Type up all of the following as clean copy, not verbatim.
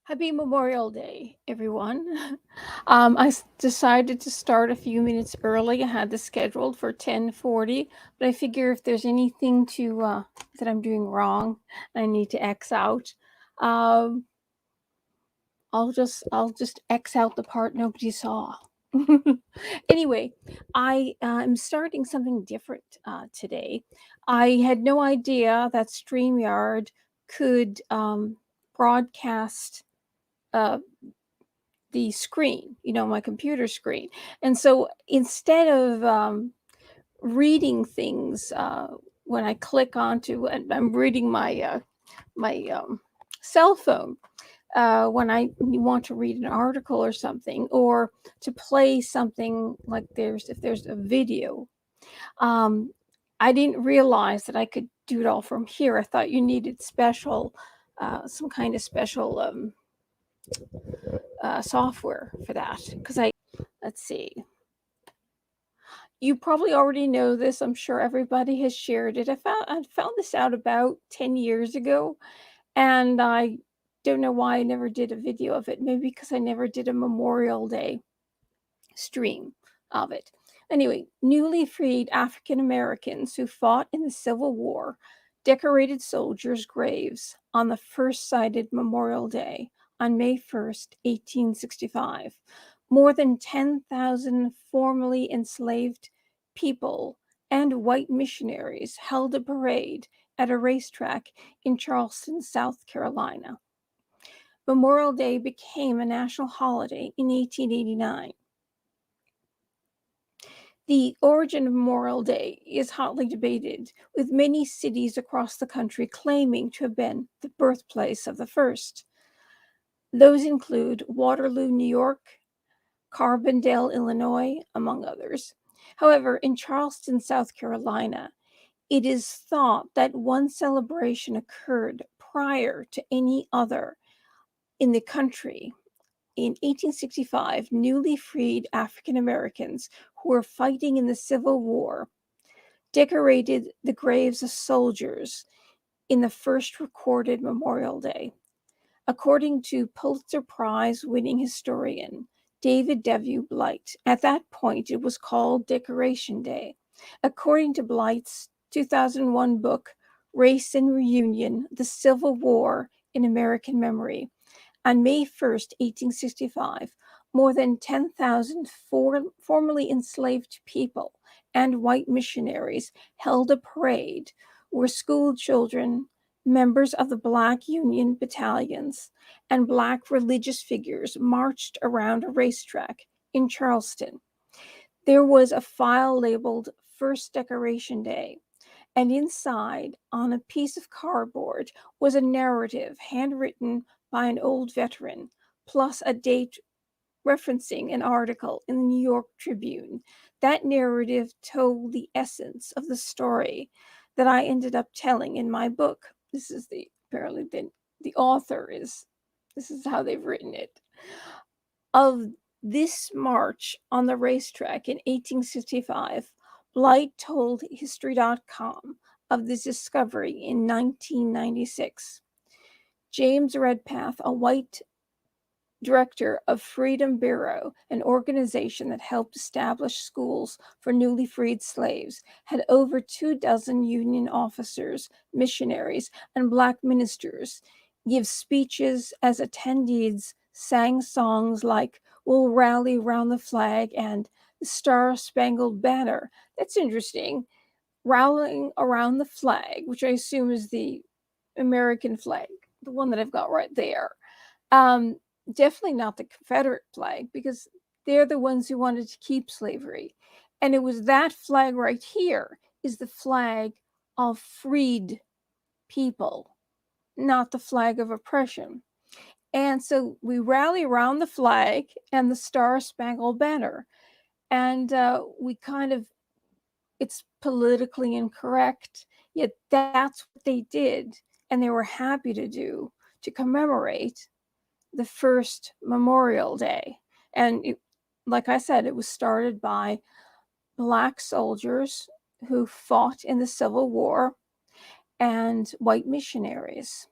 Happy Memorial Day, everyone. Decided to start a few minutes early. I had this scheduled for 10:40, but I figure if there's anything that I'm doing wrong, I need to X out. Um, I'll just X out the part nobody saw. Anyway, I am starting something different today. I had no idea that StreamYard could broadcast uh, the screen, my computer screen. And so instead of reading things when I click onto, and I'm reading my cell phone when I want to read an article or something, or to play something like if there's a video. Um, I didn't realize that I could do it all from here. I thought you needed some kind of special software for that. Let's see, you probably already know this. I'm sure everybody has shared it. I found this out about 10 years ago, and I don't know why I never did a video of it. Maybe because I never did a Memorial Day stream of it. Anyway, newly freed African Americans who fought in the Civil War decorated soldiers' graves on the first cited Memorial Day on May 1st, 1865. More than 10,000 formerly enslaved people and white missionaries held a parade at a racetrack in Charleston, South Carolina. Memorial Day became a national holiday in 1889. The origin of Memorial Day is hotly debated, with many cities across the country claiming to have been the birthplace of the first. Those include Waterloo, New York, Carbondale, Illinois, among others. However, in Charleston, South Carolina, it is thought that one celebration occurred prior to any other in the country. In 1865, newly freed African Americans who were fighting in the Civil War decorated the graves of soldiers in the first recorded Memorial Day. According to Pulitzer Prize winning historian David W. Blight, at that point it was called Decoration Day. According to Blight's 2001 book, Race and Reunion: The Civil War in American Memory, on May 1st, 1865, more than 10,000 formerly enslaved people and white missionaries held a parade where school children, members of the Black Union battalions, and Black religious figures marched around a racetrack in Charleston. There was a file labeled First Decoration Day, and inside, on a piece of cardboard, was a narrative handwritten by an old veteran, plus a date referencing an article in the New York Tribune. That narrative told the essence of the story that I ended up telling in my book. This is apparently the author is, this is how they've written it. Of this march on the racetrack in 1865, Blight told History.com of this discovery in 1996. James Redpath, a white director of Freedom Bureau, an organization that helped establish schools for newly freed slaves, had over 24 Union officers, missionaries, and Black ministers give speeches as attendees sang songs like "We'll Rally Round the Flag" and "The Star-Spangled Banner." That's interesting. Rallying around the flag, which I assume is the American flag, the one that I've got right there. Um, Definitely not the Confederate flag, because they're the ones who wanted to keep slavery. And it was that flag right here is the flag of freed people, not the flag of oppression. And so we rally around the flag and the Star-Spangled Banner. And it's politically incorrect, yet that's what they did. And they were happy to do to commemorate the first Memorial Day. And like I said, it was started by Black soldiers who fought in the Civil War and white missionaries.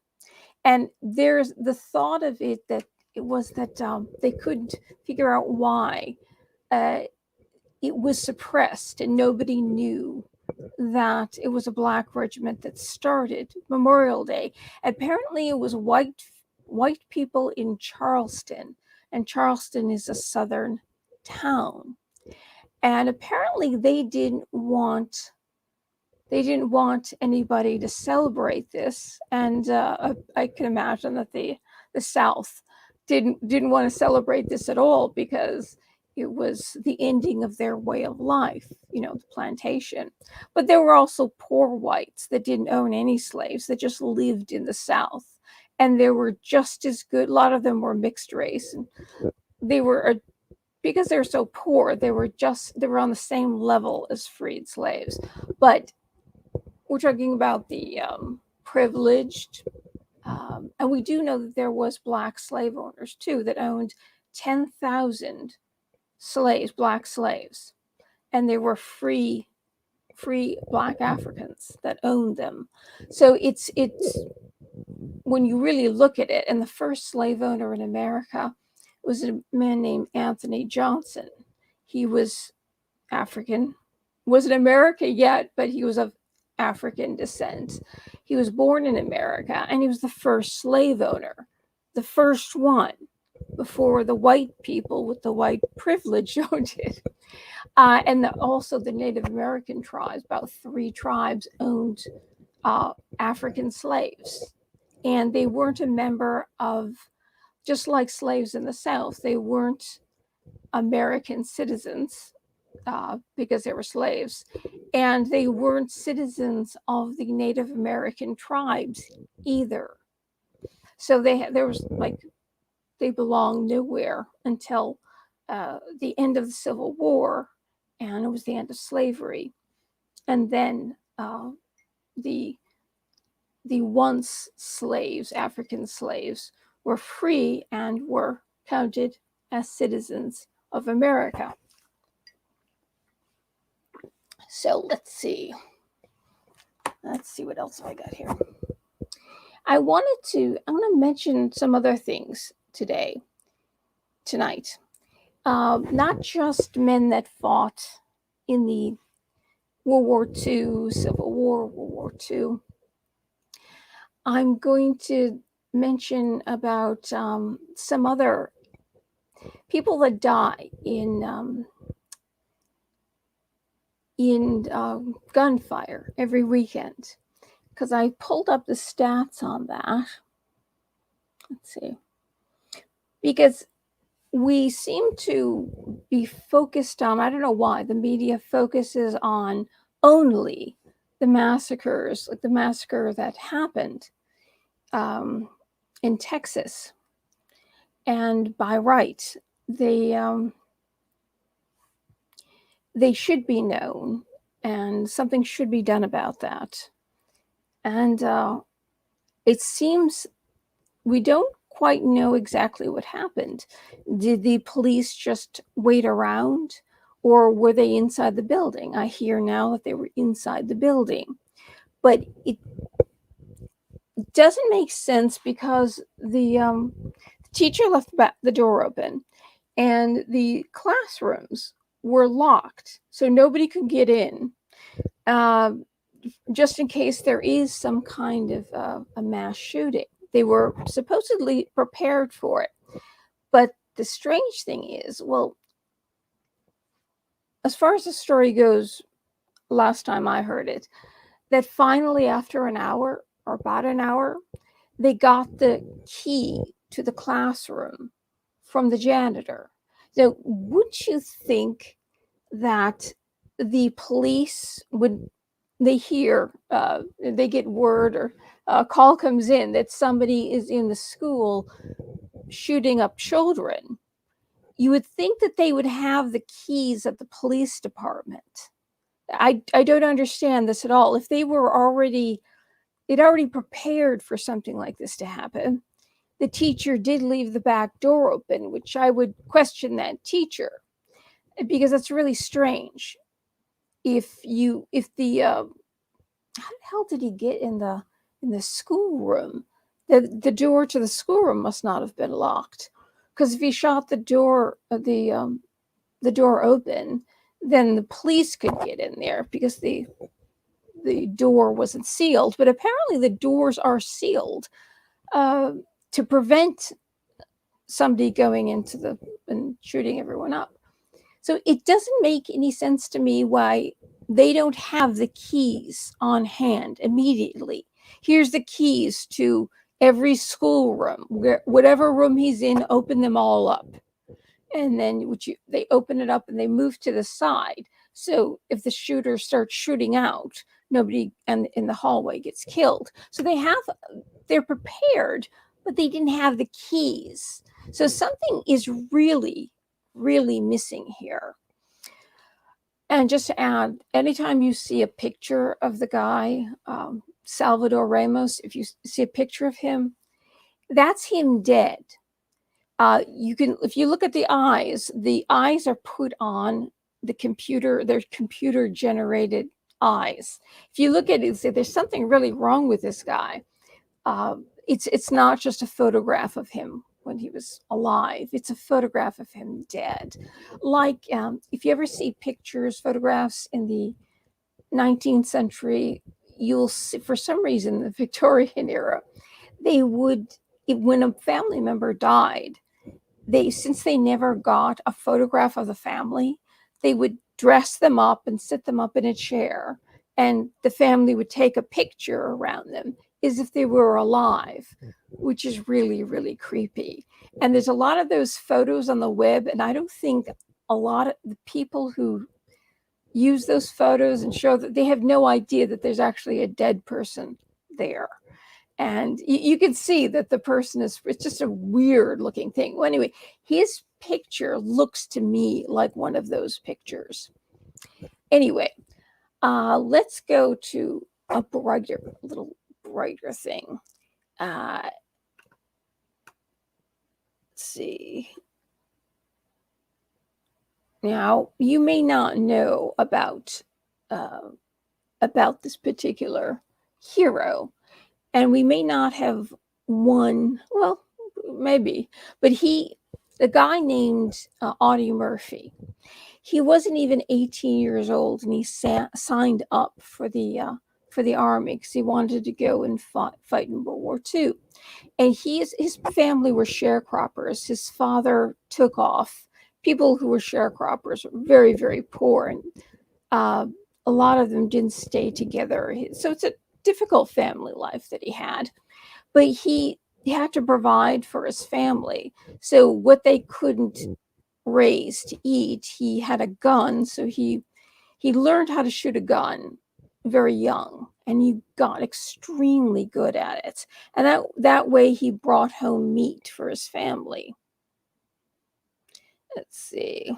And there's the thought of it that it was that they couldn't figure out why it was suppressed and nobody knew that it was a black regiment that started Memorial Day. Apparently, it was white people in Charleston, and Charleston is a southern town. And apparently, they didn't want anybody to celebrate this, and I can imagine that the South didn't want to celebrate this at all because it was the ending of their way of life, the plantation. But there were also poor whites that didn't own any slaves, that just lived in the South, and they were just as good. A lot of them were mixed race, and they were because they're so poor, they were on the same level as freed slaves. But we're talking about the privileged, and we do know that there was black slave owners too that owned 10,000 slaves, black slaves, and there were free black Africans that owned them. So it's when you really look at it, and the first slave owner in America was a man named Anthony Johnson. He was African, wasn't American yet, but he was of African descent. He was born in America, and he was the first slave owner, the first one, before the white people with the white privilege owned it. And also the Native American tribes, about 3 tribes owned African slaves. And they weren't a member of, just like slaves in the South, they weren't American citizens because they were slaves. And they weren't citizens of the Native American tribes either. So they belonged nowhere until the end of the Civil War, and it was the end of slavery. And then the once slaves, African slaves, were free and were counted as citizens of America. So let's see what else I got here. I want to mention some other things tonight. Not just men that fought in the World War II, Civil War, World War II. I'm going to mention about some other people that die in gunfire every weekend, because I pulled up the stats on that. Let's see. Because we seem to be focused on, I don't know why, the media focuses on only the massacres, like the massacre that happened in Texas. And by right, they should be known, and something should be done about that. And it seems we don't quite know exactly what happened. Did the police just wait around, or were they inside the building? I hear now that they were inside the building, but it doesn't make sense because the teacher left the door open, and the classrooms were locked, so nobody could get in, just in case there is some kind of a mass shooting. They were supposedly prepared for it. But the strange thing is, well, as far as the story goes, last time I heard it, that finally after an hour, or about an hour, they got the key to the classroom from the janitor. So wouldn't you think that the police would, they get word, or a call comes in that somebody is in the school shooting up children, you would think that they would have the keys at the police department. I don't understand this at all. If they'd already prepared for something like this to happen, the teacher did leave the back door open, which I would question that teacher, because that's really strange. If the how the hell did he get in the schoolroom? The door to the schoolroom must not have been locked, because if he shot the door open, then the police could get in there because the door wasn't sealed. But apparently the doors are sealed to prevent somebody going into and shooting everyone up. So it doesn't make any sense to me why they don't have the keys on hand immediately. Here's the keys to every schoolroom, whatever room he's in, open them all up. And then they open it up and they move to the side. So if the shooter starts shooting out, nobody in the hallway gets killed. So they're prepared, but they didn't have the keys. So something is really, really missing here. And just to add, anytime you see a picture of the guy, Salvador Ramos, if you see a picture of him, that's him dead. If you look at the eyes are put on the computer, they're computer generated eyes. If you look at it and say there's something really wrong with this guy, it's not just a photograph of him when he was alive, it's a photograph of him dead. Like if you ever see photographs in the 19th century, you'll see, for some reason, the Victorian era, when a family member died, since they never got a photograph of the family, they would dress them up and sit them up in a chair, and the family would take a picture around them as if they were alive, which is really, really creepy. And there's a lot of those photos on the web, and I don't think a lot of the people who use those photos and show that they have no idea that there's actually a dead person there. And you can see that the person it's just a weird looking thing. Well, anyway, his picture looks to me like one of those pictures. Anyway, let's go to a little brighter thing. Let's see. Now, you may not know about this particular hero, and we may not have one, well, maybe, but the guy named Audie Murphy, he wasn't even 18 years old, and he signed up for the army because he wanted to go and fight in World War II. And his family were sharecroppers. His father took off. People who were sharecroppers were very, very poor, and a lot of them didn't stay together. So it's a difficult family life that he had. But he had to provide for his family. So what they couldn't raise to eat, he had a gun. So he learned how to shoot a gun very young, and he got extremely good at it. And that way he brought home meat for his family. Let's see.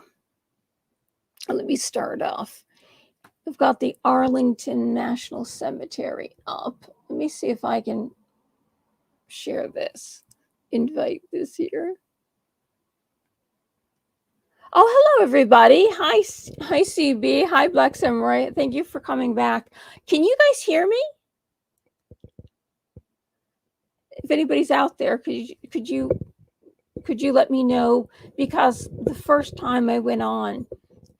Let me start off. I've got the Arlington National Cemetery up. Let me see if I can share this. Invite this here. Oh, hello, everybody. Hi, CB. Hi, Black Samurai. Thank you for coming back. Can you guys hear me? If anybody's out there, could you let me know? Because the first time I went on,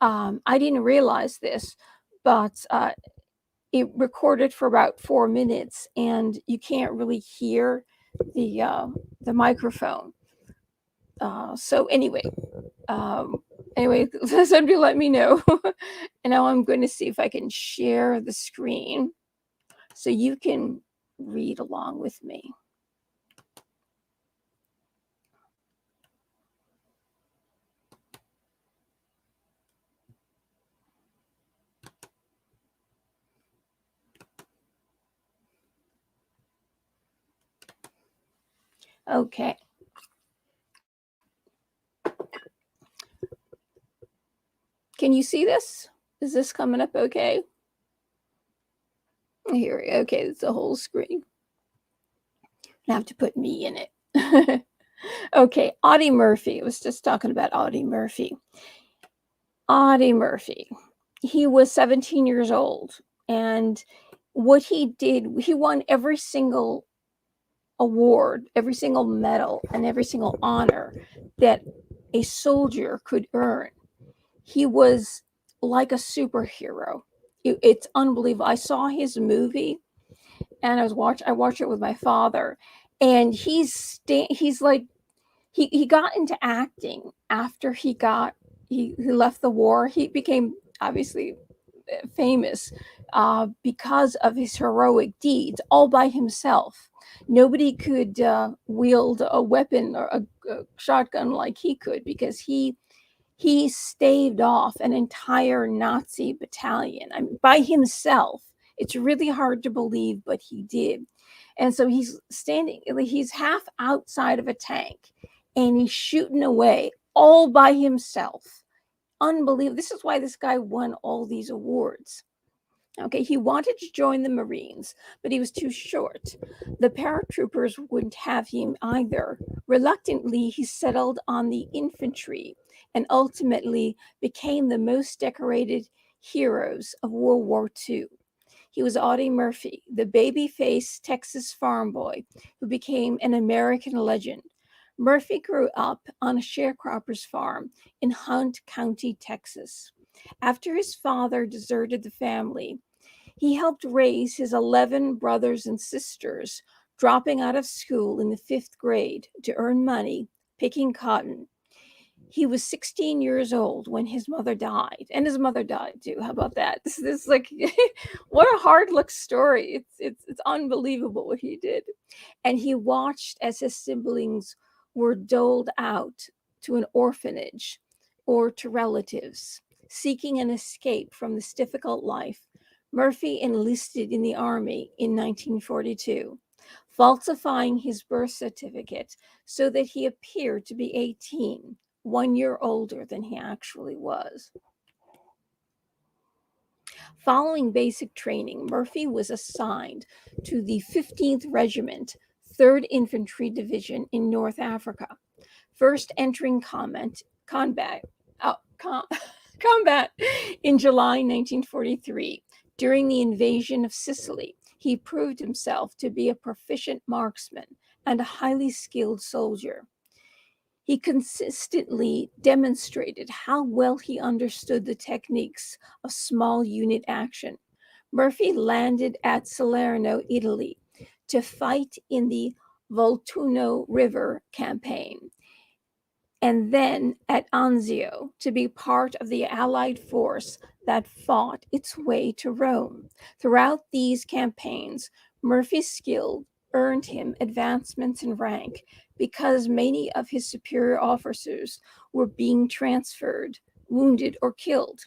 I didn't realize this, but it recorded for about 4 minutes, and you can't really hear the microphone. So anyway, somebody let me know. And now I'm going to see if I can share the screen so you can read along with me. Okay. Can you see this? Is this coming up okay? Here, okay, it's the whole screen. I have to put me in it. Okay, Audie Murphy. I was just talking about Audie Murphy. Audie Murphy. He was 17 years old, and what he did, he won every single award, every single medal, and every single honor that a soldier could earn. He was like a superhero. It's unbelievable. I saw his movie, and I watched it with my father, and he's like he got into acting after he left the war. He became obviously famous because of his heroic deeds, all by himself. Nobody could wield a weapon or a shotgun like he could, because he staved off an entire Nazi battalion, I mean, by himself. It's really hard to believe, but he did. And so he's half outside of a tank, and he's shooting away all by himself. Unbelievable. This is why this guy won all these awards. Okay, he wanted to join the Marines, but he was too short. The paratroopers wouldn't have him either. Reluctantly, he settled on the infantry and ultimately became the most decorated heroes of World War II. He was Audie Murphy, the baby-faced Texas farm boy who became an American legend. Murphy grew up on a sharecropper's farm in Hunt County, Texas. After his father deserted the family, he helped raise his 11 brothers and sisters, dropping out of school in the 5th grade to earn money picking cotton. He was 16 years old when his mother died, and his mother died too. How about that? This is like, what a hard luck story. It's unbelievable what he did. And he watched as his siblings were doled out to an orphanage or to relatives seeking an escape from this difficult life. Murphy enlisted in the Army in 1942, falsifying his birth certificate so that he appeared to be 18, 1 year older than he actually was. Following basic training, Murphy was assigned to the 15th Regiment, 3rd Infantry Division in North Africa, first entering combat in July 1943. During the invasion of Sicily, he proved himself to be a proficient marksman and a highly skilled soldier. He consistently demonstrated how well he understood the techniques of small unit action. Murphy landed at Salerno, Italy, to fight in the Volturno River campaign, and then at Anzio to be part of the Allied force that fought its way to Rome. Throughout these campaigns, Murphy's skill earned him advancements in rank because many of his superior officers were being transferred, wounded, or killed.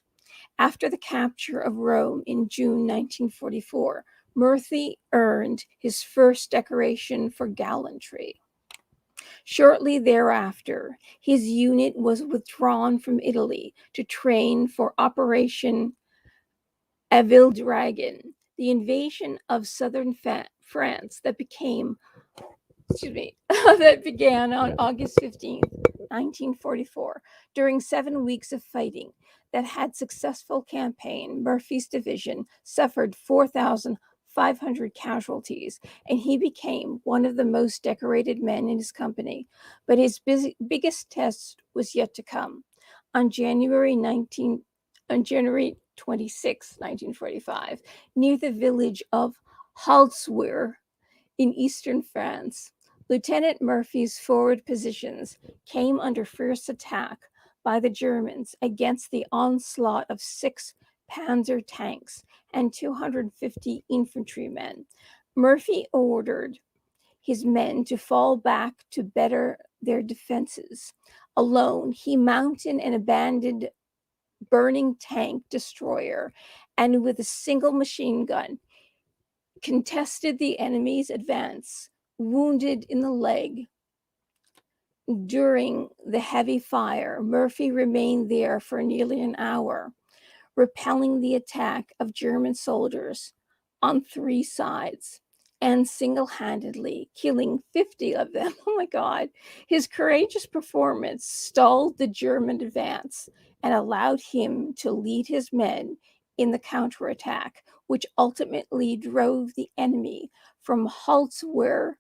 After the capture of Rome in June 1944, Murphy earned his first decoration for gallantry. Shortly thereafter, his unit was withdrawn from Italy to train for Operation Avil Dragon, the invasion of southern France that that began on August 15th, 1944. During 7 weeks of fighting that had successful campaign, Murphy's division suffered 4,500 casualties, and he became one of the most decorated men in his company. But his biggest test was yet to come. On January 26, 1945, near the village of Halswir in eastern France, Lieutenant Murphy's forward positions came under fierce attack by the Germans against the onslaught of 6 Panzer tanks and 250 infantrymen. Murphy ordered his men to fall back to better their defenses. Alone, he mounted an abandoned burning tank destroyer, and with a single machine gun, contested the enemy's advance, wounded in the leg. During the heavy fire, Murphy remained there for nearly an hour, repelling the attack of German soldiers on 3 sides and single-handedly killing 50 of them. Oh my God. His courageous performance stalled the German advance and allowed him to lead his men in the counterattack, which ultimately drove the enemy from Halswir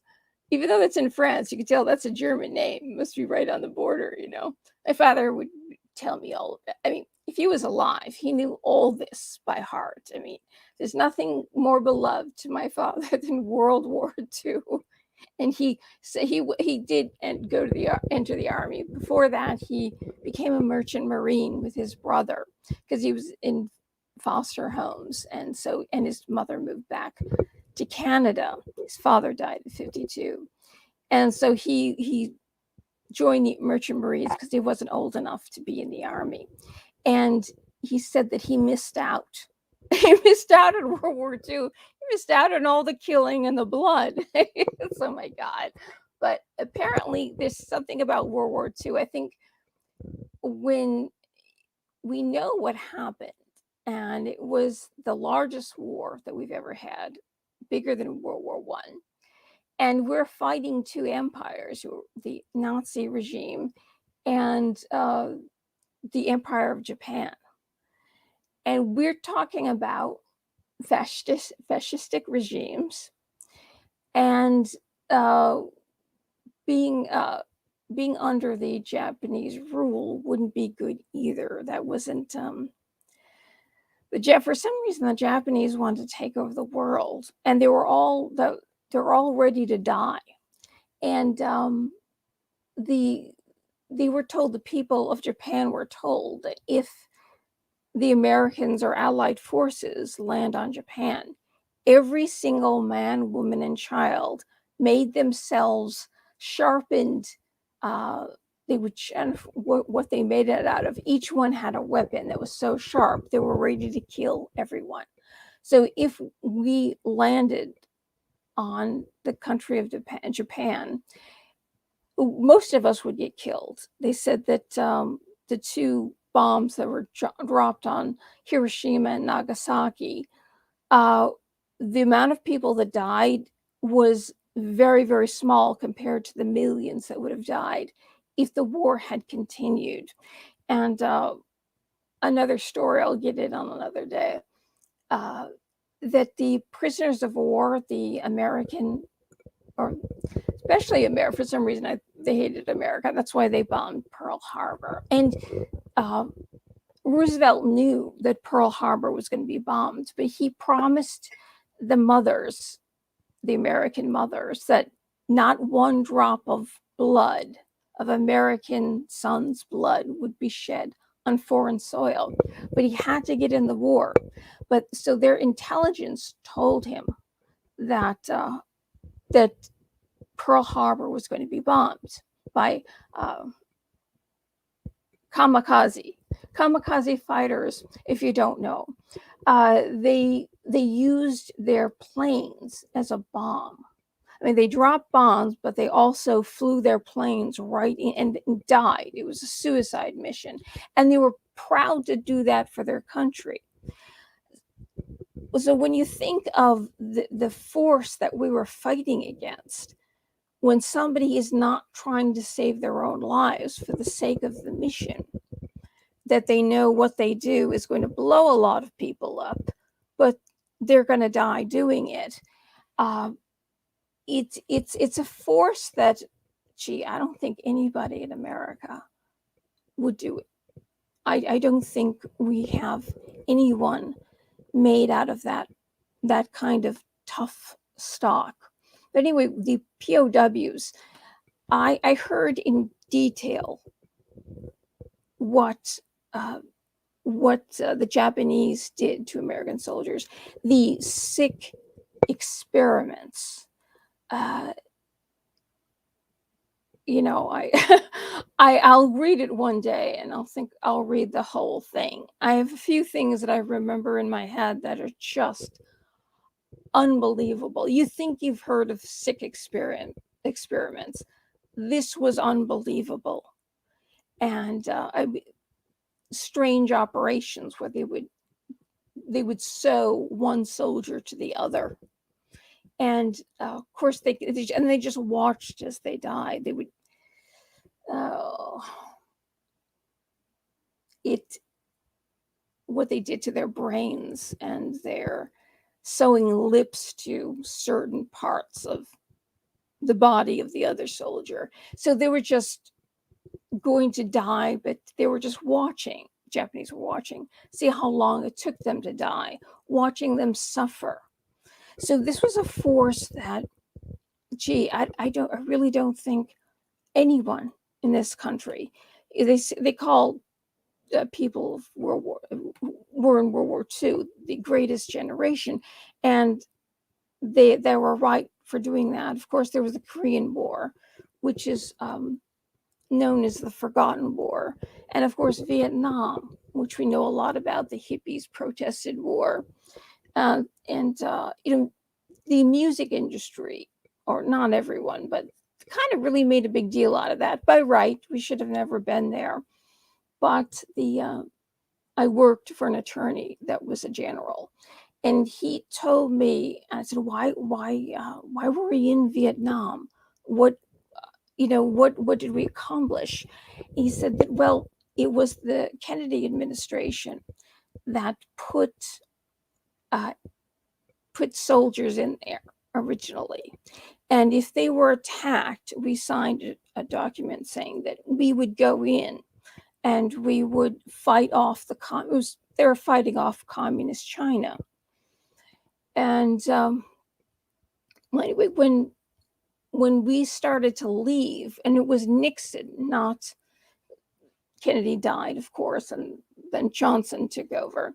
even though that's in France, you can tell that's a German name. It must be right on the border, you know. My father would tell me all of that. I mean, if he was alive, he knew all this by heart. I mean, there's nothing more beloved to my father than World War II. And he did and go to the enter the army. Before that, he became a merchant marine with his brother because he was in foster homes, and his mother moved back to Canada. His father died at 52, and so he joined the merchant marines because he wasn't old enough to be in the army. And he said that he missed out. He missed out on World War II. He missed out on all the killing and the blood. Oh my God. But apparently there's something about World War II. I think when we know what happened, and it was the largest war that we've ever had, bigger than World War I. And we're fighting two empires, the Nazi regime and the Empire of Japan. And we're talking about fascistic regimes, and being under the Japanese rule wouldn't be good either. That wasn't for some reason the Japanese wanted to take over the world, and they were all ready to die. And they were told, the people of Japan were told, that if the Americans or Allied forces land on Japan, every single man, woman, and child made themselves sharpened. They would what they made it out of. Each one had a weapon that was so sharp they were ready to kill everyone. So if we landed on the country of Japan, most of us would get killed. They said that the two bombs that were dropped on Hiroshima and Nagasaki, the amount of people that died was very, very small compared to the millions that would have died if the war had continued. And another story, I'll get it on another day, that the prisoners of war, the American, or especially America, for some reason they hated America. That's why they bombed Pearl Harbor. And Roosevelt knew that Pearl Harbor was going to be bombed, but he promised the mothers, the American mothers, that not one drop of blood, of American sons' blood, would be shed on foreign soil. But he had to get in the war. But so their intelligence told him that that Pearl Harbor was going to be bombed by kamikaze fighters. If you don't know, they used their planes as a bomb. I mean, they dropped bombs, but they also flew their planes right in and died. It was a suicide mission, and they were proud to do that for their country. So when you think of the force that we were fighting against, when somebody is not trying to save their own lives for the sake of the mission, that they know what they do is going to blow a lot of people up, but they're going to die doing it. It's a force that, I don't think anybody in America would do it. I don't think we have anyone made out of that kind of tough stock. But anyway, the POWs, I heard in detail what the Japanese did to American soldiers, the sick experiments. I'll read it one day, and I'll read the whole thing. I have a few things that I remember in my head that are just unbelievable. You think you've heard of sick experiments. This was unbelievable. And strange operations where they would sew one soldier to the other. And of course they just watched as they died. They would, what they did to their brains, and their sewing lips to certain parts of the body of the other soldier. So they were just going to die, but they were just watching. Japanese were watching, see how long it took them to die, watching them suffer. So this was a force that, I really don't think anyone in this country, they call people of were in World War II the greatest generation, and they were right for doing that. Of course, there was the Korean War, which is known as the Forgotten War, and of course Vietnam, which we know a lot about. The hippies protested war, and the music industry, or not everyone, but kind of really made a big deal out of that. By right, we should have never been there. But I worked for an attorney that was a general, and he told me, I said, why were we in Vietnam? What what did we accomplish? He said that, well, it was the Kennedy administration that uh, put soldiers in there originally. And if they were attacked, we signed a document saying that we would go in and we would fight off they were fighting off communist China. And anyway, when we started to leave, and it was Nixon, not Kennedy died, of course, and then Johnson took over.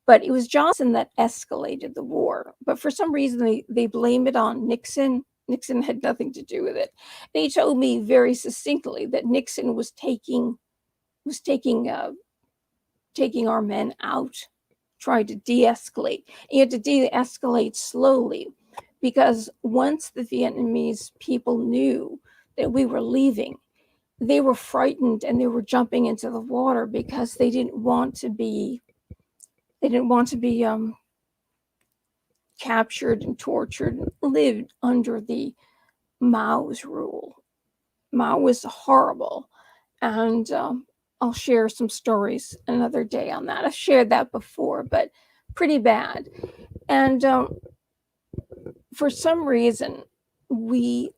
But it was Johnson that escalated the war. But for some reason, they blame it on Nixon. Nixon had nothing to do with it. And he told me very succinctly that Nixon was taking our men out, trying to de-escalate. You had to de-escalate slowly, because once the Vietnamese people knew that we were leaving, they were frightened and they were jumping into the water because they didn't want to be captured and tortured and lived under the Mao's rule. Mao was horrible, and I'll share some stories another day on that. I've shared that before, but pretty bad. And for some reason, the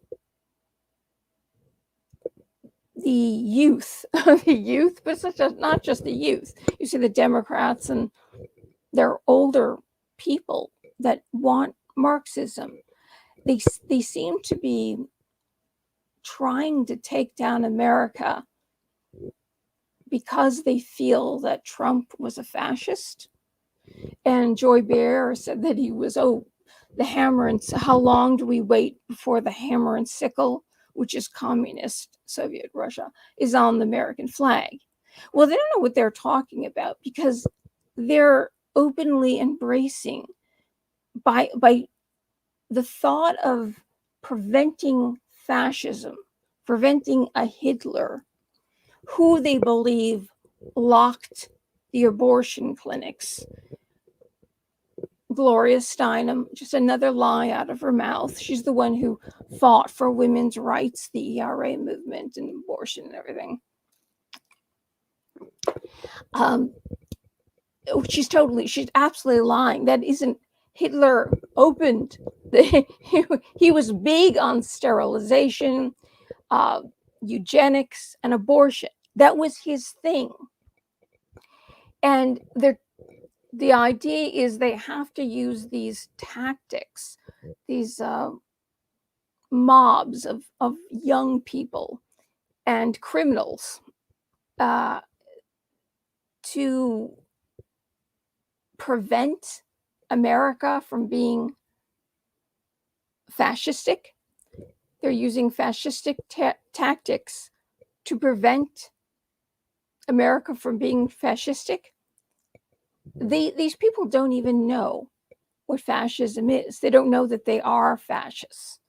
youth, but not just the youth. You see the Democrats, and they're older people that want Marxism. They seem to be trying to take down America because they feel that Trump was a fascist. And Joy Behar said that he was, the hammer and how long do we wait before the hammer and sickle, which is communist Soviet Russia, is on the American flag? Well, they don't know what they're talking about, because they're openly embracing by the thought of preventing fascism, preventing a Hitler, who they believe locked the abortion clinics. Gloria Steinem, just another lie out of her mouth. She's the one who fought for women's rights, the ERA movement, and abortion and everything. She's absolutely lying. That isn't, Hitler opened he was big on sterilization, eugenics, and abortion. That was his thing. And the idea is they have to use these tactics, these mobs of young people and criminals, to prevent America from being fascistic. They're using fascistic tactics to prevent America from being fascistic. These people don't even know what fascism is. They don't know that they are fascists.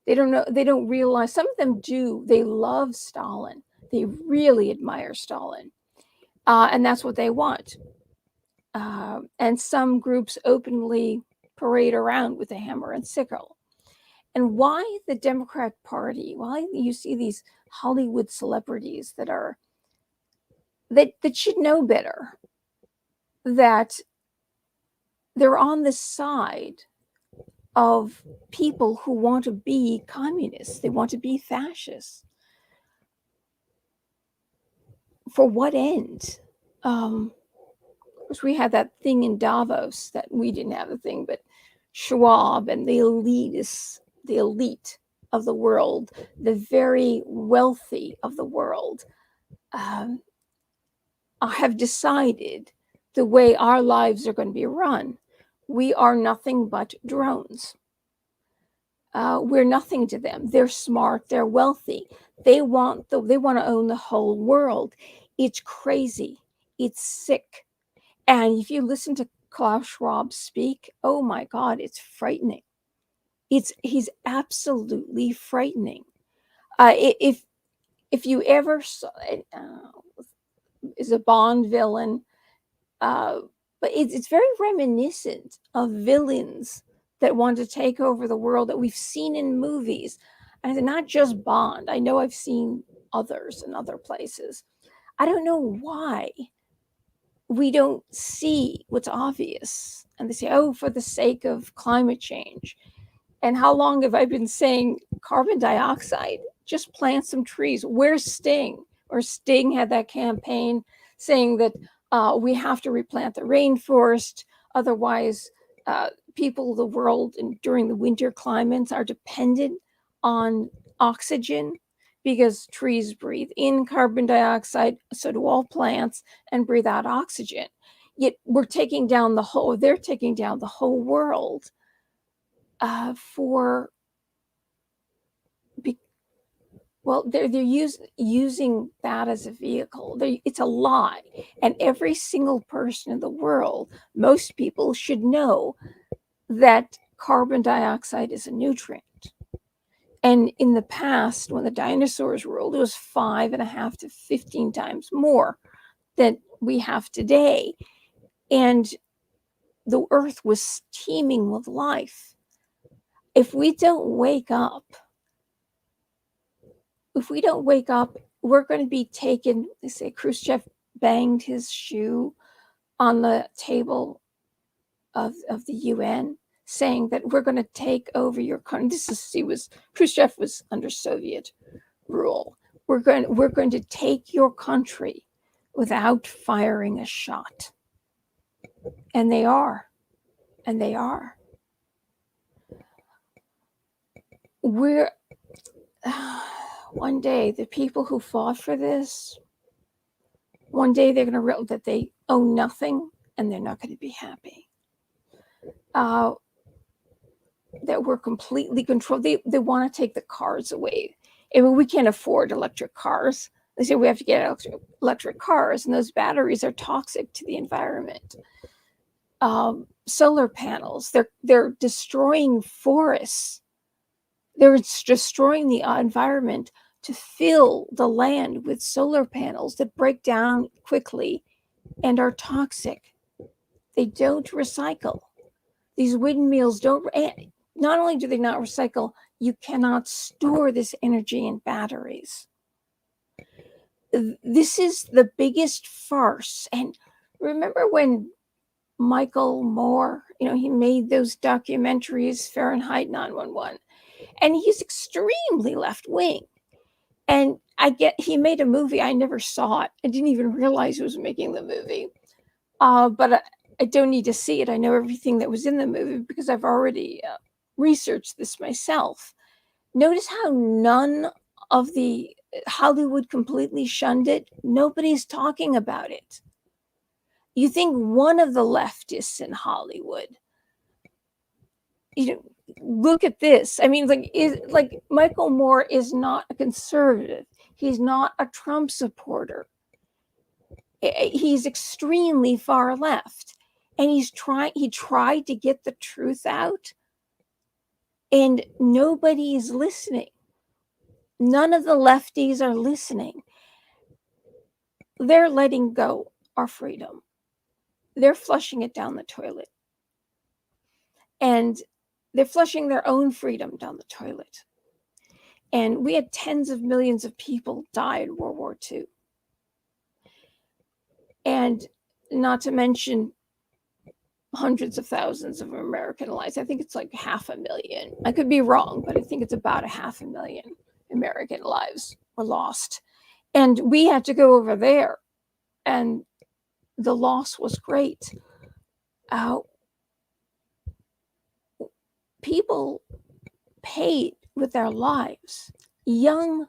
They don't know. They don't realize. Some of them do. They love Stalin. They really admire Stalin, and that's what they want. And some groups openly parade around with a hammer and sickle. And why the Democrat Party? Why you see these Hollywood celebrities that should know better, that they're on the side of people who want to be communists. They want to be fascists. For what end? Of course, we had that thing in Davos that we didn't have the thing, but Schwab and the elite of the world, the very wealthy of the world, have decided the way our lives are going to be run. We are nothing but drones. We're nothing to them. They're smart. They're wealthy. They want to own the whole world. It's crazy. It's sick. And if you listen to Klaus Schwab speak, oh my God, it's frightening. He's absolutely frightening. If you ever saw, is a Bond villain, but it's very reminiscent of villains that want to take over the world that we've seen in movies, and not just Bond. I know I've seen others in other places. I don't know why we don't see what's obvious, and they say, oh, for the sake of climate change. And how long have I been saying carbon dioxide? Just plant some trees. Where's Sting? Or Sting had that campaign saying that we have to replant the rainforest. Otherwise, people of the world during the winter climates are dependent on oxygen because trees breathe in carbon dioxide, so do all plants, and breathe out oxygen. Yet they're taking down the whole world they're using that as a vehicle. It's a lie. And every single person in the world, most people should know that carbon dioxide is a nutrient. And in the past, when the dinosaurs ruled, it was 5.5 to 15 times more than we have today. And the earth was teeming with life. If we don't wake up, we're going to be taken. They say Khrushchev banged his shoe on the table of the UN, saying that we're going to take over your country. Khrushchev was under Soviet rule. We're going to take your country without firing a shot. And they are. We're one day, the people who fought for this, one day they're going to realize that they own nothing and they're not going to be happy. That we're completely controlled. They want to take the cars away. I mean, we can't afford electric cars. They say we have to get electric cars, and those batteries are toxic to the environment. Solar panels, they're destroying forests. They're destroying the environment to fill the land with solar panels that break down quickly and are toxic. They don't recycle. These windmills don't. Not only do they not recycle, you cannot store this energy in batteries. This is the biggest farce. And remember when Michael Moore, he made those documentaries, Fahrenheit 9/11, and he's extremely left-wing. And he made a movie. I never saw it. I didn't even realize he was making the movie. But I don't need to see it. I know everything that was in the movie because I've already researched this myself. Notice how none of the Hollywood completely shunned it. Nobody's talking about it. You think one of the leftists in Hollywood, look at this. I mean, Michael Moore is not a conservative. He's not a Trump supporter. He's extremely far left. And he tried to get the truth out, and nobody is listening. None of the lefties are listening. They're letting go our freedom. They're flushing it down the toilet. And they're flushing their own freedom down the toilet. And we had tens of millions of people die in World War II. And not to mention hundreds of thousands of American lives. I think it's like 500,000. I could be wrong, but I think it's about 500,000 American lives were lost. And we had to go over there, and the loss was great. People paid with their lives. Young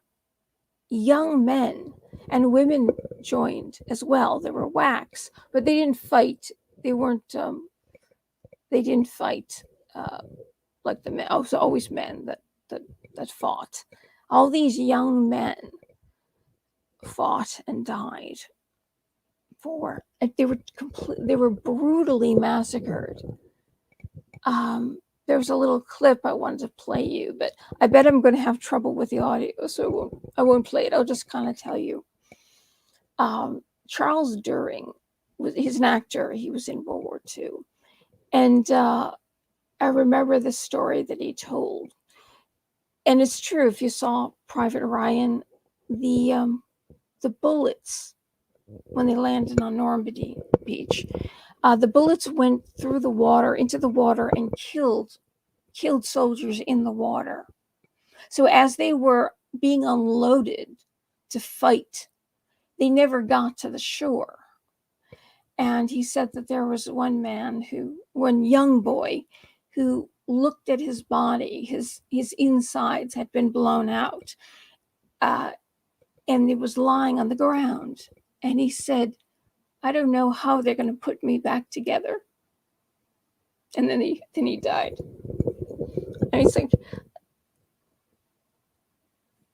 men and women joined as well. There were WACs, but they didn't fight. They weren't. They didn't fight like the men. It was always men that fought. All these young men fought and died for. They were brutally massacred. There was a little clip I wanted to play you, but I bet I'm going to have trouble with the audio, so I won't play it. I'll just kind of tell you. Charles During, he's an actor. He was in World War II. And I remember the story that he told. And it's true, if you saw Private Ryan, the bullets, when they landed on Normandy Beach, the bullets went through the water, into the water, and killed soldiers in the water. So as they were being unloaded to fight, they never got to the shore. And he said that there was one young boy, who looked at his body, his insides had been blown out, and he was lying on the ground. And he said, I don't know how they're going to put me back together. And then he died. And he's like,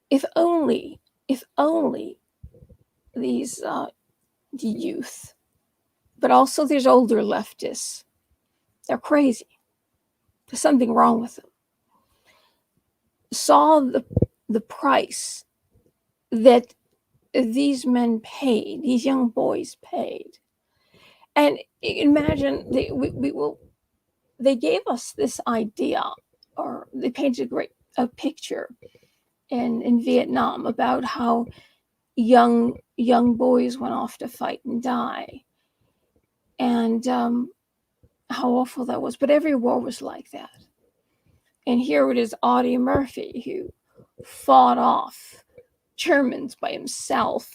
if only these the youth, but also there's older leftists, they're crazy. There's something wrong with them. Saw the price that these men paid, these young boys paid. And imagine they gave us this idea, or they painted a picture in Vietnam about how young boys went off to fight and die, and how awful that was. But every war was like that. And here it is, Audie Murphy, who fought off Germans by himself.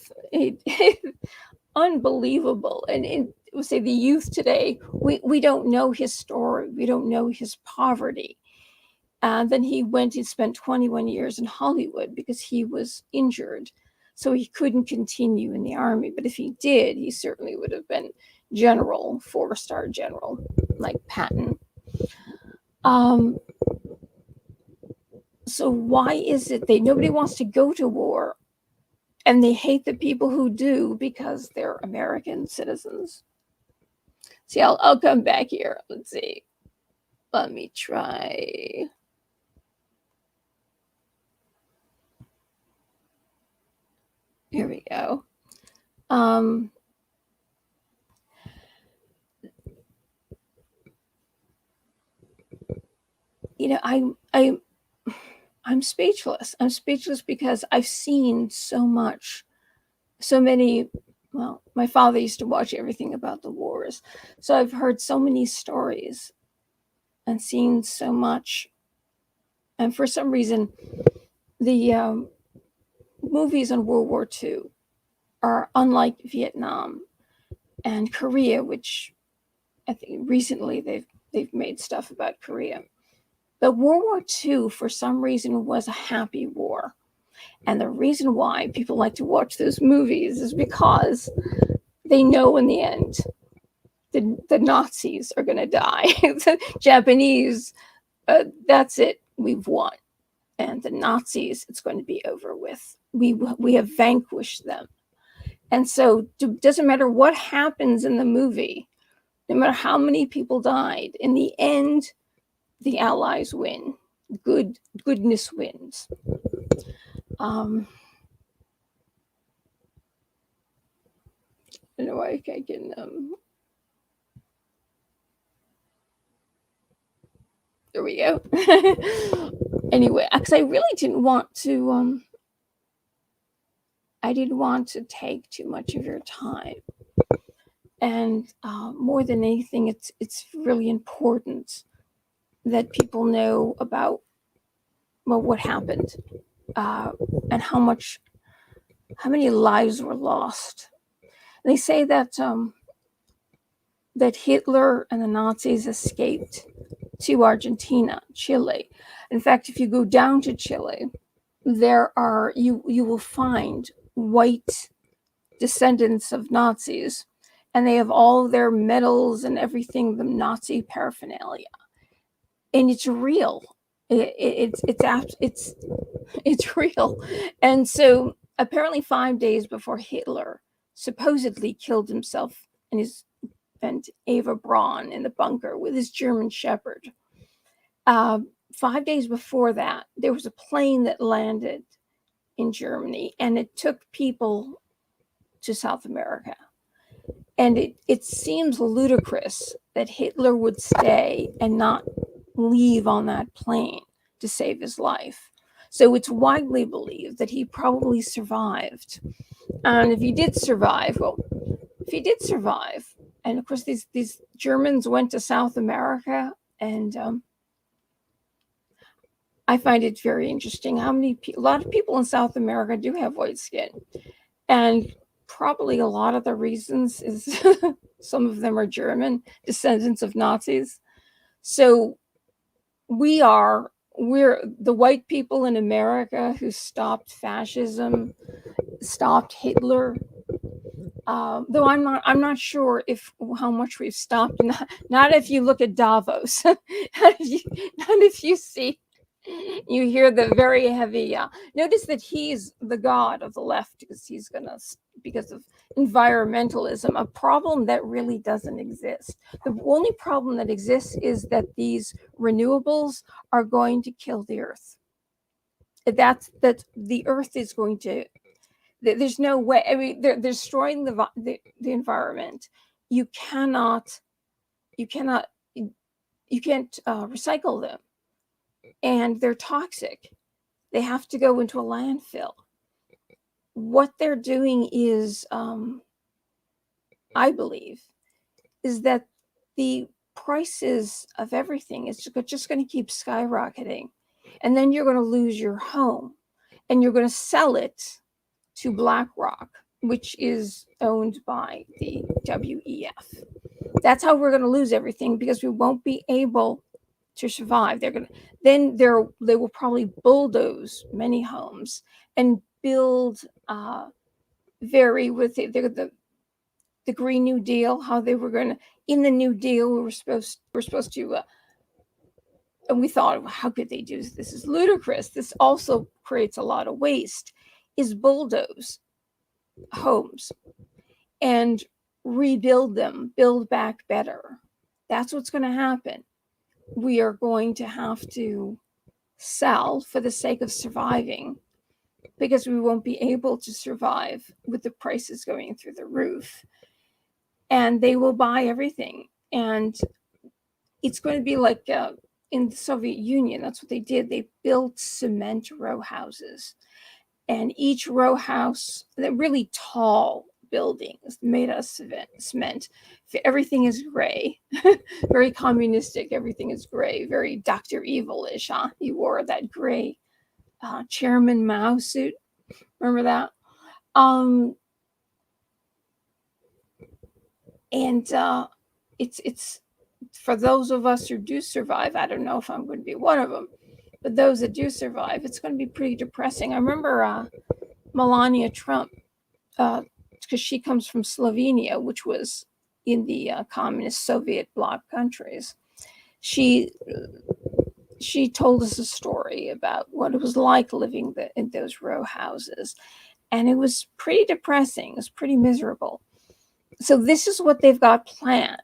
Unbelievable. And we say the youth today, we don't know his story. We don't know his poverty. And then he spent 21 years in Hollywood because he was injured. So he couldn't continue in the army. But if he did, he certainly would have been general, 4-star general, like Patton. So why is it that nobody wants to go to war, and they hate the people who do because they're American citizens? See, I'll come back here. Let's see. Let me try. Here we go. I'm speechless. I'm speechless because I've seen so many. Well, my father used to watch everything about the wars, so I've heard so many stories and seen so much. And for some reason, the movies on World War II are unlike Vietnam and Korea, which I think recently they've made stuff about Korea. But World War II, for some reason, was a happy war. And the reason why people like to watch those movies is because they know in the end the Nazis are going to die. The Japanese, that's it, we've won. And the Nazis, it's going to be over with. We have vanquished them. And so it doesn't matter what happens in the movie, no matter how many people died, in the end, the Allies win. Goodness wins. I don't know why I can. There we go. Anyway, because I really didn't want to. I didn't want to take too much of your time. And more than anything, it's really important that people know about, well, what happened, uh, and how many lives were lost. They say that that Hitler and the Nazis escaped to Argentina, Chile. In fact, if you go down to Chile, you will find white descendants of Nazis, and they have all their medals and everything, the Nazi paraphernalia, and it's real. It's real. And so apparently 5 days before Hitler supposedly killed himself and Eva Braun in the bunker with his German Shepherd, 5 days before that, there was a plane that landed in Germany, and it took people to South America. And it seems ludicrous that Hitler would stay and not leave on that plane to save his life. So it's widely believed that he probably survived. And if he did survive, and of course these Germans went to South America, and I find it very interesting how a lot of people in South America do have white skin, and probably a lot of the reasons is some of them are German descendants of Nazis. So we're the white people in America who stopped fascism, stopped Hitler. Though I'm not sure if how much we've stopped. Not if you look at Davos, not if you see, you hear the very heavy. Notice that he's the god of the left because of environmentalism, a problem that really doesn't exist. The only problem that exists is that these renewables are going to kill the earth. That the earth is going to. There's no way. I mean, they're destroying the environment. You cannot. You cannot. You can't recycle them, and they're toxic. They have to go into a landfill. What they're doing is, I believe, is that the prices of everything is just going to keep skyrocketing, and then you're going to lose your home, and you're going to sell it to BlackRock, which is owned by the WEF. That's how we're going to lose everything, because we won't be able to survive. They will probably bulldoze many homes and build the Green New Deal. How they were going to, in the New Deal, we're supposed to, and we thought, well, how could they do this? This is ludicrous. This also creates a lot of waste. Is bulldoze homes and rebuild them, build back better. That's what's going to happen. We are going to have to sell for the sake of surviving, because we won't be able to survive with the prices going through the roof. And they will buy everything. And it's going to be like in the Soviet Union. That's what they did. They built cement row houses. And each row house, they're really tall buildings made of cement. Everything is gray, very communistic. Everything is gray, very Dr. Evil-ish. Huh? He wore that gray Chairman Mao suit. Remember that? And it's for those of us who do survive. I don't know if I'm going to be one of them, but those that do survive, it's going to be pretty depressing. I remember Melania Trump, because she comes from Slovenia, which was in the communist Soviet bloc countries. She told us a story about what it was like living in those row houses, and it was pretty depressing. It was pretty miserable. So this is what they've got planned.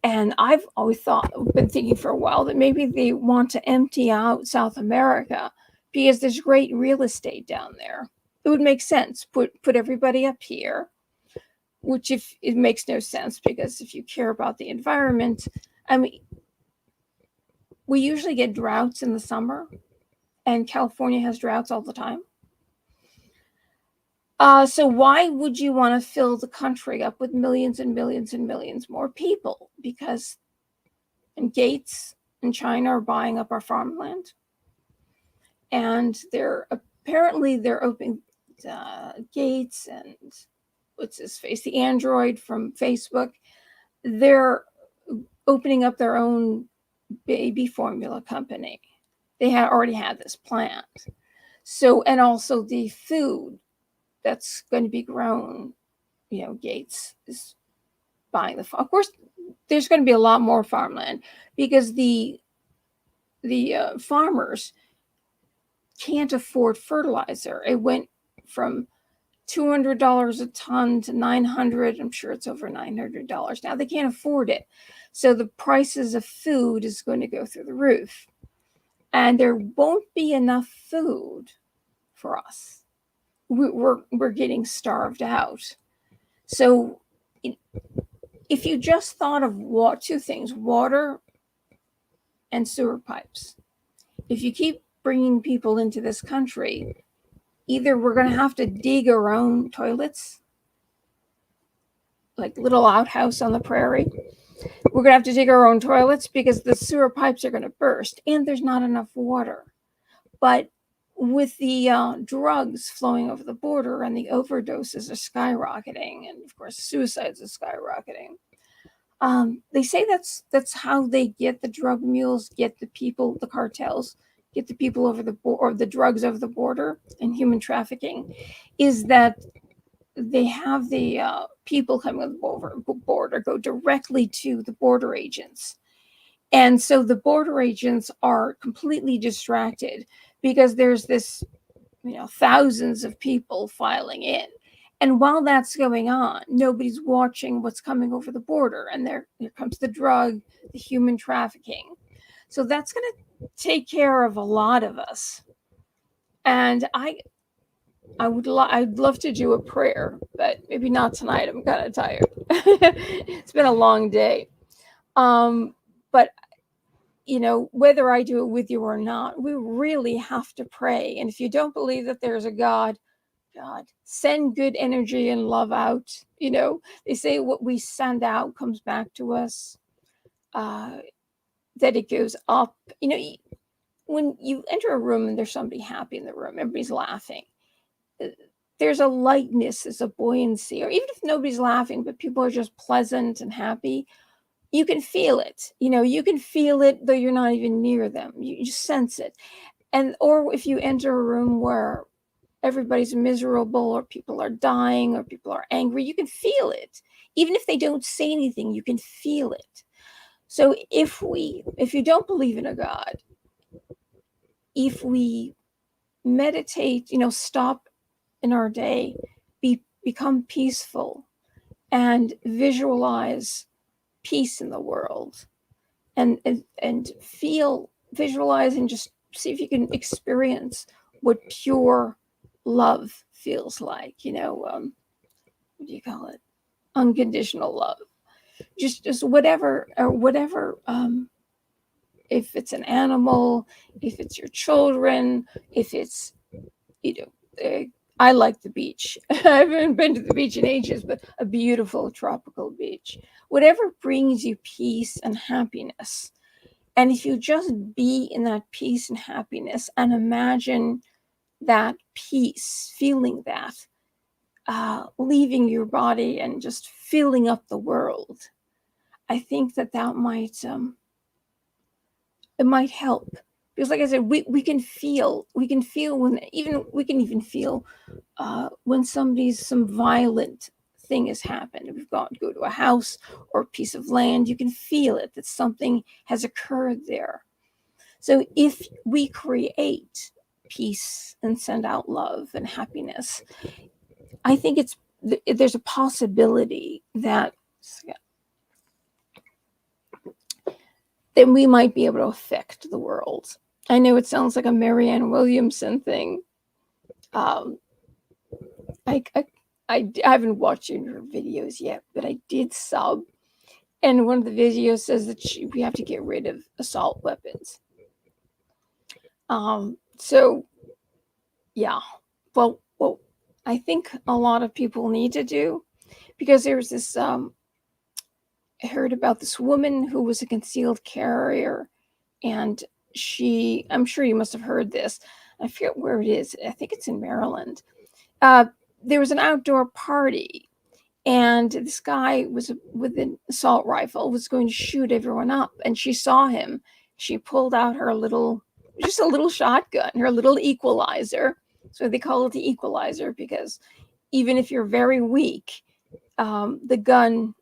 And I've been thinking for a while that maybe they want to empty out South America, because there's great real estate down there. It would make sense. Put everybody up here, which if it makes no sense, because if you care about the environment, I mean, we usually get droughts in the summer, and California has droughts all the time. So why would you want to fill the country up with millions and millions and millions more people? Because Gates in China are buying up our farmland, and they're opening Gates and what's his face, the android from Facebook. They're opening up their own baby formula company. They already had this plant. So, and also the food that's going to be grown, Gates is buying of course, there's going to be a lot more farmland because the farmers can't afford fertilizer. It went from $200 a ton to $900. I'm sure it's over $900 now. They can't afford it. So the prices of food is going to go through the roof. And there won't be enough food for us. We're getting starved out. So if you just thought of two things, water and sewer pipes, if you keep bringing people into this country, either we're going to have to dig our own toilets, like little outhouse on the prairie. We're going to have to dig our own toilets because the sewer pipes are going to burst and there's not enough water. But with the drugs flowing over the border and the overdoses are skyrocketing, and of course suicides are skyrocketing, they say that's how they get the drug mules, get the people, the cartels, get the people over the or the drugs over the border, and human trafficking, is that they have the people coming over the border go directly to the border agents. And so the border agents are completely distracted because there's this, thousands of people filing in. And while that's going on, nobody's watching what's coming over the border. And there comes the drug, the human trafficking. So that's going to take care of a lot of us. And I'd love to do a prayer, but maybe not tonight. I'm kind of tired. It's been a long day. But whether I do it with you or not, we really have to pray. And if you don't believe that there's a God, send good energy and love out. They say what we send out comes back to us, that it goes up. When you enter a room and there's somebody happy in the room, everybody's laughing, there's a lightness, there's a buoyancy. Or even if nobody's laughing, but people are just pleasant and happy, you can feel it. You can feel it though you're not even near them. You just sense it. Or if you enter a room where everybody's miserable, or people are dying, or people are angry, you can feel it. Even if they don't say anything, you can feel it. So if you don't believe in a God, if we meditate, stop in our day, become peaceful, and visualize peace in the world, and visualize and just see if you can experience what pure love feels like. What do you call it? Unconditional love. Just whatever, if it's an animal, if it's your children, if it's, I like the beach. I haven't been to the beach in ages, but a beautiful tropical beach. Whatever brings you peace and happiness. And if you just be in that peace and happiness and imagine that peace, feeling that, leaving your body and just filling up the world, I think that might it might help. Because like I said, we can feel when we can even feel when some violent thing has happened. We've go to a house or a piece of land, you can feel it, that something has occurred there. So if we create peace and send out love and happiness, I think there's a possibility that then we might be able to affect the world. I know it sounds like a Marianne Williamson thing. I haven't watched her videos yet, but I did sub. And one of the videos says that we have to get rid of assault weapons. So, yeah. Well, I think a lot of people need to do, because there's this, I heard about this woman who was a concealed carrier, and I'm sure you must have heard this. I forget where it is. I think it's in Maryland. Uh, there was an outdoor party, and this guy was with an assault rifle, was going to shoot everyone up, and she saw him. She pulled out her just a little shotgun, her little equalizer. So they call it the equalizer, because even if you're very weak, the gun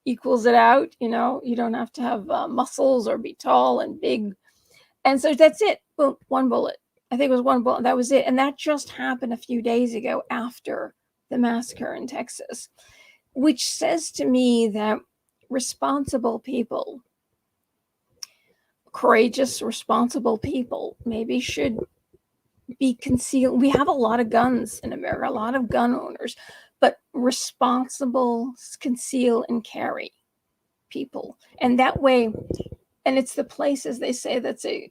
equals it out. You don't have to have muscles or be tall and big. And so that's it. Boom, one bullet. I think it was one bullet. That was it. And that just happened a few days ago after the massacre in Texas, which says to me that responsible people, courageous, responsible people, maybe should be concealed. We have a lot of guns in America, a lot of gun owners, but responsible conceal and carry people. And that way, and it's the places they say that's a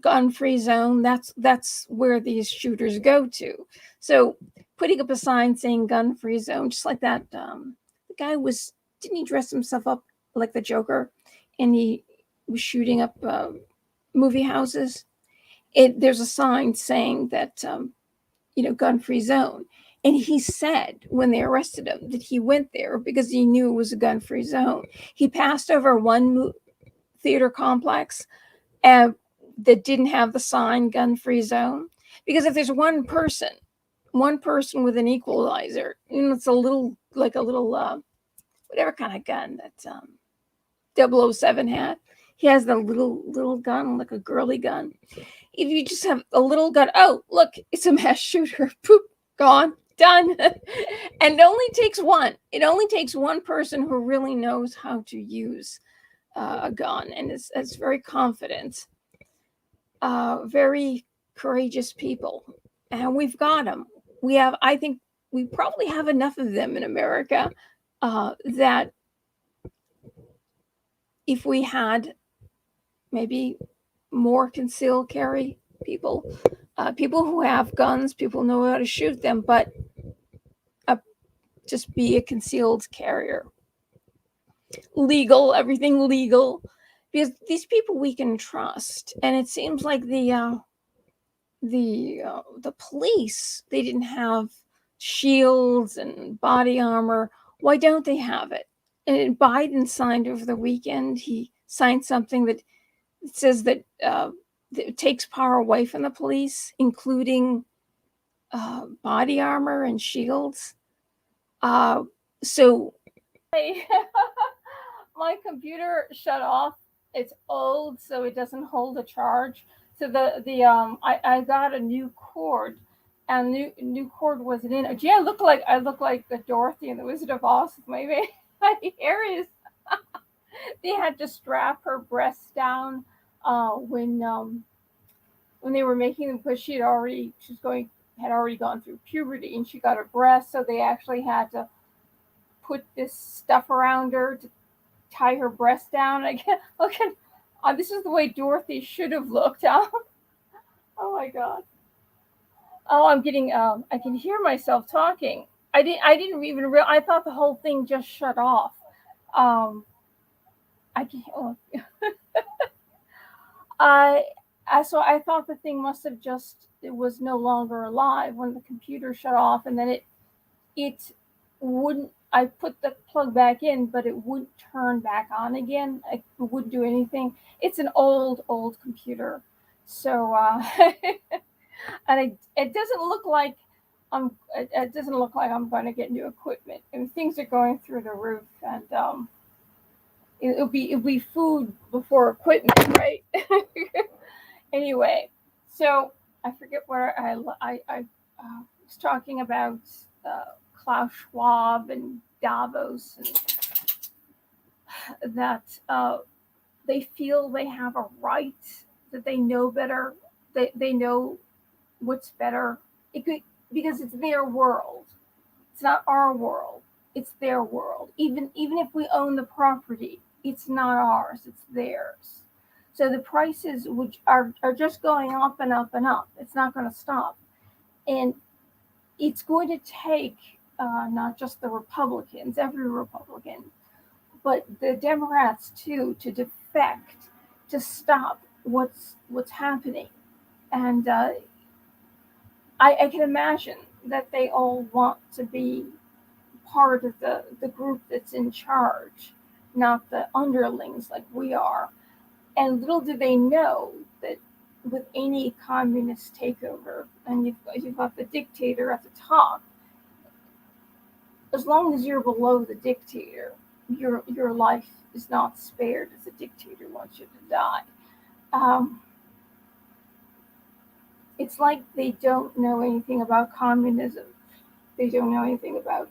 gun-free zone. That's where these shooters go to. So putting up a sign saying gun-free zone, just like that, the guy didn't he dress himself up like the Joker, and he was shooting up movie houses? There's a sign saying that gun-free zone. And he said when they arrested him that he went there because he knew it was a gun-free zone. He passed over one theater complex that didn't have the sign gun-free zone, because if there's one person with an equalizer, it's a little whatever kind of gun that 007 had. He has the little gun, like a girly gun. If you just have a little gun, oh look, it's a mass shooter. Poop, gone, done. And it only takes one person who really knows how to use a gun and is very confident, very courageous people, and we've got them. I think we probably have enough of them in America, that if we had maybe more concealed carry people, people who have guns, people know how to shoot them, but just be a concealed carrier. Legal, everything legal, because these people we can trust. And it seems like the police, they didn't have shields and body armor. Why don't they have it? And Biden signed over the weekend. He signed something that says that it takes power away from the police, including body armor and shields. So my computer shut off. It's old, so it doesn't hold a charge. So I got a new cord, and new cord wasn't in. Gee, I look like Dorothy in the Wizard of Oz. Maybe my hair is. They had to strap her breasts down when they were making them, because had already gone through puberty, and she got a breast, so they actually had to put this stuff around her to tie her breast down. This is the way Dorothy should have looked. Oh my God. Oh, I'm getting. I can hear myself talking. I didn't even realize. I thought the whole thing just shut off. I can. Oh. So I thought the thing must have it was no longer alive when the computer shut off, and then it wouldn't. I put the plug back in, but it wouldn't turn back on again. It wouldn't do anything. It's an old computer, so and it doesn't look like I'm going to get new equipment. And things are going through the roof, and it'll be food before equipment, right? Anyway, so I forget where I was talking about Klaus Schwab and Davos, and that they feel they have a right, that they know better, they know what's better. Because it's their world. It's not our world. It's their world. Even if we own the property, it's not ours. It's theirs. So the prices are just going up and up and up. It's not going to stop. And it's going to take not just the Republicans, every Republican, but the Democrats too, to defect, to stop what's happening. And I can imagine that they all want to be part of the group that's in charge, not the underlings like we are. And little do they know that with any communist takeover, and you've got the dictator at the top, as long as you're below the dictator, your life is not spared if the dictator wants you to die. Um, it's like they don't know anything about communism. They don't know anything about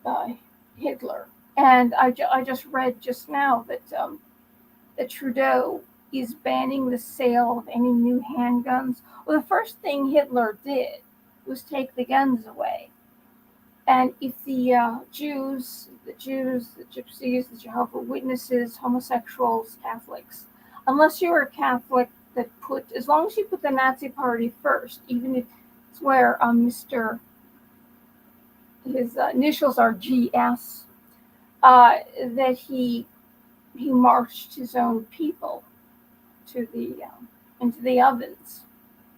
uh, Hitler. And I just read just now that Trudeau is banning the sale of any new handguns. Well, the first thing Hitler did was take the guns away. And if the Jews, the Gypsies, the Jehovah's Witnesses, homosexuals, Catholics, unless you're a Catholic that as long as you put the Nazi Party first, even if it's where his initials are GS, that he marched his own people to into the ovens.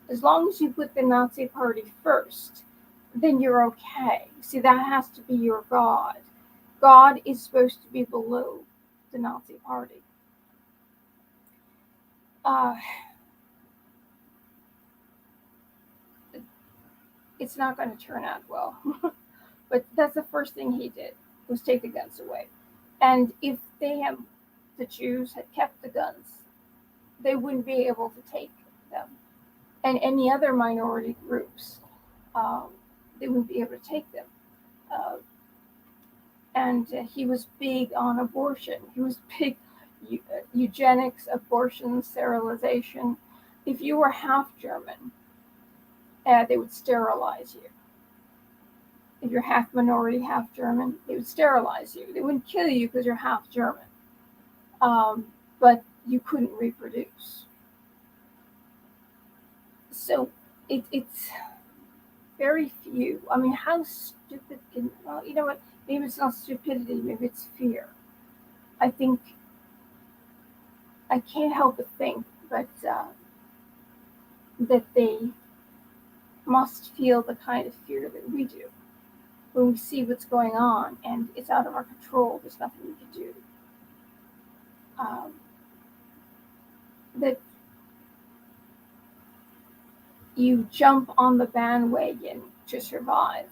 As long as you put the Nazi Party first, then you're okay. See, that has to be your God. God is supposed to be below the Nazi Party. It's not going to turn out well. But that's the first thing he did, was take the guns away. And if the Jews had kept the guns, they wouldn't be able to take them. And any other minority groups, they wouldn't be able to take them. And he was big on abortion. He was big eugenics, abortion, sterilization. If you were half German, they would sterilize you. If you're half minority, half German, they would sterilize you. They wouldn't kill you because you're half German, but you couldn't reproduce. So it's very few. I mean, how stupid can, well, you know what? Maybe it's not stupidity, maybe it's fear. I think, I can't help but think that they must feel the kind of fear that we do when we see what's going on and it's out of our control. There's nothing we can do. That you jump on the bandwagon to survive.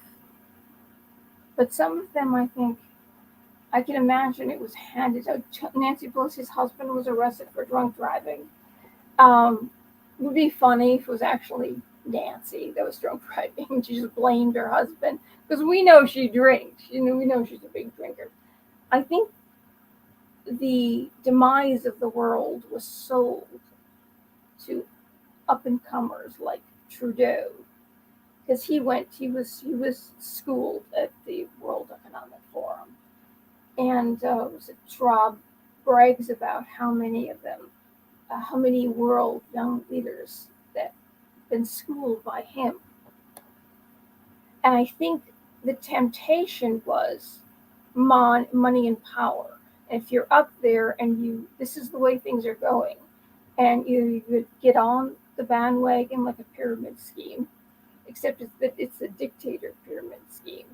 But some of them, I think, I can imagine it was handed out. Nancy Pelosi's husband was arrested for drunk driving. It would be funny if it was actually Nancy that was drunk driving. She just blamed her husband because we know she drinks. We know she's a big drinker. I think the demise of the world was sold to up and comers like Trudeau, because he was schooled at the World Economic Forum, and Schwab brags about how many world young leaders that have been schooled by him. And I think the temptation was money and power. And if you're up there and this is the way things are going, and you would get on the bandwagon like a pyramid scheme, except it's a dictator pyramid scheme.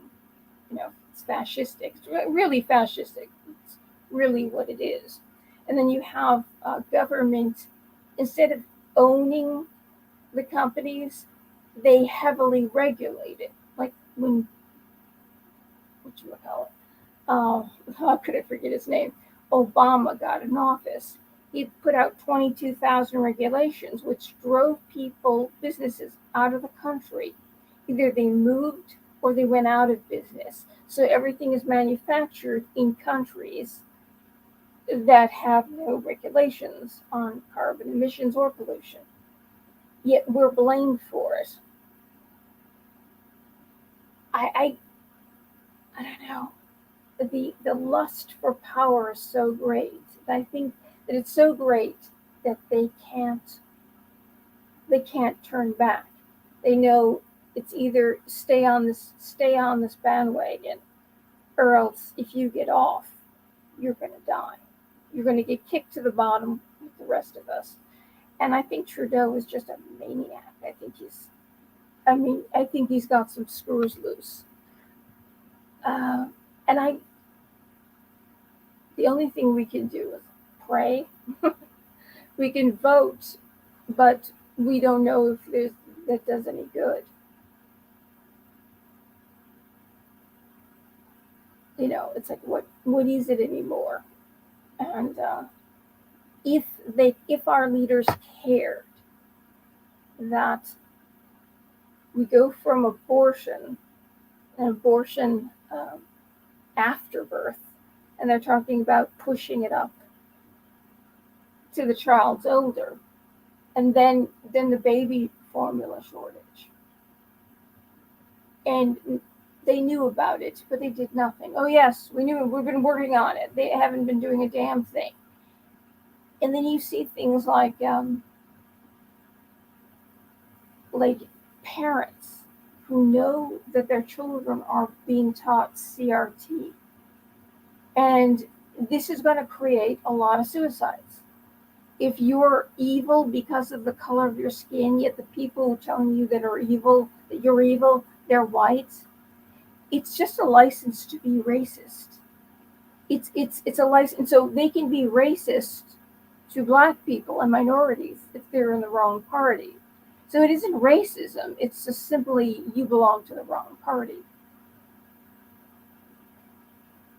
It's fascistic. It's really fascistic. It's really what it is. And then you have government, instead of owning the companies, they heavily regulate it. Like when, how could I forget his name? Obama got in office. He put out 22,000 regulations, which drove businesses out of the country. Either they moved or they went out of business. So everything is manufactured in countries that have no regulations on carbon emissions or pollution. Yet we're blamed for it. I don't know. The lust for power is so great. I think that it's so great that they can't turn back. They know it's either stay on this bandwagon, or else if you get off, you're going to die. You're going to get kicked to the bottom with the rest of us. And I think Trudeau is just a maniac. I think he's got some screws loose. And the only thing we can do is pray. We can vote, but we don't know if that does any good. It's like, what is it anymore? And if our leaders cared that we go from abortion after birth, and they're talking about pushing it up to the child's older, and then the baby formula shortage, and they knew about it, but they did nothing. Oh yes, we knew, we've been working on it. They haven't been doing a damn thing. And then you see things like parents who know that their children are being taught CRT. And this is going to create a lot of suicides. If you're evil because of the color of your skin, yet the people telling you that you're evil, they're white, it's just a license to be racist. It's a license, so they can be racist to Black people and minorities if they're in the wrong party. So it isn't racism, it's just simply you belong to the wrong party.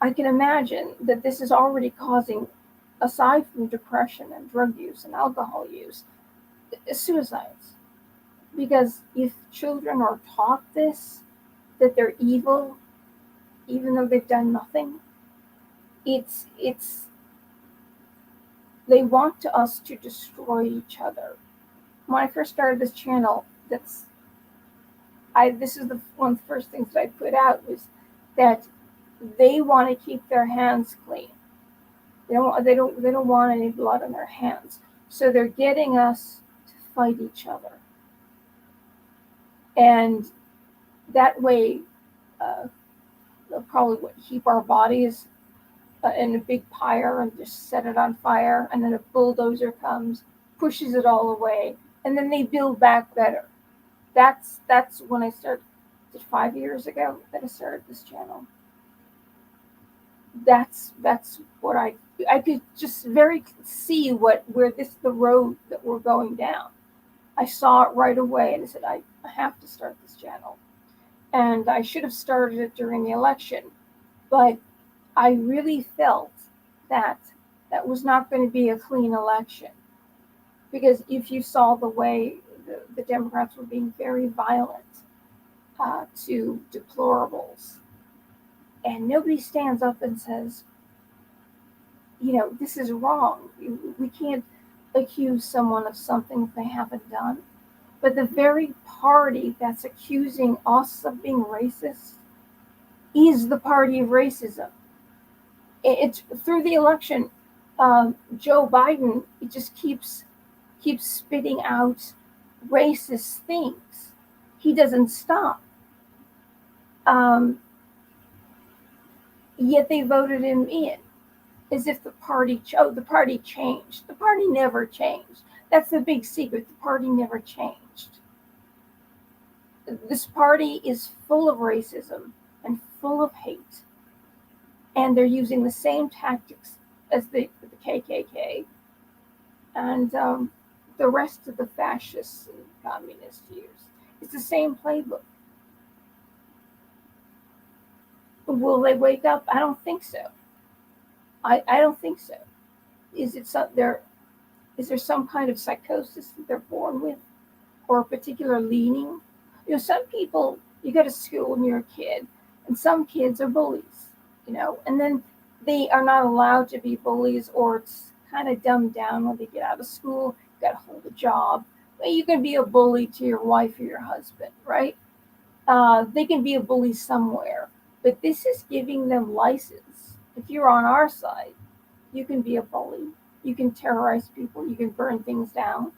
I can imagine that this is already causing, aside from depression and drug use and alcohol use, suicides. Because if children are taught this, that they're evil, even though they've done nothing, they want us to destroy each other. When I first started this channel, this is one of the first things that I put out, was that they want to keep their hands clean. They don't want any blood on their hands. So they're getting us to fight each other. And that way, they'll probably keep our bodies in a big pyre and just set it on fire. And then a bulldozer comes, pushes it all away, and then they build back better. That's when I started. 5 years ago that I started this channel. That's what I could just see the road that we're going down. I saw it right away, and I said, I have to start this channel. And I should have started it during the election, but I really felt that was not going to be a clean election, because if you saw the way the Democrats were being very violent to deplorables, and nobody stands up and says, this is wrong. We can't accuse someone of something if they haven't done. But the very party that's accusing us of being racist is the party of racism. It's through the election, Joe Biden, it just keeps spitting out racist things. He doesn't stop. Yet they voted him in, as if the party changed. The party never changed. That's the big secret. The party never changed. This party is full of racism and full of hate, and they're using the same tactics as the KKK and the rest of the fascists and communists use. It's the same playbook. Will they wake up? I don't think so. I don't think so. Is there some kind of psychosis that they're born with, or a particular leaning? Some people, you go to school when you're a kid, and some kids are bullies, and then they are not allowed to be bullies, or it's kind of dumbed down when they get out of school. You got to hold a job. Well, you can be a bully to your wife or your husband, right? They can be a bully somewhere. But this is giving them license. If you're on our side, you can be a bully. You can terrorize people. You can burn things down.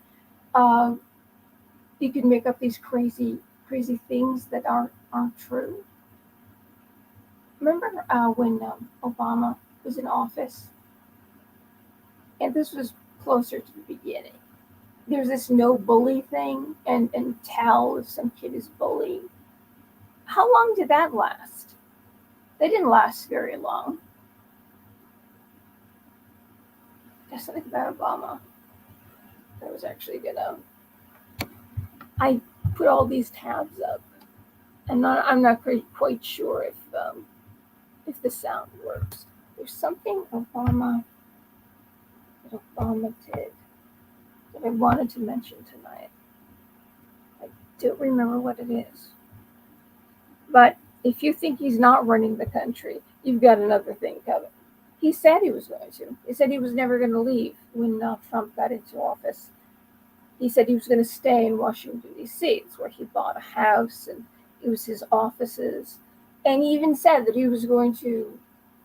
You can make up these crazy crazy things that aren't true. Remember when Obama was in office, and this was closer to the beginning. There's this no bully thing, and tell if some kid is bullied. How long did that last? They didn't last very long. Just think about Obama. I was actually I put all these tabs up, and I'm not quite sure if the sound works. There's something Obama did that I wanted to mention tonight. I don't remember what it is. But if you think he's not running the country, you've got another thing coming. He said he was going to. He said he was never going to leave when Trump got into office. He said he was going to stay in Washington, D.C. It's where he bought a house, and it was his offices. And he even said that he was going to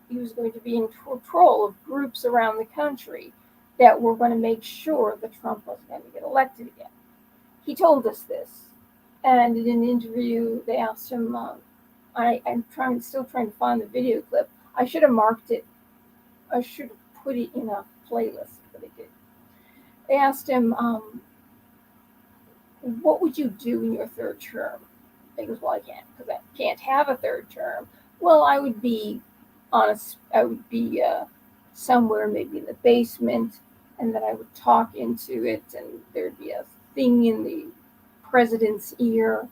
be in control of groups around the country that were going to make sure that Trump wasn't going to get elected again. He told us this. And in an interview, they asked him, I'm still trying to find the video clip. I should have marked it. I should have put it in a playlist, but I did. They asked him, what would you do in your third term? He goes, well, I can't have a third term. Well, I would be somewhere maybe in the basement, and then I would talk into it, and there'd be a thing in the president's ear,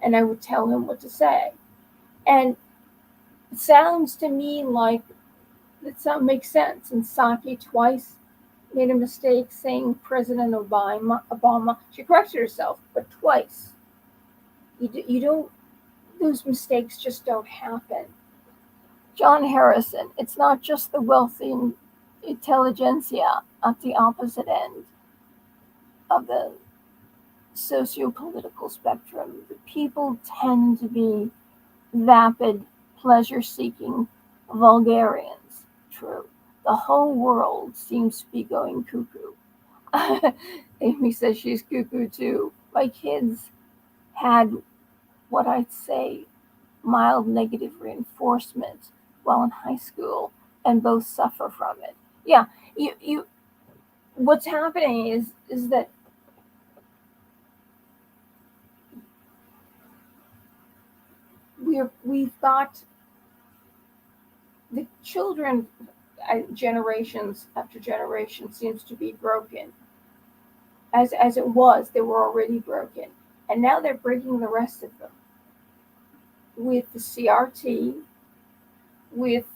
and I would tell him what to say. And it sounds to me like that makes sense. And Psaki twice made a mistake saying President Obama. She corrected herself, but twice. You don't, those mistakes just don't happen. John Harrison, it's not just the wealthy and intelligentsia at the opposite end of the socio-political spectrum. The people tend to be vapid, pleasure-seeking vulgarians. True. The whole world seems to be going cuckoo. Amy says she's cuckoo too. My kids had what I'd say mild negative reinforcement while in high school, and both suffer from it. Yeah, you what's happening is that we've got the children, generations after generation seems to be broken. As it was, they were already broken, and now they're breaking the rest of them with the CRT, with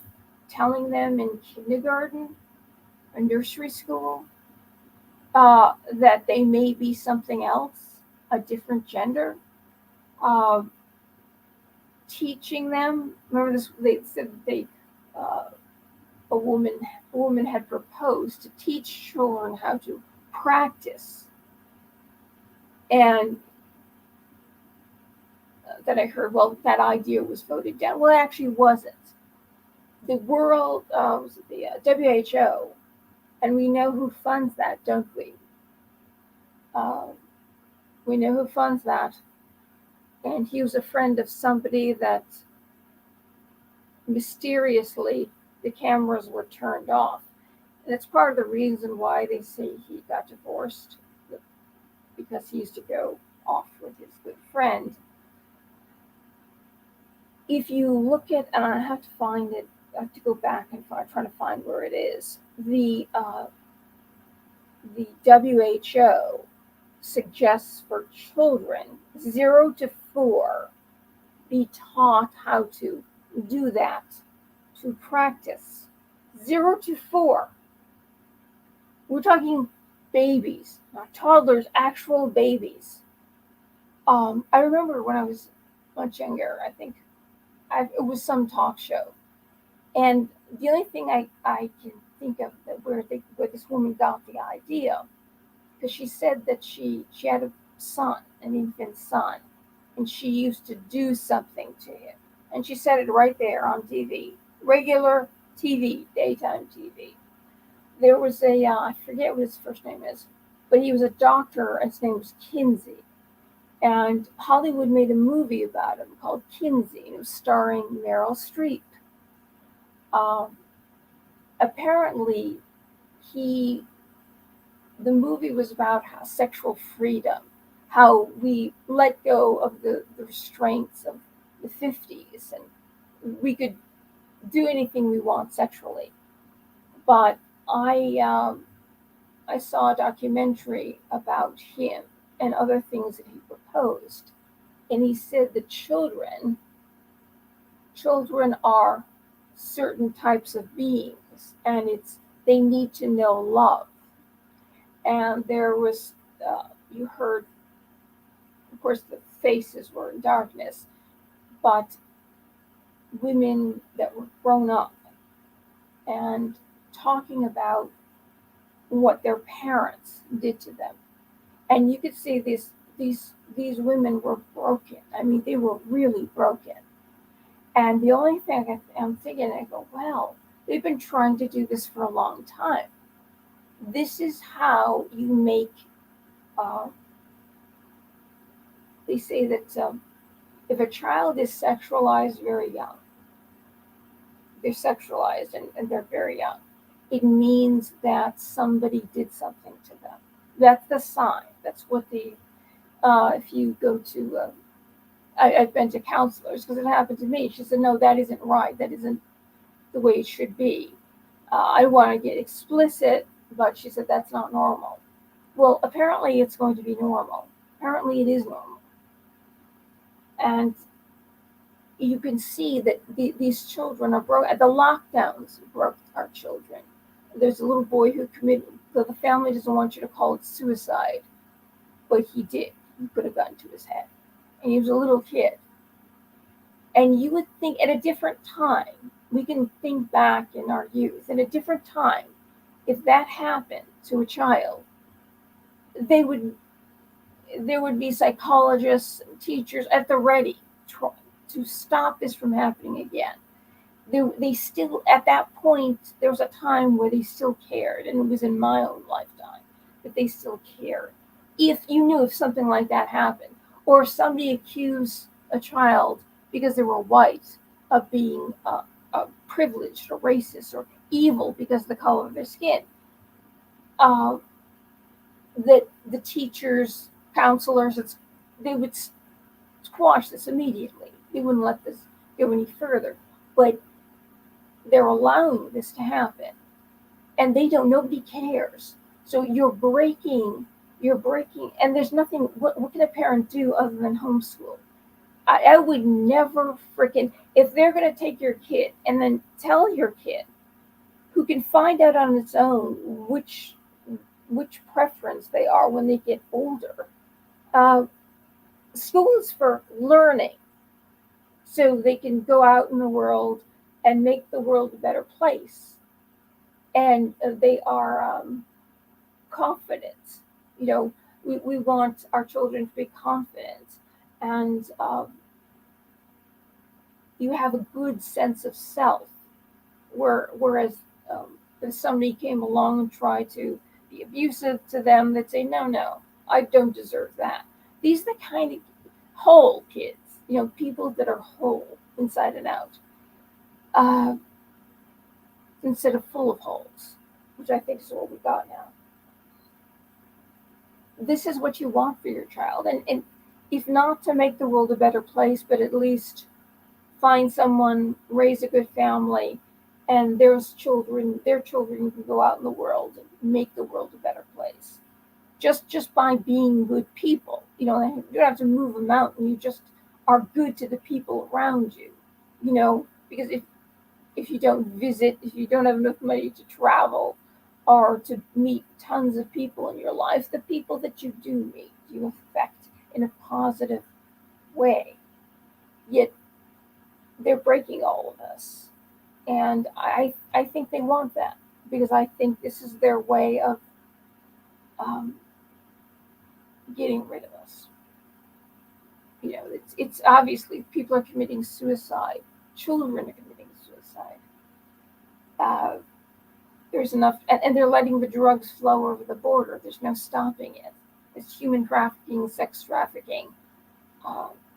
telling them in kindergarten or nursery school that they may be something else, a different gender. Teaching them. Remember this? They said a woman had proposed to teach children how to practice, and that I heard. Well, that idea was voted down. Well, it actually wasn't. The world was it the WHO, and we know who funds that, don't we? We know who funds that. And he was a friend of somebody that mysteriously the cameras were turned off. And it's part of the reason why they say he got divorced, because he used to go off with his good friend. If you look at, and I have to find it, I have to go back and try to find where it is. The WHO suggests for children 0 to 4 be taught how to do that, to practice. 0 to 4. We're talking babies, not toddlers, actual babies. I remember when I was much younger, I think it was some talk show. And the only thing I can think of where this woman got the idea, because she said that she had a son, an infant son, and she used to do something to him. And she said it right there on TV, regular TV, daytime TV. There was I forget what his first name is, but he was a doctor, and his name was Kinsey. And Hollywood made a movie about him called Kinsey, and it was starring Meryl Streep. Apparently, the movie was about how sexual freedom, how we let go of the restraints of the 50s, and we could do anything we want sexually. But I saw a documentary about him and other things that he proposed, and he said that children are certain types of beings, and they need to know love. And there was you heard, of course, the faces were in darkness, but women that were grown up and talking about what their parents did to them. And you could see these women were broken. I mean, they were really broken. And the only thing I'm thinking, I go, well, they've been trying to do this for a long time. This is how you make. They say that if a child is sexualized very young, they're sexualized and they're very young, it means that somebody did something to them. That's the sign. That's what if you go to, I've been to counselors because it happened to me. She said, no, that isn't right. That isn't the way it should be. I don't want to get explicit, but she said, that's not normal. Well, apparently it's going to be normal. Apparently it is normal. And you can see that these children are broke. The lockdowns broke our children. There's a little boy who committed, the family doesn't want you to call it suicide, but he did. He put a gun to his head. And he was a little kid. And you would think at a different time, we can think back in our youth, at a different time, if that happened to a child, there would be psychologists and teachers at the ready to stop this from happening again. They still, at that point, there was a time where they still cared, and it was in my own lifetime that they still cared. If you knew if something like that happened, or if somebody accused a child because they were white of being privileged or racist or evil because of the color of their skin, that the teachers, counselors, they would squash this immediately. They wouldn't let this go any further. But they're allowing this to happen. And nobody cares. So you're breaking, and there's nothing, what can a parent do other than homeschool? I would never if they're going to take your kid and then tell your kid, who can find out on its own which preference they are when they get older. School is for learning, so they can go out in the world and make the world a better place. And they are confident. We want our children to be confident, and you have a good sense of self. Whereas if somebody came along and tried to be abusive to them, they'd say, no, I don't deserve that. These are the kind of whole kids, people that are whole inside and out, instead of full of holes, which I think is what we got now. This is what you want for your child. And if not to make the world a better place, but at least find someone, raise a good family, and their children can go out in the world and make the world a better place. Just by being good people. You don't have to move a mountain. You just are good to the people around you. Because if you don't visit, if you don't have enough money to travel or to meet tons of people in your life, the people that you do meet, you affect in a positive way. Yet they're breaking all of us. And I think they want that, because I think this is their way of getting rid of us. It's obviously people are committing suicide. Children are committing suicide. There's enough, and they're letting the drugs flow over the border. There's no stopping it. It's human trafficking, sex trafficking.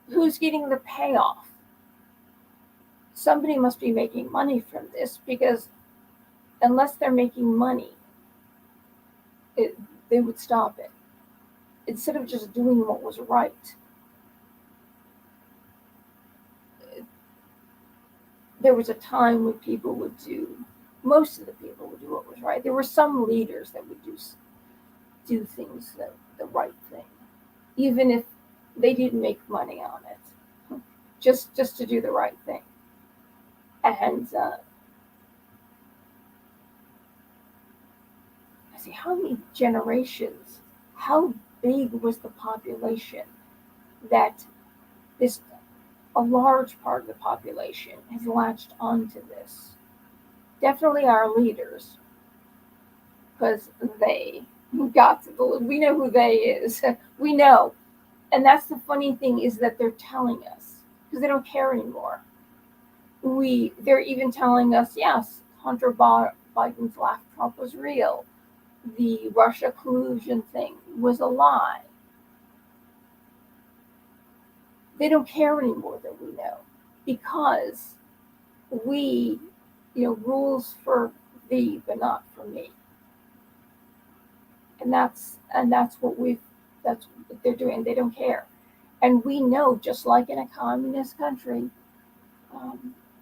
Who's getting the payoff? Somebody must be making money from this, because unless they're making money, they would stop it instead of just doing what was right. There was a time when most of the people would do what was right. There were some leaders that would do things the right thing, even if they didn't make money on it, just to do the right thing. And I see how many generations, how big was the population that this a large part of the population has latched onto this. Definitely our leaders, because they got to we know who they is. We know. And that's the funny thing, is that they're telling us, because they don't care anymore. They're even telling us, yes, Hunter Biden's laptop was real. The Russia collusion thing was a lie. They don't care anymore that we know, because we, rules for thee, but not for me. And that's what they're doing. They don't care. And we know, just like in a communist country,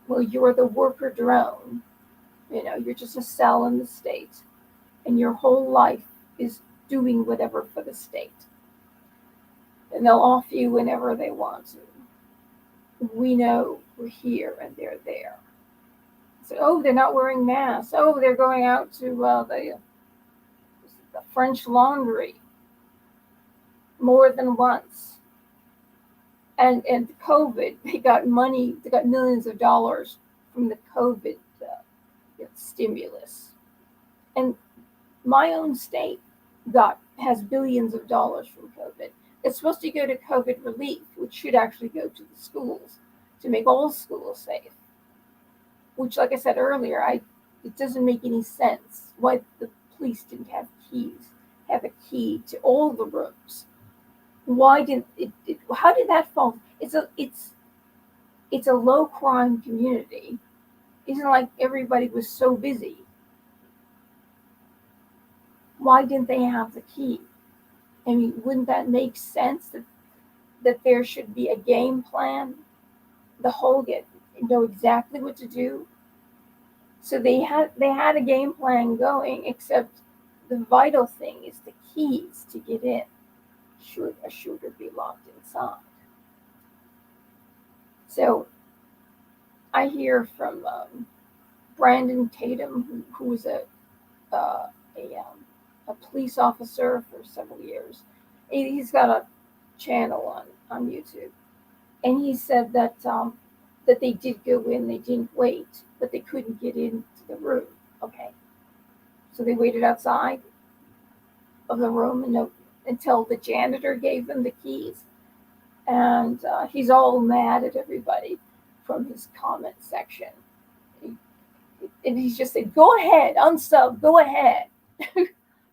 well, you're the worker drone. You're just a cell in the state, and your whole life is doing whatever for the state. And they'll off you whenever they want to. We know we're here and they're there. So, oh, they're not wearing masks. Oh, they're going out to the French Laundry more than once. And COVID, they got money. They got millions of dollars from the COVID stimulus. And my own state has billions of dollars from COVID. It's supposed to go to COVID relief, which should actually go to the schools to make all schools safe. Which, like I said earlier, it doesn't make any sense why the police didn't have a key to all the rooms. Why didn't it? How did that fall? It's a low crime community. Isn't like everybody was so busy. Why didn't they have the key? I mean, wouldn't that make sense that there should be a game plan? The whole know exactly what to do. So they had a game plan going, except the vital thing is the keys to get in. Should a shooter be locked inside? So I hear from Brandon Tatum, who was a police officer for several years. He's got a channel on YouTube, and he said that that they did go in, they didn't wait, but they couldn't get into the room. Okay, so they waited outside of the room until the janitor gave them the keys, and he's all mad at everybody from his comment section. And he's just said, "Go ahead, unsub, go ahead."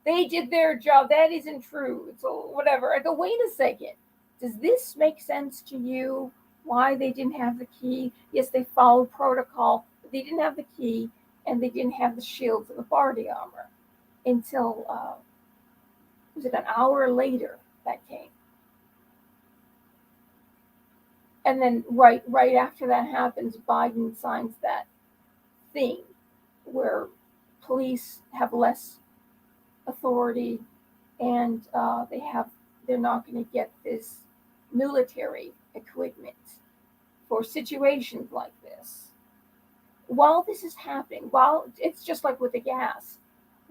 They did their job. That isn't true. It's whatever. I go, wait a second. Does this make sense to you? Why they didn't have the key? Yes, they followed protocol, but they didn't have the key, and they didn't have the shields and the body armor until was it an hour later that came? And then right after that happens, Biden signs that thing where police have less authority, and they're not going to get this military equipment for situations like this. While this is happening, while it's just like with the gas,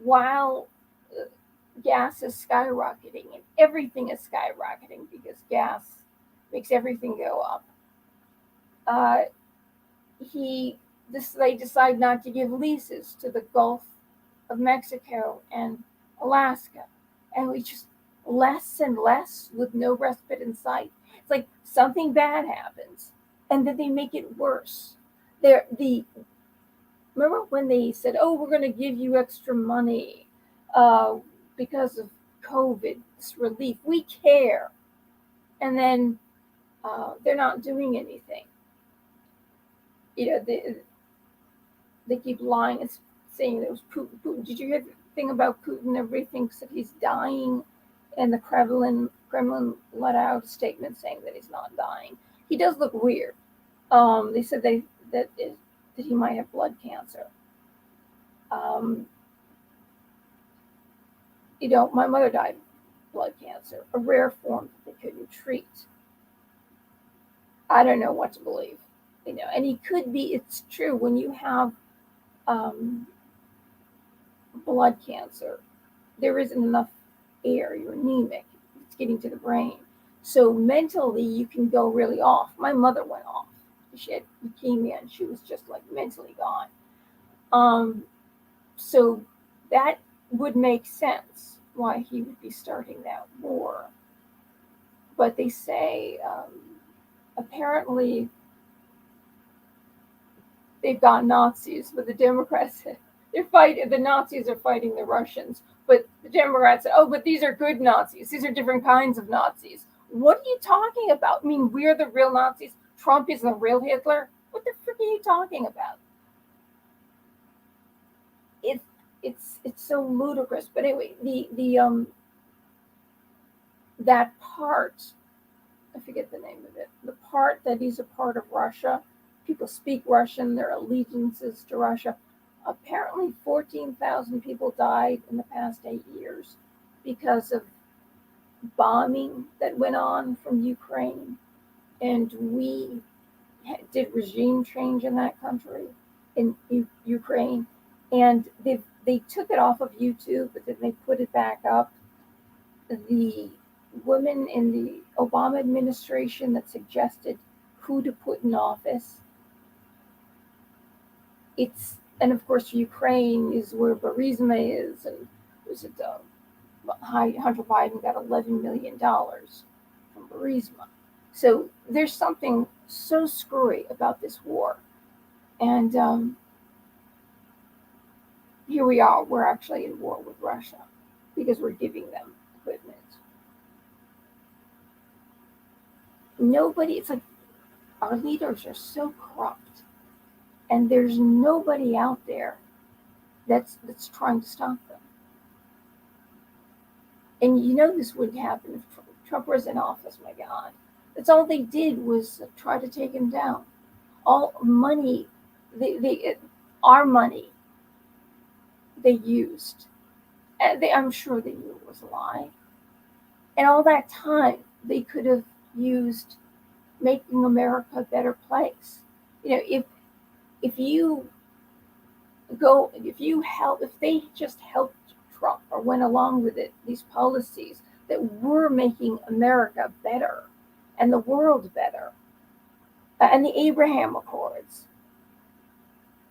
while gas is skyrocketing and everything is skyrocketing because gas makes everything go up, they decide not to give leases to the Gulf of Mexico and Alaska, and we just less and less with no respite in sight. It's like something bad happens, and then they make it worse. Remember when they said, "Oh, we're going to give you extra money because of COVID, this relief. We care," and then They're not doing anything. They keep lying and saying it was Putin. Putin. Did you hear the thing about Putin? Everybody thinks that he's dying, and the Kremlin let out a statement saying that he's not dying. He does look weird. They said that he might have blood cancer. Um, my mother died of blood cancer, a rare form that they couldn't treat. I don't know what to believe. And he could be. It's true when you have blood cancer, there isn't enough air. You're anemic. It's getting to the brain. So mentally, you can go really off. My mother went off. She had leukemia, and she was just like mentally gone. So that would make sense why he would be starting that war. But they say apparently they've got Nazis, but the Democrats, the Nazis are fighting the Russians. But the Democrats say, oh, but these are good Nazis. These are different kinds of Nazis. What are you talking about? I mean, we're the real Nazis. Trump is the real Hitler. What the frick are you talking about? It's so ludicrous. But anyway, that part, I forget the name of it. The part that he's a part of Russia. People speak Russian. Their allegiances to Russia. Apparently, 14,000 people died in the past 8 years because of bombing that went on from Ukraine, and we did regime change in that country, in Ukraine, and they took it off of YouTube, but then they put it back up. The woman in the Obama administration that suggested who to put in office, and of course Ukraine is where Burisma is, and was it Hunter Biden got $11 million from Burisma. So there's something so screwy about this war. And here we are, we're actually in war with Russia because we're giving them equipment. It's like our leaders are so corrupt, and there's nobody out there that's trying to stop them. And this wouldn't happen if Trump was in office, my God. That's all they did was try to take him down. All money, our money, they used. I'm sure they knew it was a lie. And all that time, they could have used making America a better place. If they just helped Trump or went along with it, these policies that were making America better and the world better, and the Abraham Accords,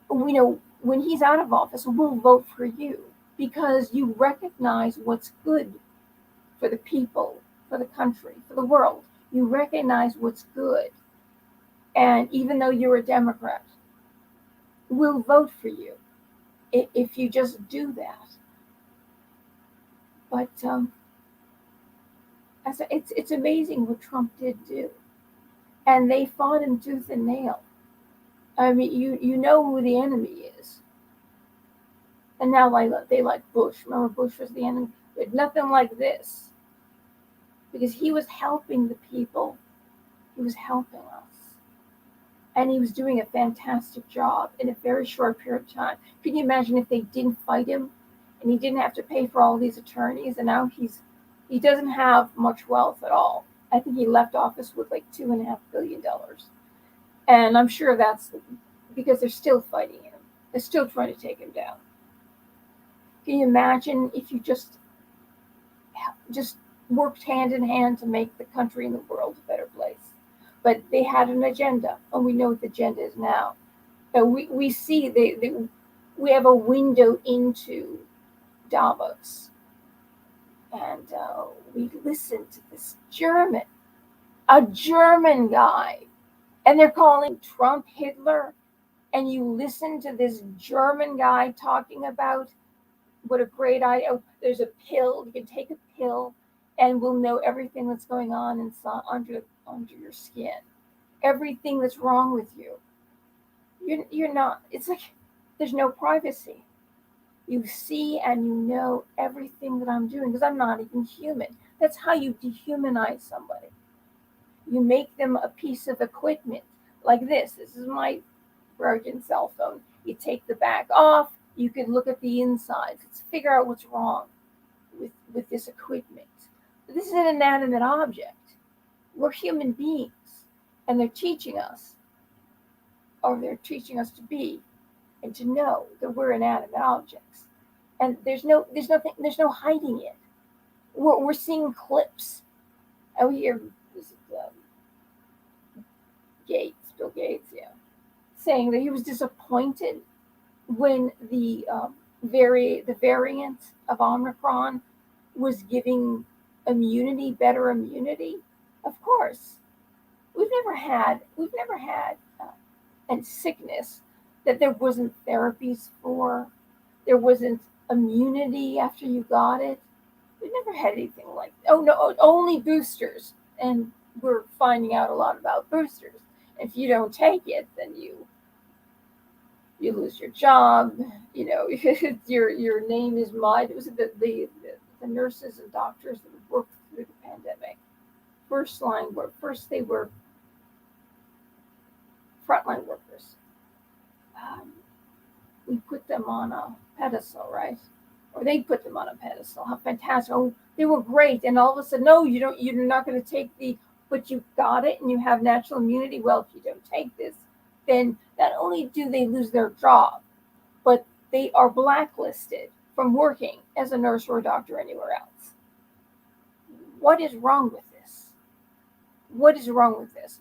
when he's out of office, we'll vote for you because you recognize what's good for the people, for the country, for the world. You recognize what's good. And even though you're a Democrat, we'll vote for you if you just do that. But it's amazing what Trump did do. And they fought him tooth and nail. I mean, you know who the enemy is. And now they like Bush. Remember, Bush was the enemy? But nothing like this. Because he was helping the people. He was helping us. And he was doing a fantastic job in a very short period of time. Can you imagine if they didn't fight him and he didn't have to pay for all these attorneys, and now he doesn't have much wealth at all. I think he left office with like $2.5 billion. And I'm sure that's because they're still fighting him. They're still trying to take him down. Can you imagine if you just worked hand in hand to make the country and the world a better place? But they had an agenda, and we know what the agenda is now. We see we have a window into Davos, and we listen to this a German guy, and they're calling Trump Hitler, and you listen to this German guy talking about what a great idea. There's a pill, you can take a pill, and will know everything that's going on inside under your skin, everything that's wrong with you. You're not. It's like there's no privacy. You see and you know everything that I'm doing because I'm not even human. That's how you dehumanize somebody. You make them a piece of equipment like this. This is my broken cell phone. You take the back off. You can look at the insides. Let's figure out what's wrong with this equipment. This is an inanimate object. We're human beings, and they're teaching us, or they're teaching us to be and to know that we're inanimate objects. And there's no hiding it. We're seeing clips. Oh, here, this is Bill Gates, yeah, saying that he was disappointed when the variant of Omicron was giving better immunity. Of course, we've never had a sickness that there wasn't therapies for, there wasn't immunity after you got it. We've never had anything like that. Oh no, only boosters, and we're finding out a lot about boosters. If you don't take it, then you lose your job. You know, your name is mud. It was the nurses and doctors that worked through the pandemic. First they were frontline workers. We put them on a pedestal, right? Or they put them on a pedestal. How fantastic! Oh, they were great, and all of a sudden, no, you don't. You're not going to take but you got it, and you have natural immunity. Well, if you don't take this, then not only do they lose their job, but they are blacklisted from working as a nurse or a doctor anywhere else. What is wrong with this? What is wrong with this?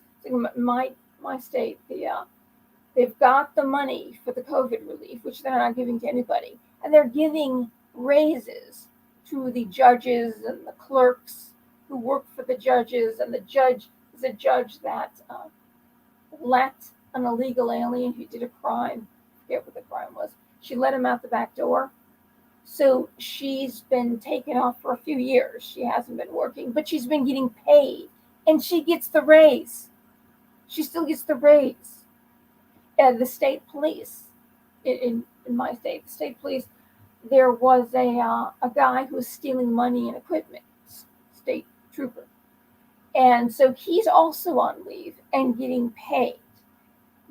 My state, they've got the money for the COVID relief, which they're not giving to anybody, and they're giving raises to the judges and the clerks who work for the judges, and the judge is a judge that let an illegal alien who did a crime, I forget what the crime was, she let him out the back door. So she's been taken off for a few years. She hasn't been working, but she's been getting paid, and she gets the raise. She still gets the raise. The state police, in my state, the state police, there was a guy who was stealing money and equipment, state trooper. And so he's also on leave and getting paid.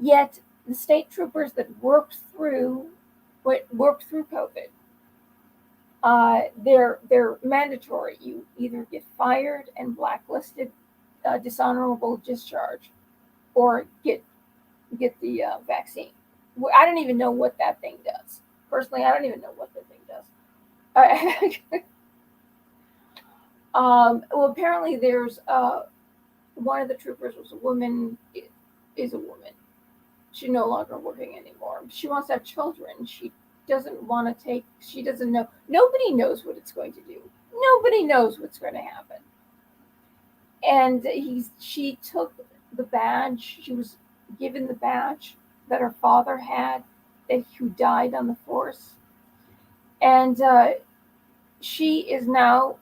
Yet the state troopers that worked through COVID, they're mandatory. You either get fired and blacklisted, dishonorable discharge, or get the vaccine. I don't even know what that thing does. Personally, I don't even know what the thing does. Well, apparently there's one of the troopers was a woman, is a woman. She's no longer working anymore. She wants to have children. She doesn't want to take, she doesn't know. Nobody knows what it's going to do. Nobody knows what's going to happen. And she took the badge. She was given the badge that her father had, who died on the force. And she is now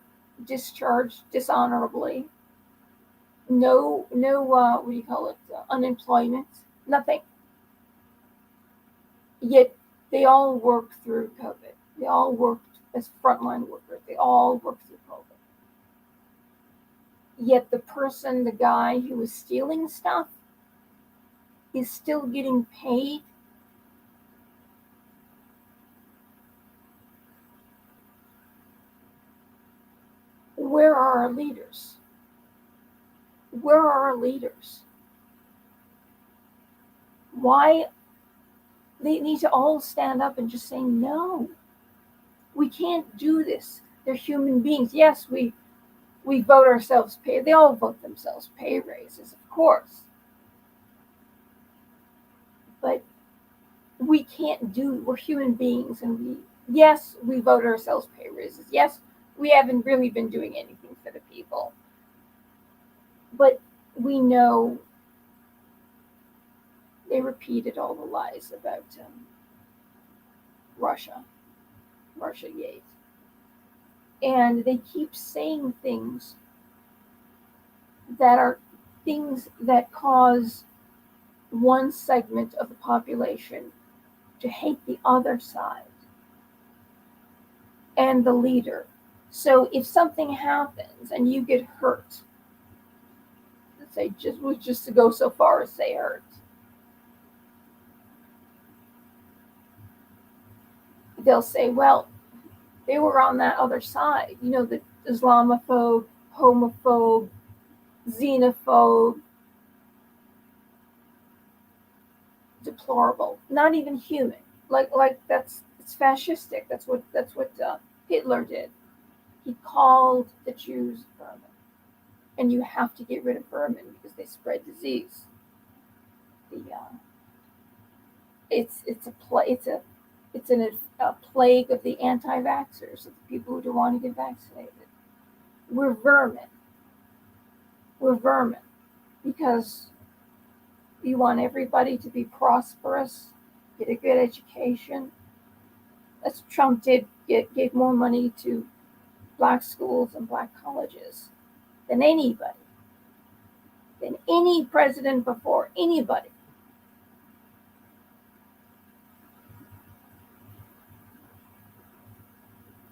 discharged dishonorably. No, what do you call it? Unemployment, nothing. Yet they all worked through COVID. They all worked as frontline workers. They all worked through COVID. Yet the guy who was stealing stuff, is still getting paid. Where are our leaders? Where are our leaders? Why? They need to all stand up and just say, no, we can't do this. They're human beings. Yes, we vote ourselves pay. They all vote themselves pay raises, of course. But we can't we're human beings, and we vote ourselves pay raises. Yes, we haven't really been doing anything for the people. But we know they repeated all the lies about Russiagate. And they keep saying things that are things that cause one segment of the population to hate the other side and the leader. So if something happens and you get hurt, let's say just to go so far as say hurt, they'll say, well, they were on that other side, the Islamophobe, homophobe, xenophobe, deplorable, not even human. Like it's fascistic. That's what Hitler did. He called the Jews vermin, and you have to get rid of vermin because they spread disease. The it's a plague of the anti-vaxxers, of the people who don't want to get vaccinated. We're vermin. We're vermin because you want everybody to be prosperous, get a good education. That's what Trump did. Gave more money to black schools and black colleges than anybody, than any president before anybody.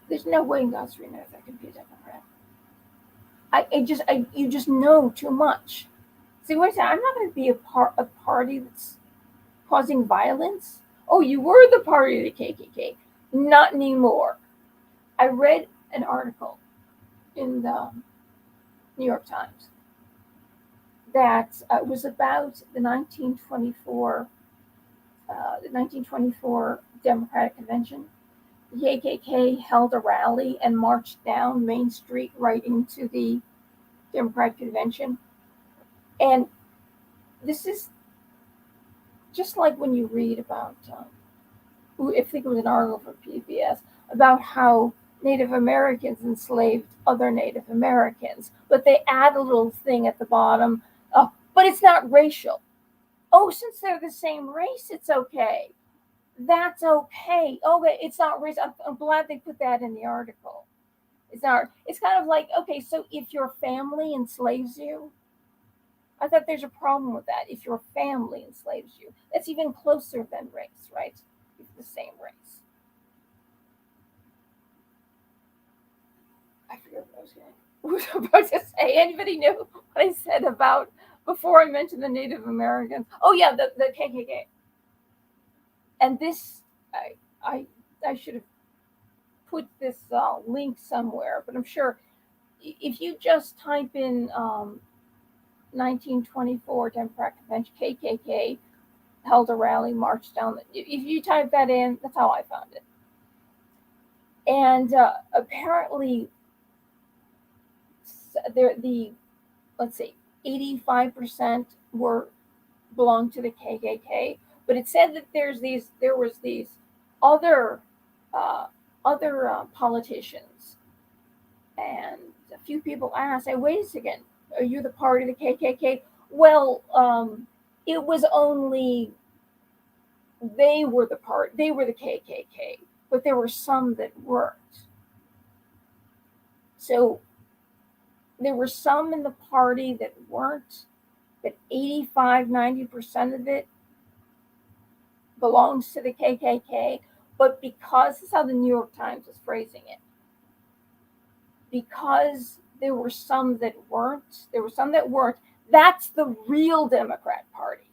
There's no way in God's green earth I can be a Democrat. You just know too much. See, wait a second, I'm not going to be a party that's causing violence. Oh, you were the party of the KKK. Not anymore. I read an article in the New York Times that was about the 1924 Democratic Convention. The KKK held a rally and marched down Main Street right into the Democratic Convention. And this is just like when you read about, I think it was an article for PBS, about how Native Americans enslaved other Native Americans, but they add a little thing at the bottom, but it's not racial. Oh, since they're the same race, it's okay. That's okay. Okay, it's not race. I'm glad they put that in the article. It's not. It's kind of like, okay, so if your family enslaves you, I thought there's a problem with that. If your family enslaves you, that's even closer than race, right? If the same race. I forget what I was about to say. Anybody knew what I said about before I mentioned the Native Americans? Oh yeah, the KKK. And this, I I I should have put this link somewhere, but I'm sure if you just type in 1924 Democratic Convention, KKK held a rally, marched down. If you type that in, that's how I found it. And apparently, the let's see, 85% were belonged to the KKK, but it said that there was these other uh, politicians, and a few people asked, "Hey, wait a second, are you the party of the KKK?" Well, it was only they were the KKK, but there were some that weren't. So there were some in the party that weren't, but 85-90% of it belongs to the KKK. But because this is how the New York Times is phrasing it, because there were some that weren't, that's the real Democrat Party.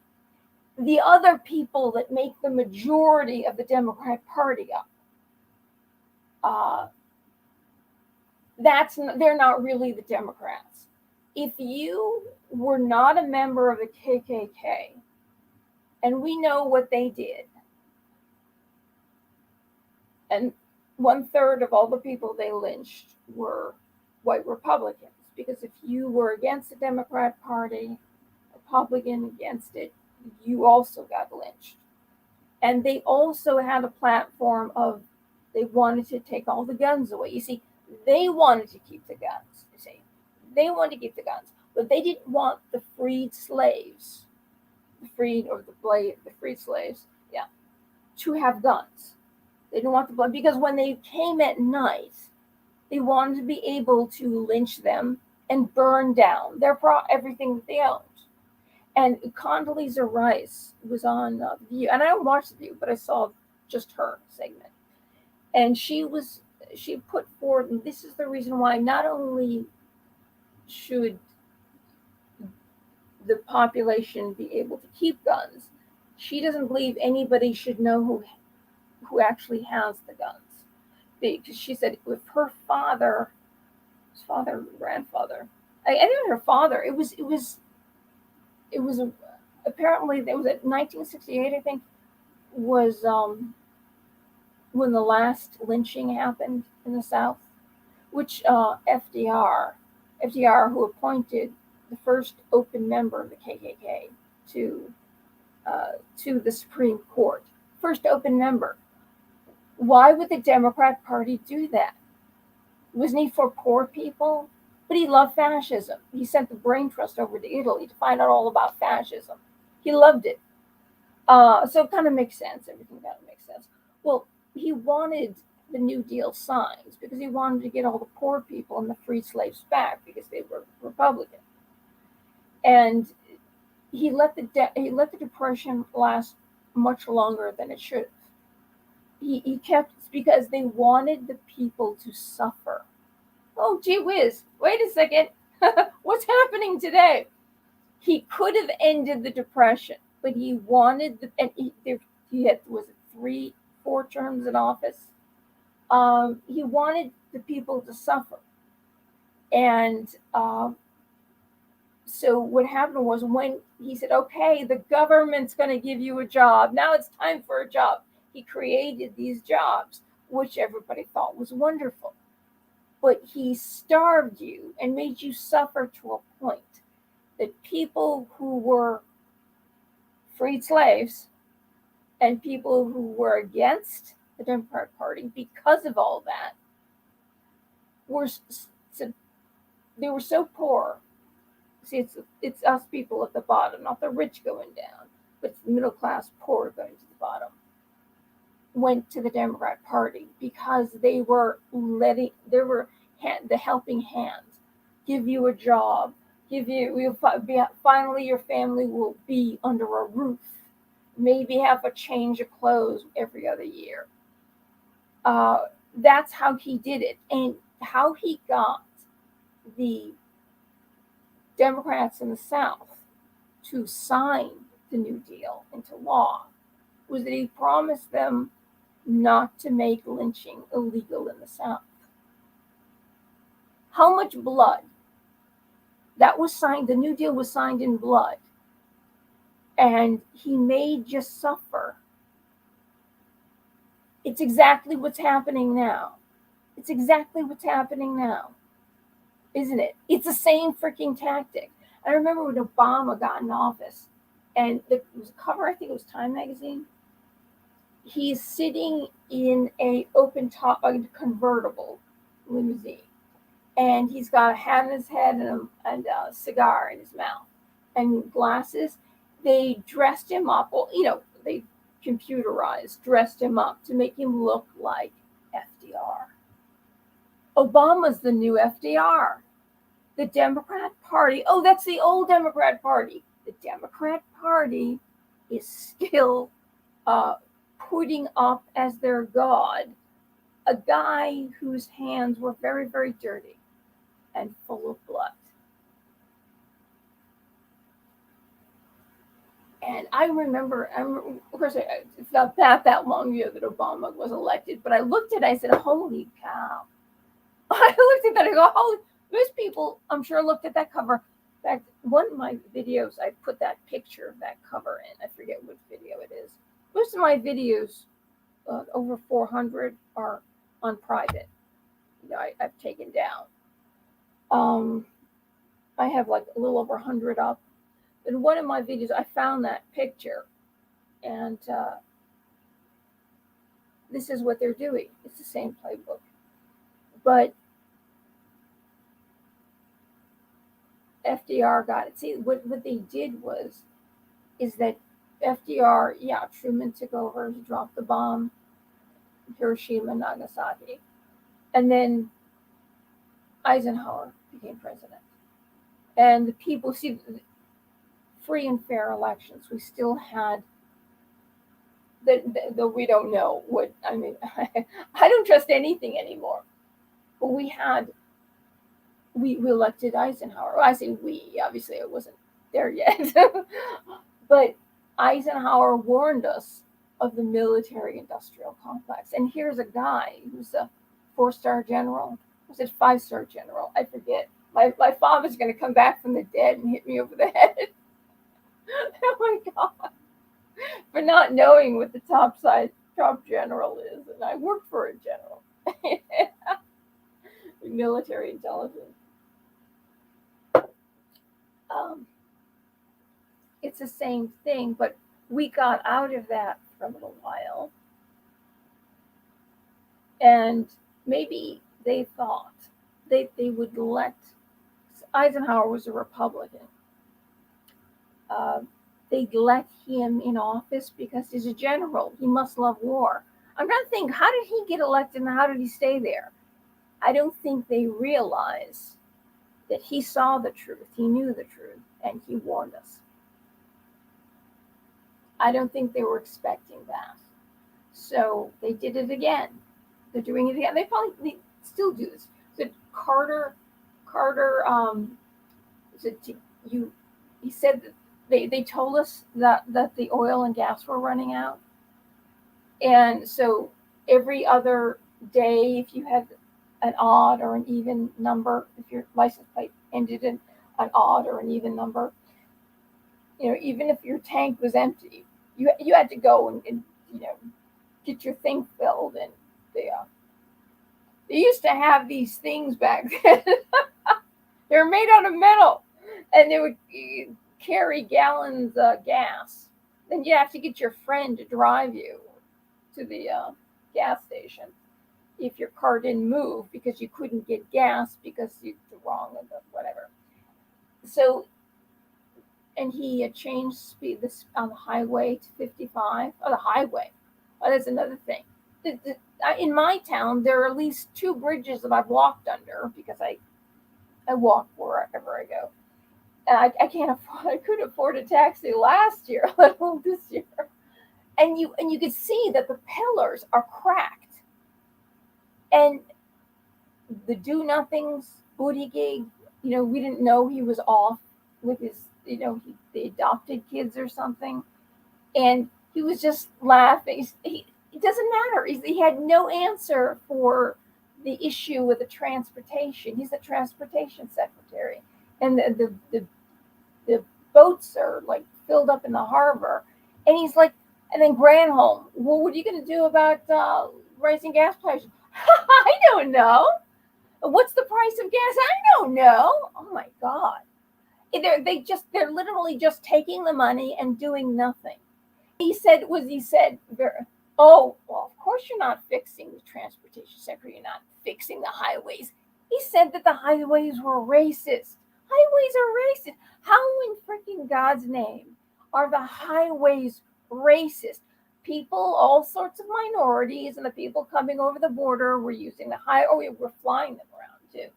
The other people that make the majority of the Democrat Party up, uh, they're not really the Democrats. If you were not a member of the KKK, and we know what they did, and 1/3 of all the people they lynched were white Republicans, because if you were against the Democrat Party, Republican against it, you also got lynched. And they also had a platform of they wanted to take all the guns away. You see, they wanted to keep the guns. You see, they wanted to keep the guns, but they didn't want the freed slaves, the freed slaves, yeah, to have guns. They didn't want the blood because when they came at night, They wanted to be able to lynch them and burn down everything that they owned. And Condoleezza Rice was on The View, and I don't watch The View, but I saw just her segment, and she put forward, and this is the reason why not only should the population be able to keep guns, she doesn't believe anybody should know who actually has the guns, because she said if her grandfather, I think it was her father. It was apparently it was at 1968, I think, was when the last lynching happened in the South, which FDR, who appointed the first open member of the KKK to the Supreme Court, first open member. Why would the Democrat Party do that? Wasn't he for poor people? But he loved fascism. He sent the brain trust over to Italy to find out all about fascism. He loved it. So it kind of makes sense. Everything kind of makes sense. Well, he wanted the New Deal signed because he wanted to get all the poor people and the free slaves back because they were Republican. And he let the Depression last much longer than it should have. He kept, because they wanted the people to suffer. Oh, gee whiz, wait a second. What's happening today? He could have ended the Depression, but he wanted, he had, was it 4 terms in office? He wanted the people to suffer. And so what happened was, when he said, okay, the government's going to give you a job. Now it's time for a job. He created these jobs, which everybody thought was wonderful. But he starved you and made you suffer to a point that people who were freed slaves and people who were against the Democratic Party because of all that they were so poor. See, it's us people at the bottom, not the rich going down, but it's the middle class poor going to the bottom. Went to the Democrat Party because they were the helping hand, give you a job, finally your family will be under a roof, maybe have a change of clothes every other year. That's how he did it, and how he got the Democrats in the South to sign the New Deal into law was that he promised them not to make lynching illegal in the South. How much blood? That was signed, the New Deal was signed in blood. And he made you suffer. It's exactly what's happening now. It's exactly what's happening now. Isn't it? It's the same freaking tactic. I remember when Obama got in office, and it was a cover, I think it was Time magazine. He's sitting in a convertible limousine, and he's got a hat in his head and a cigar in his mouth and glasses. They dressed him up. Well, they dressed him up to make him look like FDR. Obama's the new FDR. The Democrat Party, that's the old Democrat Party. The Democrat Party is still putting up as their god a guy whose hands were very, very dirty and full of blood. And I remember, of course, it's not that long ago that Obama was elected, but I looked at it, I said, holy cow. I looked at that, I go, holy, most people, I'm sure, looked at that cover. In fact, one of my videos, I put that picture of that cover in. I forget which video it is. Most of my videos, over 400, are on private. I've taken down. I have like a little over 100 up. In one of my videos, I found that picture, and this is what they're doing. It's the same playbook. But FDR got it. See, what they did is that FDR, Truman took over, he dropped the bomb, Hiroshima, Nagasaki. And then Eisenhower became president. And the people, see, free and fair elections. We still had, though we don't know what, I mean, I don't trust anything anymore. But we elected Eisenhower. Well, I say we, obviously I wasn't there yet. But Eisenhower warned us of the military industrial complex. And here's a guy who's a 4-star general. Was it 5-star general? I forget. My father's going to come back from the dead and hit me over the head. Oh my God. For not knowing what the top general is. And I worked for a general. Military intelligence. It's the same thing, but we got out of that for a little while. And maybe they thought they would let, Eisenhower was a Republican. They'd let him in office because he's a general. He must love war. I'm trying to think, how did he get elected and how did he stay there? I don't think they realize that he saw the truth. He knew the truth and he warned us. I don't think they were expecting that. So they did it again. They're doing it again. They still do this. So Carter, he said that they told us that the oil and gas were running out. And so every other day, if you had an odd or an even number, if your license plate ended in an odd or an even number, even if your tank was empty, you had to go and get your thing filled. And they used to have these things back then. They were made out of metal, and they would carry gallons of gas. Then you have to get your friend to drive you to the gas station if your car didn't move because you couldn't get gas because you were wrong or whatever. So, and he changed speed on the highway to 55. Oh, the highway. Oh, that's another thing. In my town, there are at least 2 bridges that I've walked under because I walk wherever I go. And I couldn't afford a taxi last year, let alone this year. And you could see that the pillars are cracked. And the do-nothings, booty gig, we didn't know he was off with his, the adopted kids or something. And he was just laughing. It doesn't matter. He had no answer for the issue with the transportation. He's the transportation secretary. And the boats are like filled up in the harbor. And he's like, and then Granholm, well, what are you going to do about rising gas prices? I don't know. What's the price of gas? I don't know. Oh my God. They're literally just taking the money and doing nothing. He said, oh, well, of course you're not fixing the transportation sector. You're not fixing the highways. He said that the highways were racist. Highways are racist. How in freaking God's name are the highways racist? People, all sorts of minorities, and the people coming over the border were using the we're flying them around too.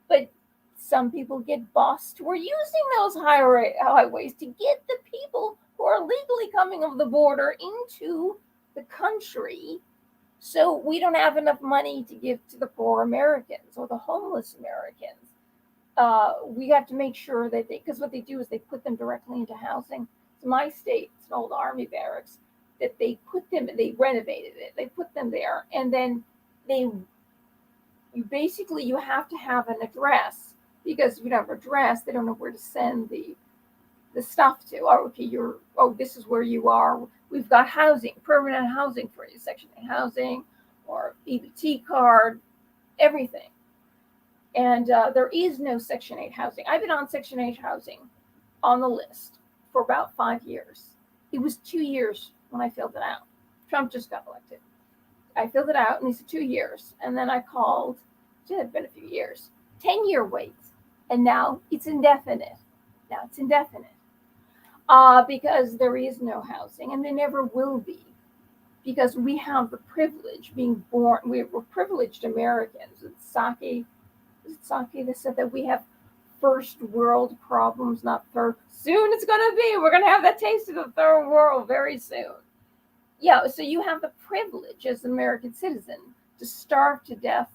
But some people get bussed. We're using those highways to get the people who are legally coming over the border into the country. So we don't have enough money to give to the poor Americans or the homeless Americans. We have to make sure that because what they do is they put them directly into housing. It's my state, it's an old army barracks, that they renovated it. They put them there, and then you have to have an address, because if you don't have an address, they don't know where to send the stuff to. This is where you are. We've got housing, permanent housing for you, Section 8 housing or EBT card, everything. And there is no Section 8 housing. I've been on Section 8 housing on the list for about 5 years. It was 2 years when I filled it out. Trump just got elected. I filled it out, and he said 2 years. And then I called. It had been a few years. 10-year wait. And now it's indefinite. Because there is no housing, and there never will be. Because we have the privilege being born. We're privileged Americans. It's Saki that said that we have first world problems, not third. Soon it's going to be. We're going to have that taste of the third world very soon. Yeah, so you have the privilege as an American citizen to starve to death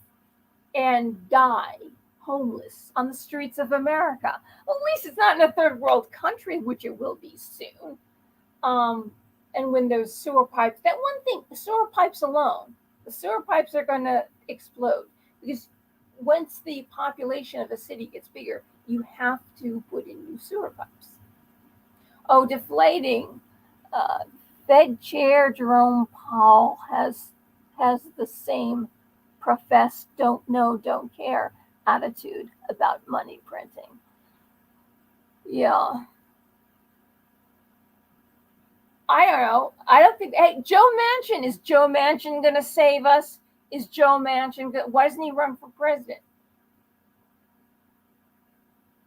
and die homeless on the streets of America. Well, at least it's not in a third world country, which it will be soon. And when those sewer pipes, that one thing, the sewer pipes alone, the sewer pipes are going to explode because once the population of a city gets bigger, you have to put in new sewer pipes. Oh, deflating. Fed Chair Jerome Powell has the same professed don't know, don't care attitude about money printing. Yeah. I don't know. I don't think. Hey, Joe Manchin, is Joe Manchin going to save us? Is Joe Manchin? Why doesn't he run for president?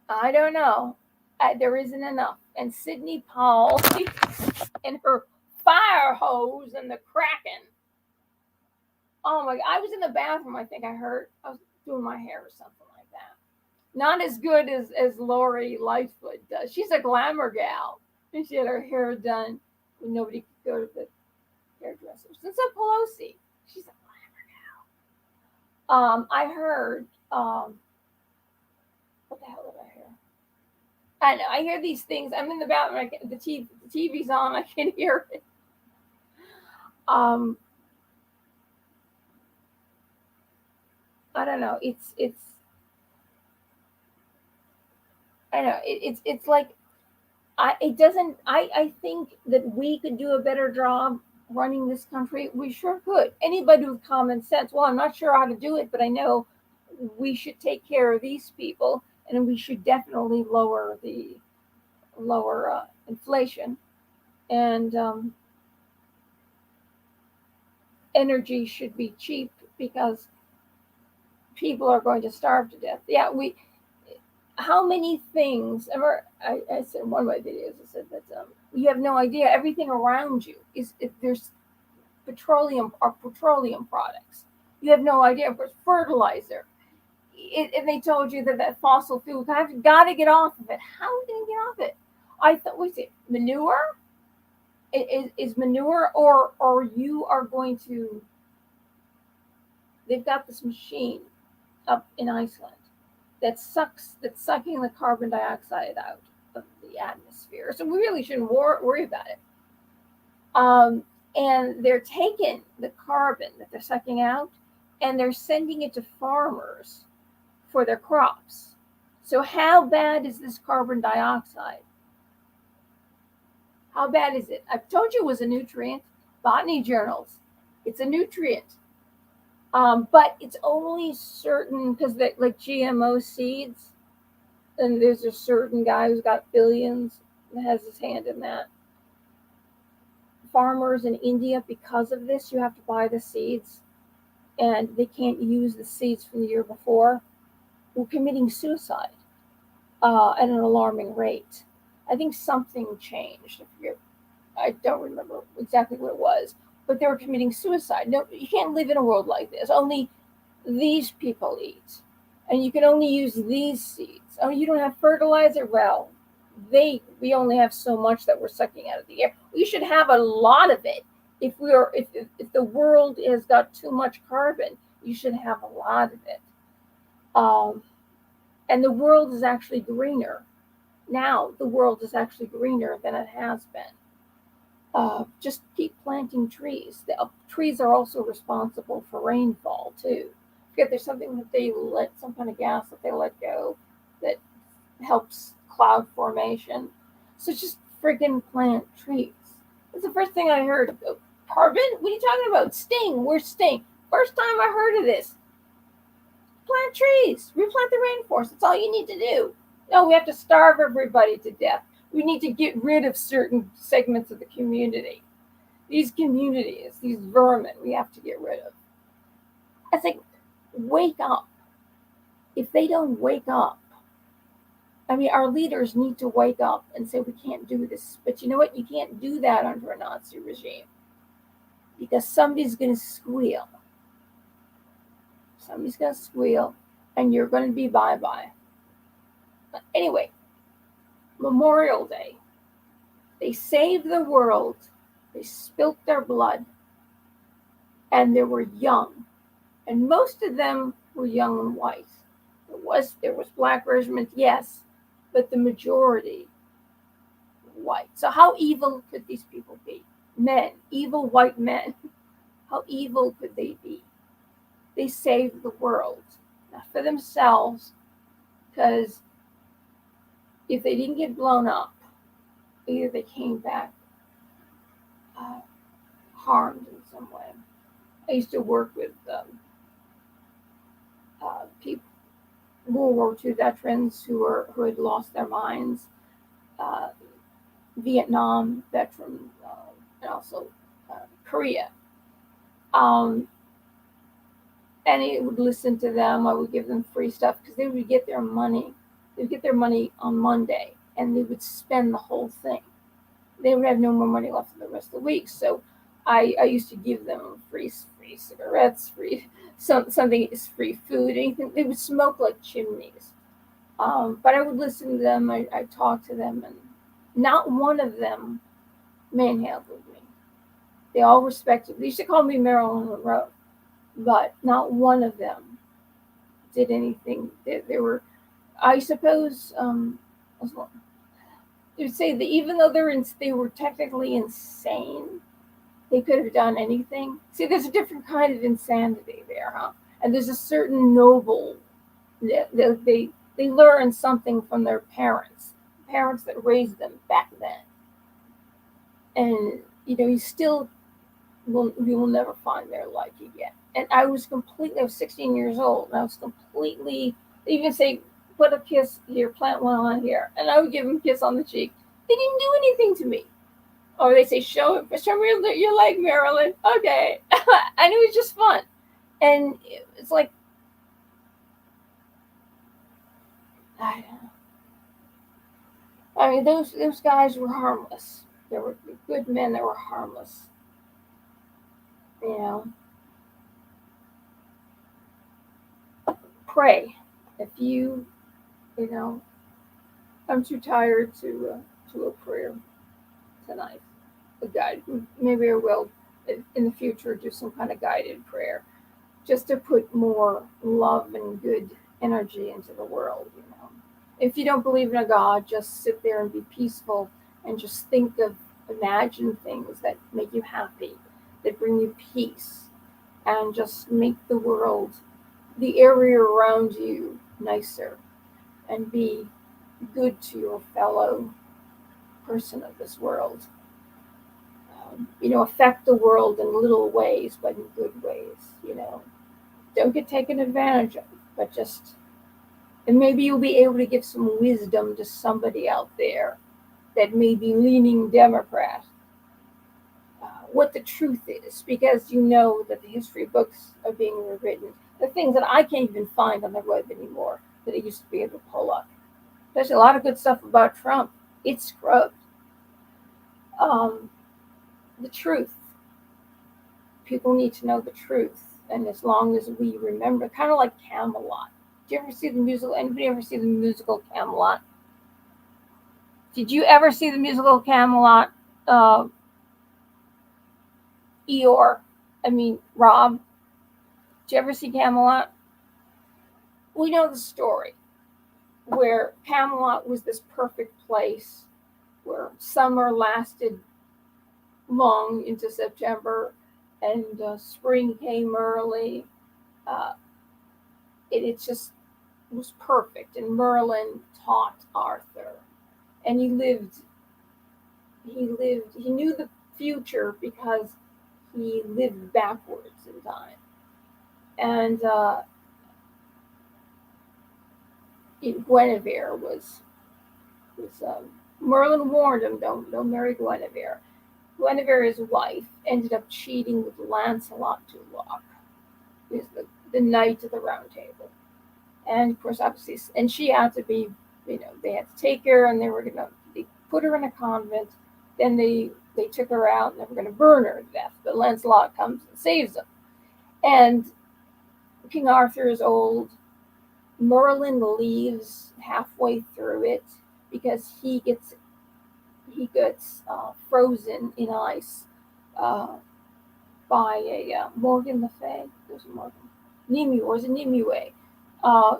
I don't know. There isn't enough. And Sidney Powell and her fire hose and the Kraken. Oh my! I was in the bathroom. I think I was doing my hair or something like that. Not as good as Lori Lightfoot does. She's a glamour gal, and she had her hair done when nobody could go to the hairdresser. Since Pelosi, she's a glamour gal. I heard. What the hell did I hear? I know. I hear these things. I'm in the bathroom. The TV's on. I can't hear it. I don't know. I know. It's like I think that we could do a better job running this country. We sure could. Anybody with common sense. Well, I'm not sure how to do it, but I know we should take care of these people, and we should definitely lower inflation, and energy should be cheap because people are going to starve to death. Yeah, how many things? I said in one of my videos, I said that you have no idea. Everything around you is if there's petroleum products. You have no idea. Of course, fertilizer. And they told you that fossil fuel, I've got to get off of it. How are we going to get off it? I thought, what's it? Manure? Is manure, or you are going to? They've got this machine up in Iceland that's sucking the carbon dioxide out of the atmosphere. So we really shouldn't worry about it. And they're taking the carbon that they're sucking out, and they're sending it to farmers for their crops. So how bad is this carbon dioxide? How bad is it? I've told you it was a nutrient. Botany journals. It's a nutrient. But it's only certain, because like GMO seeds, and there's a certain guy who's got billions that has his hand in that. Farmers in India, because of this, you have to buy the seeds, and they can't use the seeds from the year before. We're committing suicide at an alarming rate. I think something changed. I don't remember exactly what it was, but they were committing suicide. No, you can't live in a world like this. Only these people eat, and you can only use these seeds. Oh, you don't have fertilizer? Well, we only have so much that we're sucking out of the air. We should have a lot of it. If the world has got too much carbon, you should have a lot of it. And the world is actually greener. Now the world is actually greener than it has been. Just keep planting trees. The trees are also responsible for rainfall too. Forget there's something that some kind of gas that they let go that helps cloud formation. So just freaking plant trees. That's the first thing I heard. Carbon? What are you talking about? Sting. Where's Sting? First time I heard of this. Plant trees. Replant the rainforest. That's all you need to do. No, we have to starve everybody to death. We need to get rid of certain segments of the community. These communities, these vermin, we have to get rid of. I think, wake up. If they don't wake up, I mean, our leaders need to wake up and say, we can't do this. But you know what? You can't do that under a Nazi regime because somebody's going to squeal. Somebody's going to squeal, and you're going to be bye-bye. But anyway, Memorial Day. They saved the world. They spilt their blood. And they were young. And most of them were young and white. There was black regiments, yes, but the majority were white. So how evil could these people be? Men, evil white men. How evil could they be? They saved the world, not for themselves, because if they didn't get blown up, either they came back harmed in some way. I used to work with people, World War II veterans who had lost their minds, Vietnam veterans, and also Korea. And I would listen to them. I would give them free stuff because they would get their money. They would get their money on Monday, and they would spend the whole thing. They would have no more money left for the rest of the week. So I used to give them free cigarettes, something free food, anything. They would smoke like chimneys. But I would listen to them. I talked to them, and not one of them manhandled me. They all respected me. They used to call me Marilyn Monroe, but not one of them did anything. They were, I suppose, they would say that even though they were technically insane, they could have done anything. See, there's a different kind of insanity there, huh? And there's a certain noble, they learn something from their parents that raised them back then. And, you will never find their like again. And I was 16 years old, and I was completely, they even say, put a kiss here, plant one on here. And I would give them a kiss on the cheek. They didn't do anything to me. Or they say, show me your leg, Marilyn. Okay. And it was just fun. And it's like, I don't know. I mean, those guys were harmless. They were good men that were harmless. Pray. If I'm too tired to a prayer tonight. A guide. Maybe I will in the future do some kind of guided prayer, just to put more love and good energy into the world. If you don't believe in a God, just sit there and be peaceful and just imagine things that make you happy, that bring you peace, and just make the world, the area around you, nicer, and be good to your fellow person of this world. Affect the world in little ways, but in good ways. Don't get taken advantage of, but and maybe you'll be able to give some wisdom to somebody out there that may be leaning Democrat, what the truth is, because that the history books are being rewritten. The things that I can't even find on the web anymore that I used to be able to pull up. There's a lot of good stuff about Trump. It's scrubbed. The truth. People need to know the truth. And as long as we remember, kind of like Camelot. Did you ever see the musical? Anybody ever see the musical Camelot? Did you ever see the musical Camelot? Rob? Did you ever see Camelot? We know the story where Camelot was this perfect place where summer lasted long into September and spring came early. It just was perfect. And Merlin taught Arthur, and he knew the future because he lived backwards in time. And Guinevere was Merlin warned him, don't marry Guinevere. Guinevere's wife ended up cheating with Lancelot du Lac, who's the knight of the Round Table. And of course, obviously, and she had to be, they had to take her, and they put her in a convent. Then they took her out, and they were going to burn her to death. But Lancelot comes and saves them. And King Arthur is old, Merlin leaves halfway through it because he gets frozen in ice uh, by a Morgan Le Fay. There's a Morgan Nimue, or is it Nimue?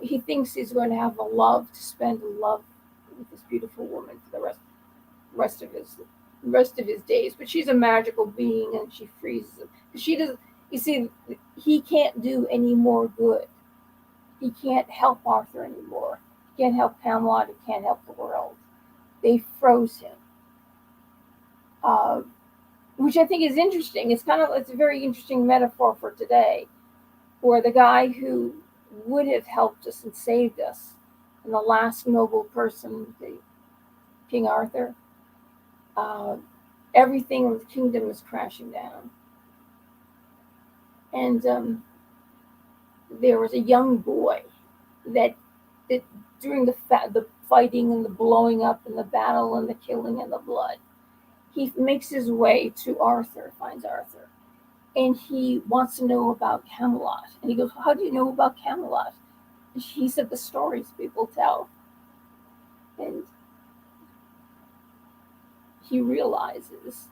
He thinks he's going to have a love to spend a love with this beautiful woman for the rest of his days. But she's a magical being, and she freezes him. She does. You see, he can't do any more good. He can't help Arthur anymore. He can't help Camelot. He can't help the world. They froze him, uh, which I think is interesting. It's a very interesting metaphor for today, where the guy who would have helped us and saved us, and the last noble person, King Arthur, uh, everything in the kingdom is crashing down. And there was a young boy that during the fighting and the blowing up and the battle and the killing and the blood, he makes his way to Arthur, finds Arthur, and he wants to know about Camelot. And he goes, "How do you know about Camelot?" And he said, "The stories people tell." And he realizes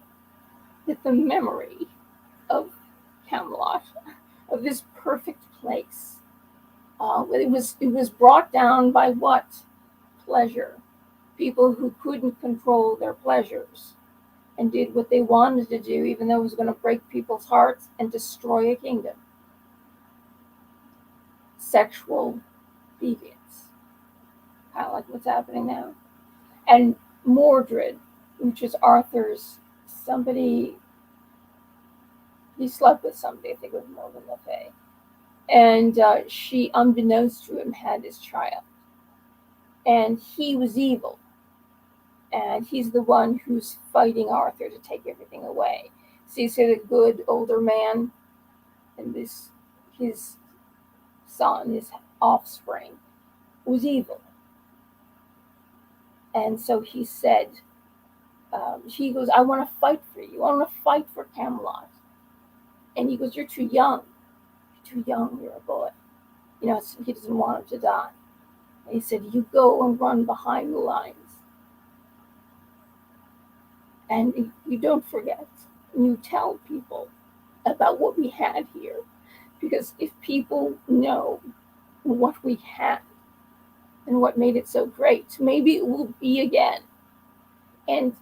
that the memory of Camelot, of this perfect place, it was brought down by what? Pleasure. People who couldn't control their pleasures and did what they wanted to do, even though it was going to break people's hearts and destroy a kingdom. Sexual deviance, kind of like what's happening now. And Mordred, which is Arthur's somebody, he slept with somebody, I think it was Morgan Le Fay. And she, unbeknownst to him, had his child. And he was evil. And he's the one who's fighting Arthur to take everything away. So you see the good older man and his son, his offspring, was evil. And so he said, he goes, "I want to fight for you. I want to fight for Camelot." And he goes, "You're too young. You're too young. You're a boy." He doesn't want him to die. And he said, "You go and run behind the lines. And you don't forget. And you tell people about what we had here. Because if people know what we had and what made it so great, maybe it will be again." And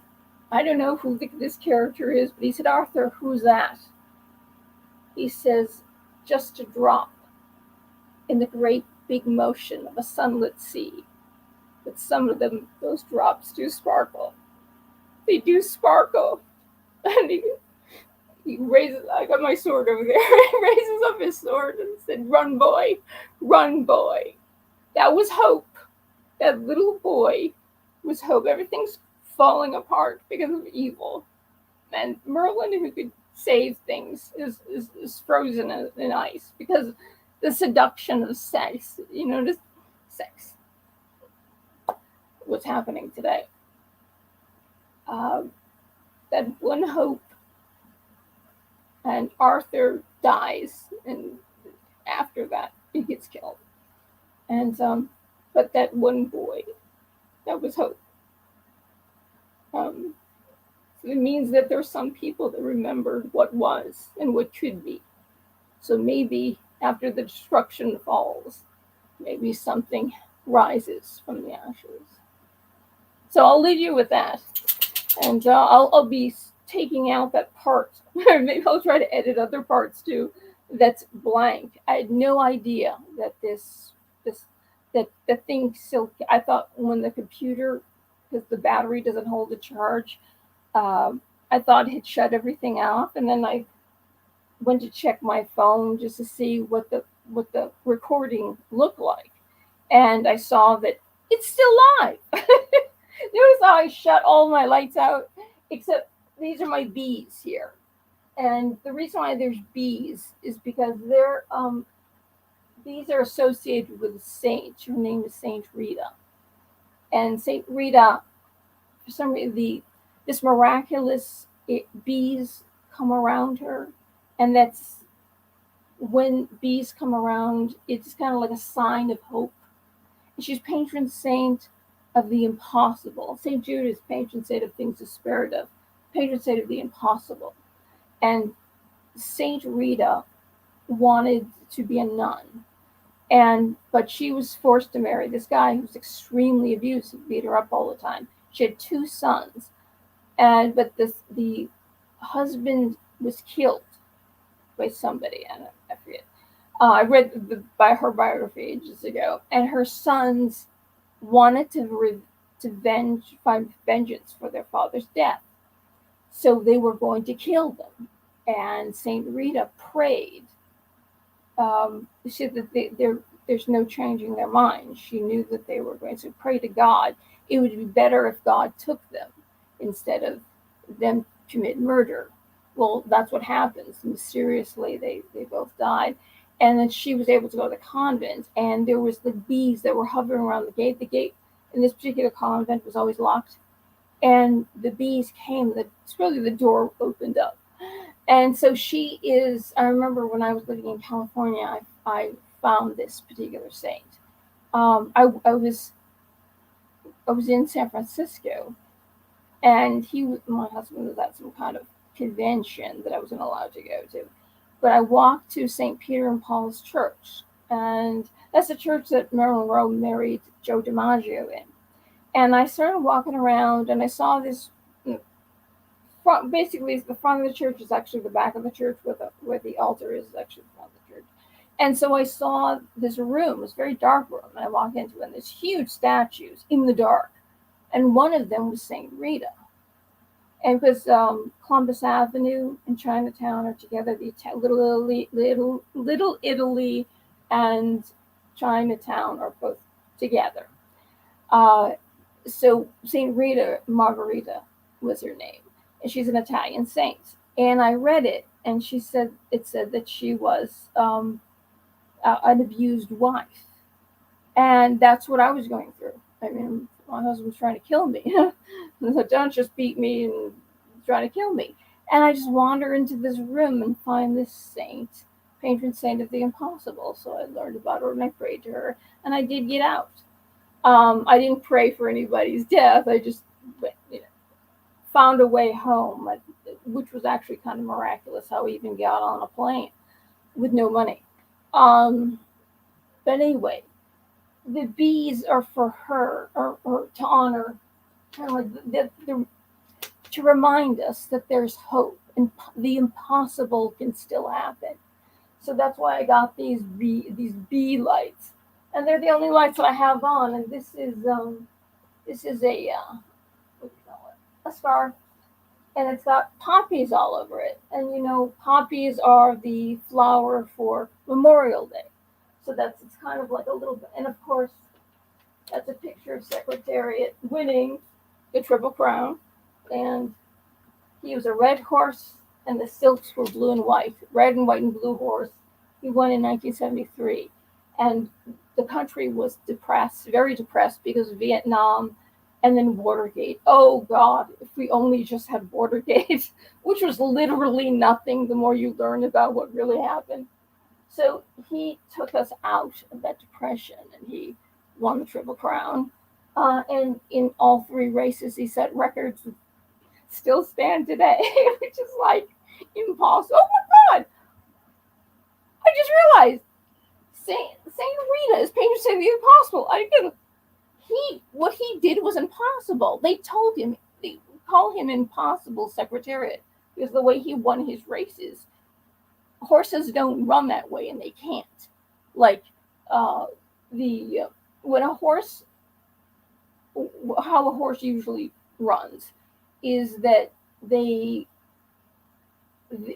I don't know who this character is, but he said, "Arthur, who's that?" He says, "Just a drop in the great big motion of a sunlit sea. But some of them, those drops do sparkle. They do sparkle." And he raises, I got my sword over there, he raises up his sword and said, "Run, boy, run, boy." That was hope. That little boy was hope. Everything's falling apart because of evil. And Merlin, who could save things, is frozen in ice because the seduction of sex, just sex, what's happening today. That one hope, and Arthur dies, and after that, he gets killed. And but that one boy, that was hope. So it means that there's some people that remembered what was and what could be. So maybe after the destruction falls, maybe something rises from the ashes. So I'll leave you with that, and I'll be taking out that part. Maybe I'll try to edit other parts too. That's blank. I had no idea that that the thing still. I thought when the computer, because the battery doesn't hold a charge, I thought it had shut everything off, and then I went to check my phone just to see what the recording looked like, and I saw that it's still live. Notice how I shut all my lights out, except these are my bees here. And the reason why there's bees is because bees are associated with a saint. Her name is Saint Rita. And Saint Rita, for some reason, this miraculous bees come around her. And that's when bees come around, it's kind of like a sign of hope. She's patron saint of the impossible. St. Jude is patron saint of things despaired of, patron saint of the impossible. And St. Rita wanted to be a nun. But she was forced to marry this guy who was extremely abusive, beat her up all the time. She had 2 sons, but the husband was killed by somebody. I forget. I read by her biography ages ago, and her sons wanted find vengeance for their father's death, so they were going to kill them. And Saint Rita prayed. She said that there's no changing their minds. She knew that they were going to pray to God. It would be better if God took them instead of them commit murder. Well, that's what happens. Mysteriously, they both died. And then she was able to go to the convent, and there was the bees that were hovering around the gate. The gate in this particular convent was always locked, and the bees came. The door opened up, and so she is. I remember when I was living in California, I found this particular saint. I was in San Francisco, and my husband was at some kind of convention that I wasn't allowed to go to. But I walked to St. Peter and Paul's Church, and that's the church that Marilyn Monroe married Joe DiMaggio in. And I started walking around, and I saw this front. Basically, the front of the church is actually the back of the church, where the altar is actually the front of the church. And so I saw this room. It was a very dark room, and I walked into it, and there's huge statues in the dark, and one of them was Saint Rita. And because Columbus Avenue and Chinatown are together, the Little Italy and Chinatown are both together. So Saint Rita Margherita was her name, and she's an Italian saint. And I read it, and it said that she was an abused wife, and that's what I was going through. I mean, my husband was trying to kill me. So don't just beat me and try to kill me. And I just wander into this room and find this saint, patron saint of the impossible. So I learned about her and I prayed to her, and I did get out. I didn't pray for anybody's death. I just found a way home, which was actually kind of miraculous how I even got on a plane with no money. But anyway, the bees are for her, or to honor, kind of like to remind us that there's hope and the impossible can still happen. So that's why I got these bee lights, and they're the only lights that I have on. And this is a what do you call it? A scarf, and it's got poppies all over it. And poppies are the flower for Memorial Day. So it's kind of like a little bit. And of course, that's a picture of Secretariat winning the Triple Crown. And he was a red horse, and the silks were blue and white, red and white and blue horse. He won in 1973. And the country was depressed, very depressed, because of Vietnam and then Watergate. Oh, God, if we only just had Watergate, which was literally nothing the more you learn about what really happened. So he took us out of that depression, and he won the Triple Crown. And in all 3 races, he set records that still stand today, which is like impossible. Oh my God! I just realized Saint Rita is patron saint of the impossible. What he did was impossible. They told him, they call him Impossible Secretariat, because the way he won his races, horses don't run that way, and they can't. Like when a horse, how a horse usually runs is that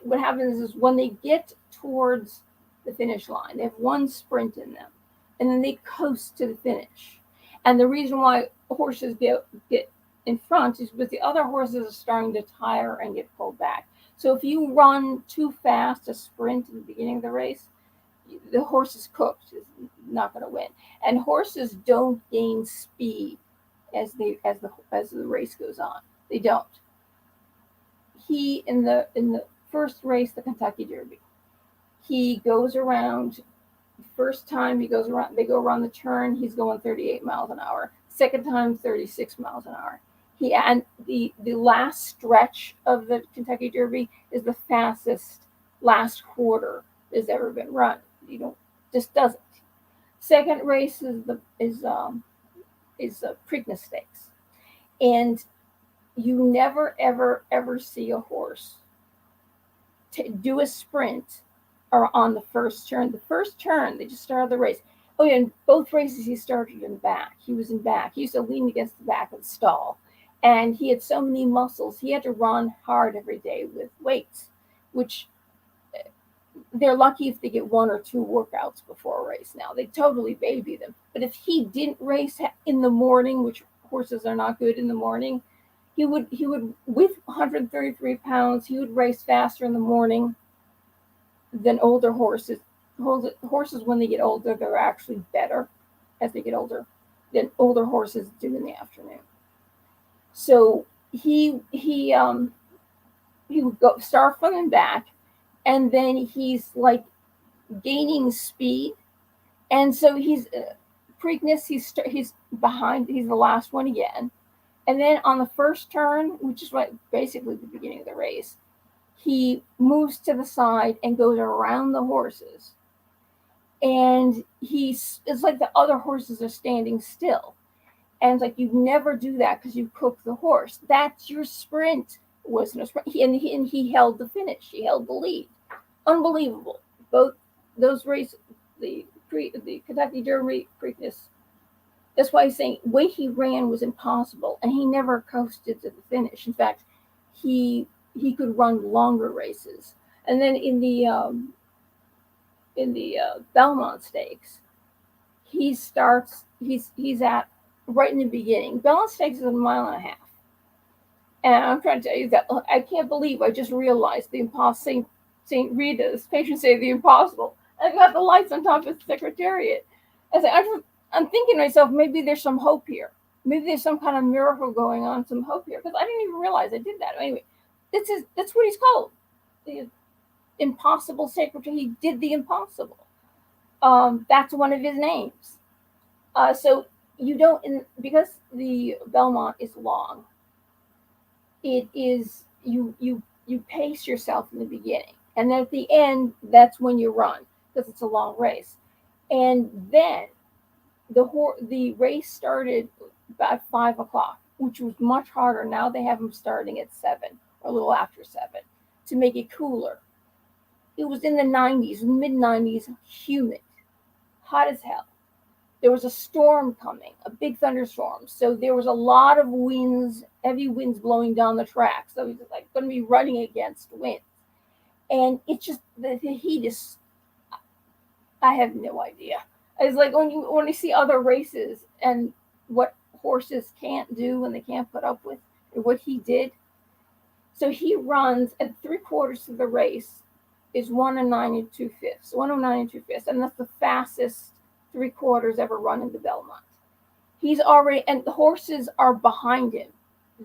what happens is when they get towards the finish line, they have one sprint in them, and then they coast to the finish. And the reason why horses get in front is because the other horses are starting to tire and get pulled back. So if you run too fast a sprint at the beginning of the race, the horse is cooked, is not going to win. And horses don't gain speed as the race goes on. They don't. He in the first race, the Kentucky Derby, he goes around First time he goes around, they go around the turn, he's going 38 miles an hour. Second time, 36 miles an hour. And the last stretch of the Kentucky Derby is the fastest last quarter that's ever been run. Just doesn't. Second race is the Preakness Stakes, and you never ever see a horse do a sprint or on the first turn. The first turn, they just started the race. Oh yeah, in both races he started in back. He was in back. He used to lean against the back of the stall, and he had so many muscles. He had to run hard every day with weights, which they're lucky if they get 1 or 2 workouts before a race now. They totally baby them. But if he didn't race in the morning, which horses are not good in the morning, he would with 133 pounds, he would race faster in the morning than older horses. Horses, when they get older, they're actually better as they get older than older horses do in the afternoon. So he would go start from and back, and then he's like gaining speed, and so he's Preakness. He's behind. He's the last one again, and then on the first turn, which is basically the beginning of the race, he moves to the side and goes around the horses, and it's like the other horses are standing still, and it's like you never do that because you cook the horse. That's your sprint. It wasn't a sprint, and he held the finish. He held the lead. Unbelievable. Both those races, the Kentucky Derby, Preakness. That's why he's saying the way he ran was impossible, and he never coasted to the finish. In fact, he could run longer races. And then in the Belmont Stakes, he's at right in the beginning. Belmont Stakes is 1.5 miles. And I'm trying to tell you that I can't believe I just realized the impossible. St. Rita's patron say the impossible. I've got the lights on top of the Secretariat. I'm thinking to myself, maybe there's some hope here. Maybe there's some kind of miracle going on, some hope here, because I didn't even realize I did that. Anyway, that's what he's called, the impossible secretary. He did the impossible. That's one of his names. So you don't, because the Belmont is long. It is you pace yourself in the beginning. And then at the end, that's when you run, because it's a long race. And then the race started about 5 o'clock, which was much harder. Now they have them starting at 7 or a little after 7 to make it cooler. It was in the 90s, mid-90s, humid, hot as hell. There was a storm coming, a big thunderstorm. So there was a lot of winds, heavy winds blowing down the track. So he was like going to be running against wind. And it's just, the heat is, I have no idea. It's like when you see other races and what horses can't do and they can't put up with, what he did. So he runs at 3/4 of the race is 1:09 2/5. 1:09 2/5. And that's the fastest 3/4 ever run in the Belmont. He's already, and the horses are behind him.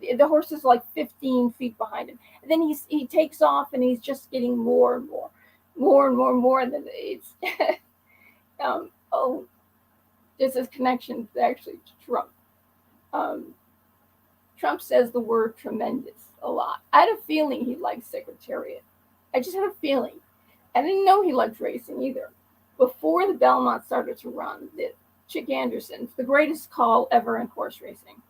The horse is like 15 feet behind him. And then he takes off and he's just getting more and more. And then it's, there's this connection actually to Trump. Trump says the word tremendous a lot. I had a feeling he liked Secretariat. I just had a feeling. I didn't know he liked racing either. Before the Belmont started to run, Chick Anderson, the greatest call ever in horse racing,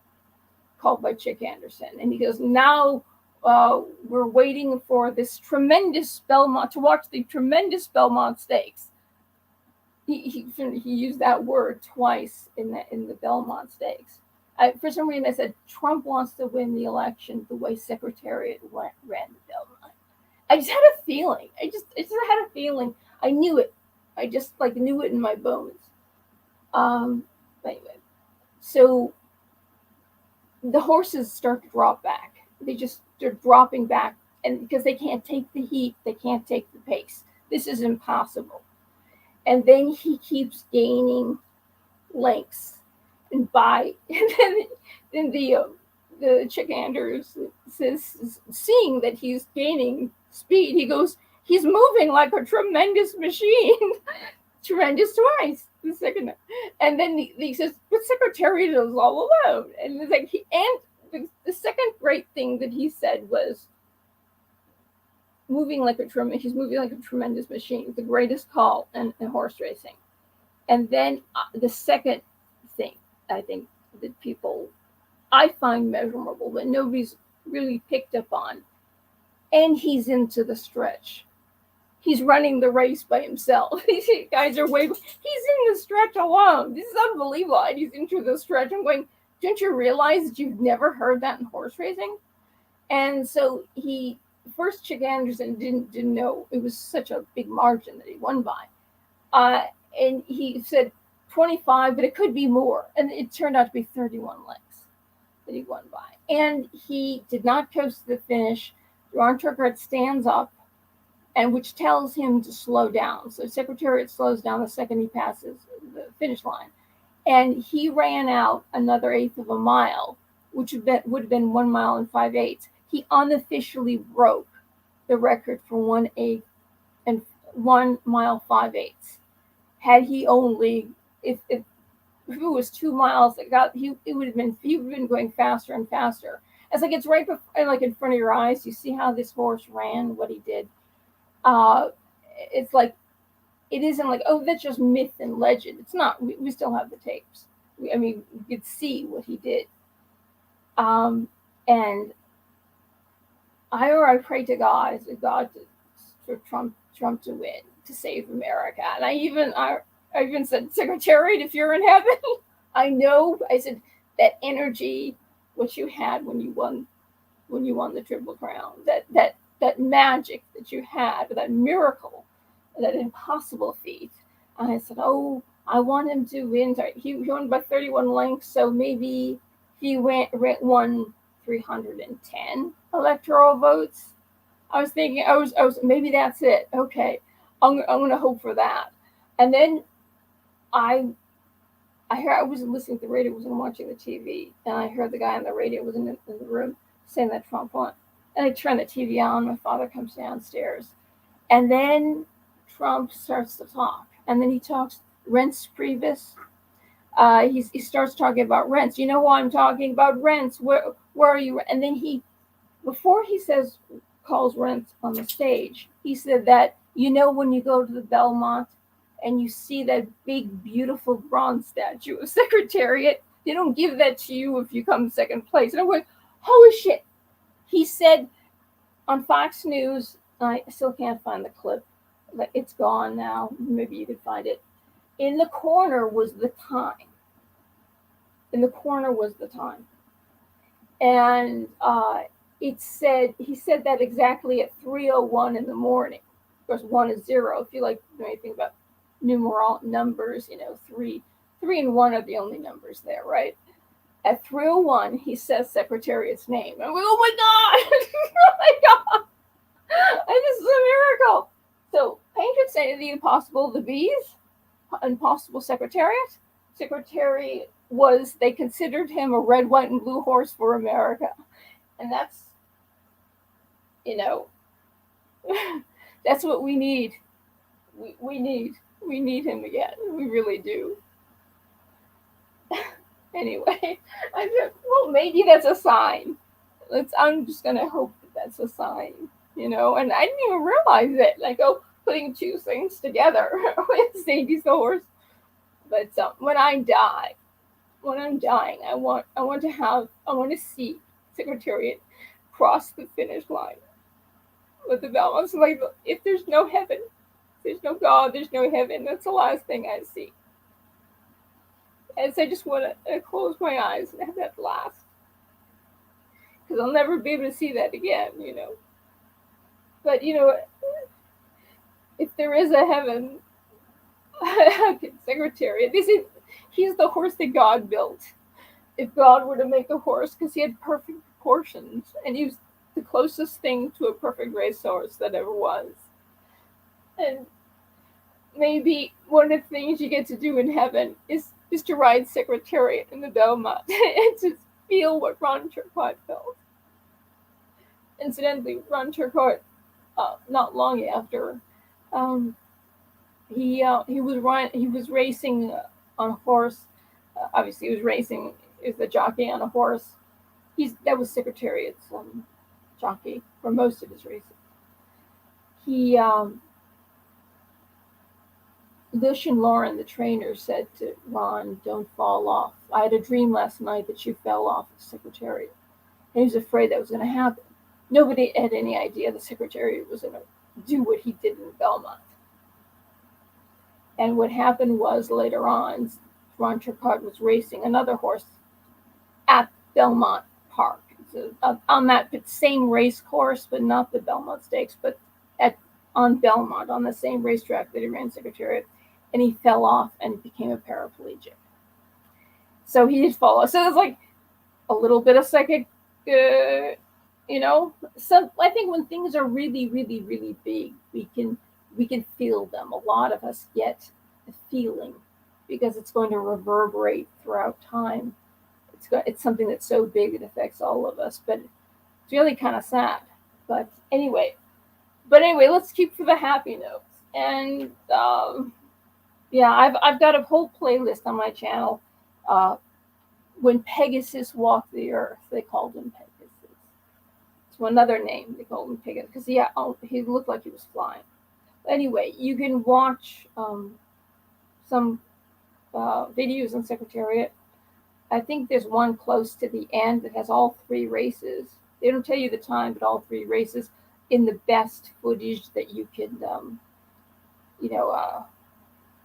called by Chick Anderson. And he goes, now we're waiting for this tremendous Belmont, to watch the tremendous Belmont Stakes. He used that word twice in the Belmont Stakes. For some reason, I said, Trump wants to win the election the way Secretariat ran the Belmont. I just had a feeling. I just had a feeling. I knew it. I just knew it in my bones. Anyway, so the horses start to drop back. They're dropping back, and because they can't take the heat, they can't take the pace. This is impossible. And then he keeps gaining lengths, and then the Chick Anderson says, seeing that he's gaining speed, he goes, he's moving like a tremendous machine. tremendous twice. The second, and then he says, "But Secretariat is all alone." And it's like the second great thing that he said was he's moving like a tremendous machine, the greatest call in horse racing. And then the second thing I think that I find measurable, but nobody's really picked up on, and he's into the stretch. He's running the race by himself. These guys are he's in the stretch alone. This is unbelievable. And he's into the stretch. I'm going, don't you realize that you've never heard that in horse racing? And so first Chick Anderson didn't know it was such a big margin that he won by. And he said 25, but it could be more. And it turned out to be 31 lengths that he won by. And he did not coast to the finish. Ron Turcotte stands up, and which tells him to slow down. So Secretariat slows down the second he passes the finish line. And he ran out another eighth of a mile, which would have been 1 mile and 5/8. He unofficially broke the record for 1/8 and 1 mile 5/8. Had he only, if it was 2 miles, he would have been going faster and faster. It's like it's right before, like in front of your eyes. You see how this horse ran, what he did. It's like, it isn't like, oh, that's just myth and legend. It's not. We still have the tapes. You could see what he did. And I pray to God for Trump to win, to save America. And I even said, Secretariat, if you're in heaven, I said that energy, what you had when you won the Triple Crown, that magic that you had, that miracle, that impossible feat. And I said, oh, I want him to win. He won by 31 lengths, so maybe he won 310 electoral votes. I was thinking, I was maybe that's it. Okay, I'm going to hope for that. And then I was listening to the radio, wasn't watching the TV, and I heard the guy on the radio was in the room saying that Trump won. And I turn the TV on. My father comes downstairs, and then Trump starts to talk, and then he talks rents previous. He starts talking about rents. You know why I'm talking about rents? Where are you? And then before he calls rents on the stage, he said that, when you go to the Belmont and you see that big, beautiful bronze statue of Secretariat, they don't give that to you if you come second place. And I went, holy shit. He said on Fox News, I still can't find the clip. It's gone now. Maybe you could find it. In the corner was the time. And he said that exactly at 3:01 in the morning. Of course, 1 is 0. If you know anything about numeral numbers, 3 and 1 are the only numbers there, right? At 3:01, he says Secretariat's name. And we go, oh my God! Oh my God! And this is a miracle. So, patrons say the impossible, the bees, impossible Secretariat. Secretary they considered him a red, white, and blue horse for America. And that's, that's what we need. We need him again. We really do. Anyway, I said, well, maybe that's a sign. I'm just going to hope that's a sign, and I didn't even realize it. Like, putting two things together with Sadie's the horse. But when I'm dying, I want to see Secretariat cross the finish line with the Belmonts. Like, if there's no heaven, there's no God, there's no heaven. That's the last thing I see. And so I just want to close my eyes and have that last. Because I'll never be able to see that again, But, if there is a heaven, Secretariat, he's the horse that God built. If God were to make a horse, because he had perfect proportions, and he was the closest thing to a perfect racehorse that ever was. And maybe one of the things you get to do in heaven is to ride Secretariat in the Belmont and to feel what Ron Turcotte felt. Incidentally, Ron Turcotte, not long after He was racing on a horse. Obviously, he was racing. He was the jockey on a horse. That was Secretariat's jockey for most of his races. He Lucian Lauren, the trainer, said to Ron, "Don't fall off. I had a dream last night that you fell off the Secretariat." And he was afraid that was going to happen. Nobody had any idea the Secretariat was going to do what he did in Belmont. And what happened was later on, Ron Turcotte was racing another horse at Belmont Park. So, on that same race course, but not the Belmont Stakes, but on Belmont, on the same racetrack that he ran Secretariat, and he fell off and became a paraplegic. So he did fall off. So it was like a little bit of psychic, I think when things are really, really, really big, we can feel them. A lot of us get the feeling because it's going to reverberate throughout time. It's something that's so big it affects all of us, but it's really kind of sad. But anyway, let's keep for the happy notes. And yeah, I've got a whole playlist on my channel. When Pegasus walked the earth, they called him Pegasus. So another name, they called him Pegasus because he looked like he was flying. Anyway, you can watch some videos on Secretariat. I think there's one close to the end that has all three races. They don't tell you the time, but all three races in the best footage that you can.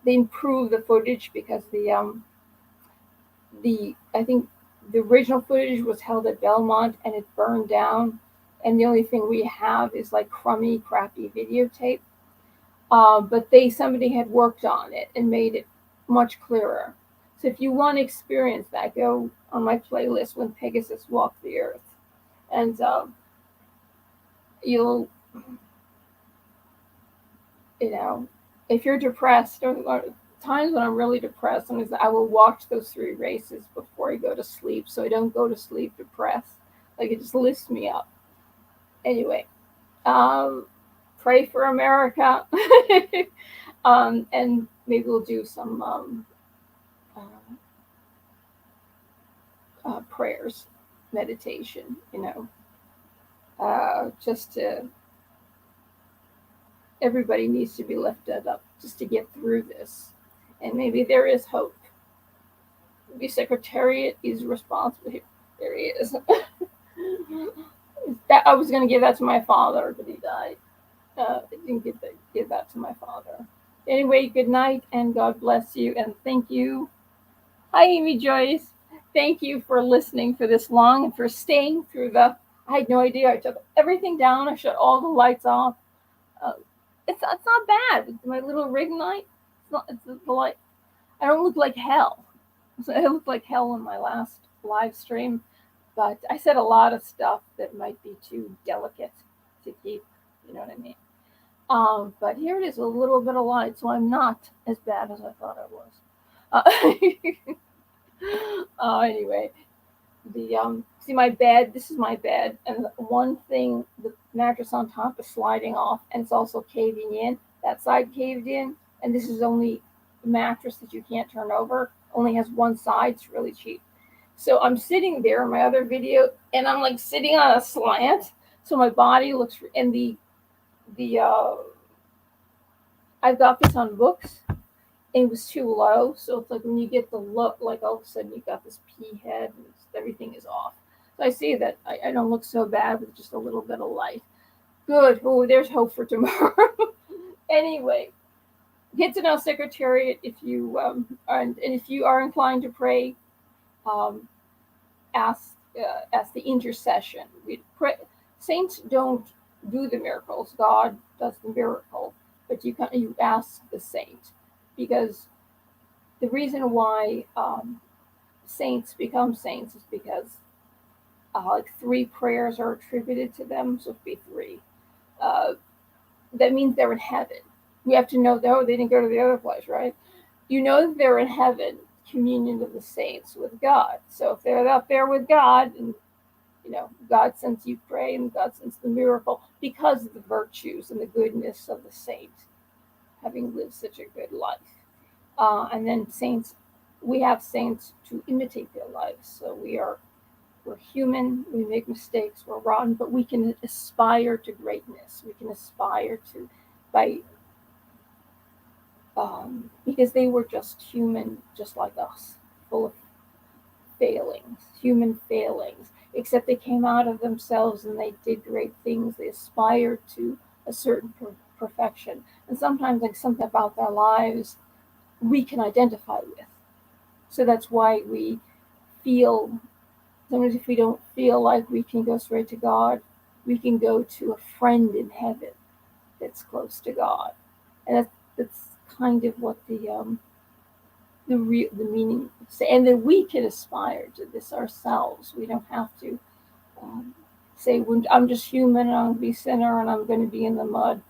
They improve the footage because I think the original footage was held at Belmont and it burned down, and the only thing we have is like crummy, crappy videotape. But somebody had worked on it and made it much clearer. So if you want to experience that, go on my playlist When Pegasus Walked the Earth, and you'll, if you're depressed or times when I'm really depressed, I will watch those three races before I go to sleep, so I don't go to sleep depressed. Like it just lifts me up. Anyway, pray for America, and maybe we'll do some prayers, meditation. Just to everybody needs to be lifted up just to get through this. And maybe there is hope. The Secretariat is responsible. There he is. I was going to give that to my father, but he died. I didn't give that to my father. Anyway, good night and God bless you and thank you. Hi, Amy Joyce. Thank you for listening for this long and for staying through I had no idea. I took everything down. I shut all the lights off. It's not bad. It's my little ring light. It's the light. I don't look like hell. I looked like hell in my last live stream, but I said a lot of stuff that might be too delicate to keep. You know what I mean? But here it is, a little bit of light, so I'm not as bad as I thought I was. Anyway, see my bed. This is my bed, and one thing, the mattress on top is sliding off, and it's also caving in. That side caved in, and this is only a mattress that you can't turn over. Only has one side. It's really cheap. So I'm sitting there in my other video, and I'm like sitting on a slant, so my body looks. And I've got this on books. It was too low, so it's like when you get the look, like all of a sudden you got this pea head and everything is off. So I see that I don't look so bad with just a little bit of light. Good. Oh, there's hope for tomorrow. Anyway, get to know Secretariat if you and if you are inclined to pray, ask the intercession. We pray. Saints don't do the miracles. God does the miracle, but you ask the saint. Because the reason why saints become saints is because like 3 prayers are attributed to them, so it'd be 3. That means they're in heaven. We have to know, though, they didn't go to the other place, right? You know that they're in heaven, communion of the saints with God. So if they're up there with God, and God sends you pray, and God sends the miracle because of the virtues and the goodness of the saint. having lived such a good life. And then saints, we have saints to imitate their lives. So we're human, we make mistakes, we're rotten, but we can aspire to greatness. We can aspire to, by because they were just human, just like us, full of failings, human failings, except they came out of themselves and they did great things. They aspired to a certain perfection. And sometimes, like, something about their lives we can identify with. So that's why we feel, sometimes if we don't feel like we can go straight to God, we can go to a friend in heaven that's close to God. And that's kind of what the meaning, and then we can aspire to this ourselves. We don't have to say, well, I'm just human and I'm going to be a sinner and I'm going to be in the mud.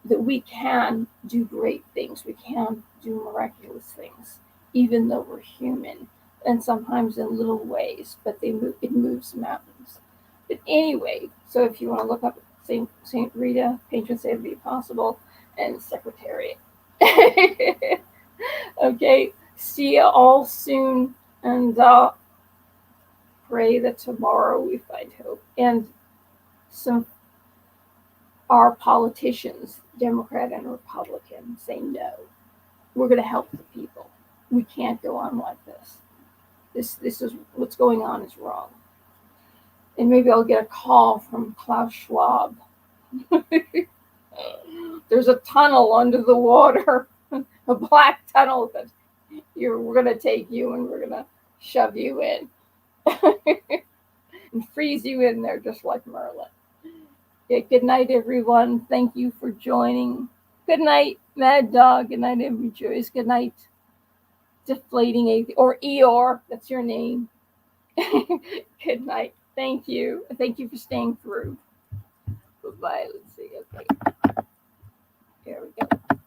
That we can do great things, we can do miraculous things, even though we're human, and sometimes in little ways, but it moves mountains. But anyway, so if you want to look up Saint Rita, patron saint of the Apostle, and Secretariat. Okay, see you all soon, and pray that tomorrow we find hope. And our politicians, Democrat and Republican, say no. We're going to help the people. We can't go on like this. This is what's going on is wrong. And maybe I'll get a call from Klaus Schwab. There's a tunnel under the water, a black tunnel that we're going to take you and we're going to shove you in and freeze you in there just like Merlin. Yeah, good night, everyone. Thank you for joining. Good night, Mad Dog. Good night, Every Joyce. Good night, Deflating Atheist, or Eeyore. That's your name. Good night. Thank you. Thank you for staying through. Bye-bye. Let's see. Okay. Here we go.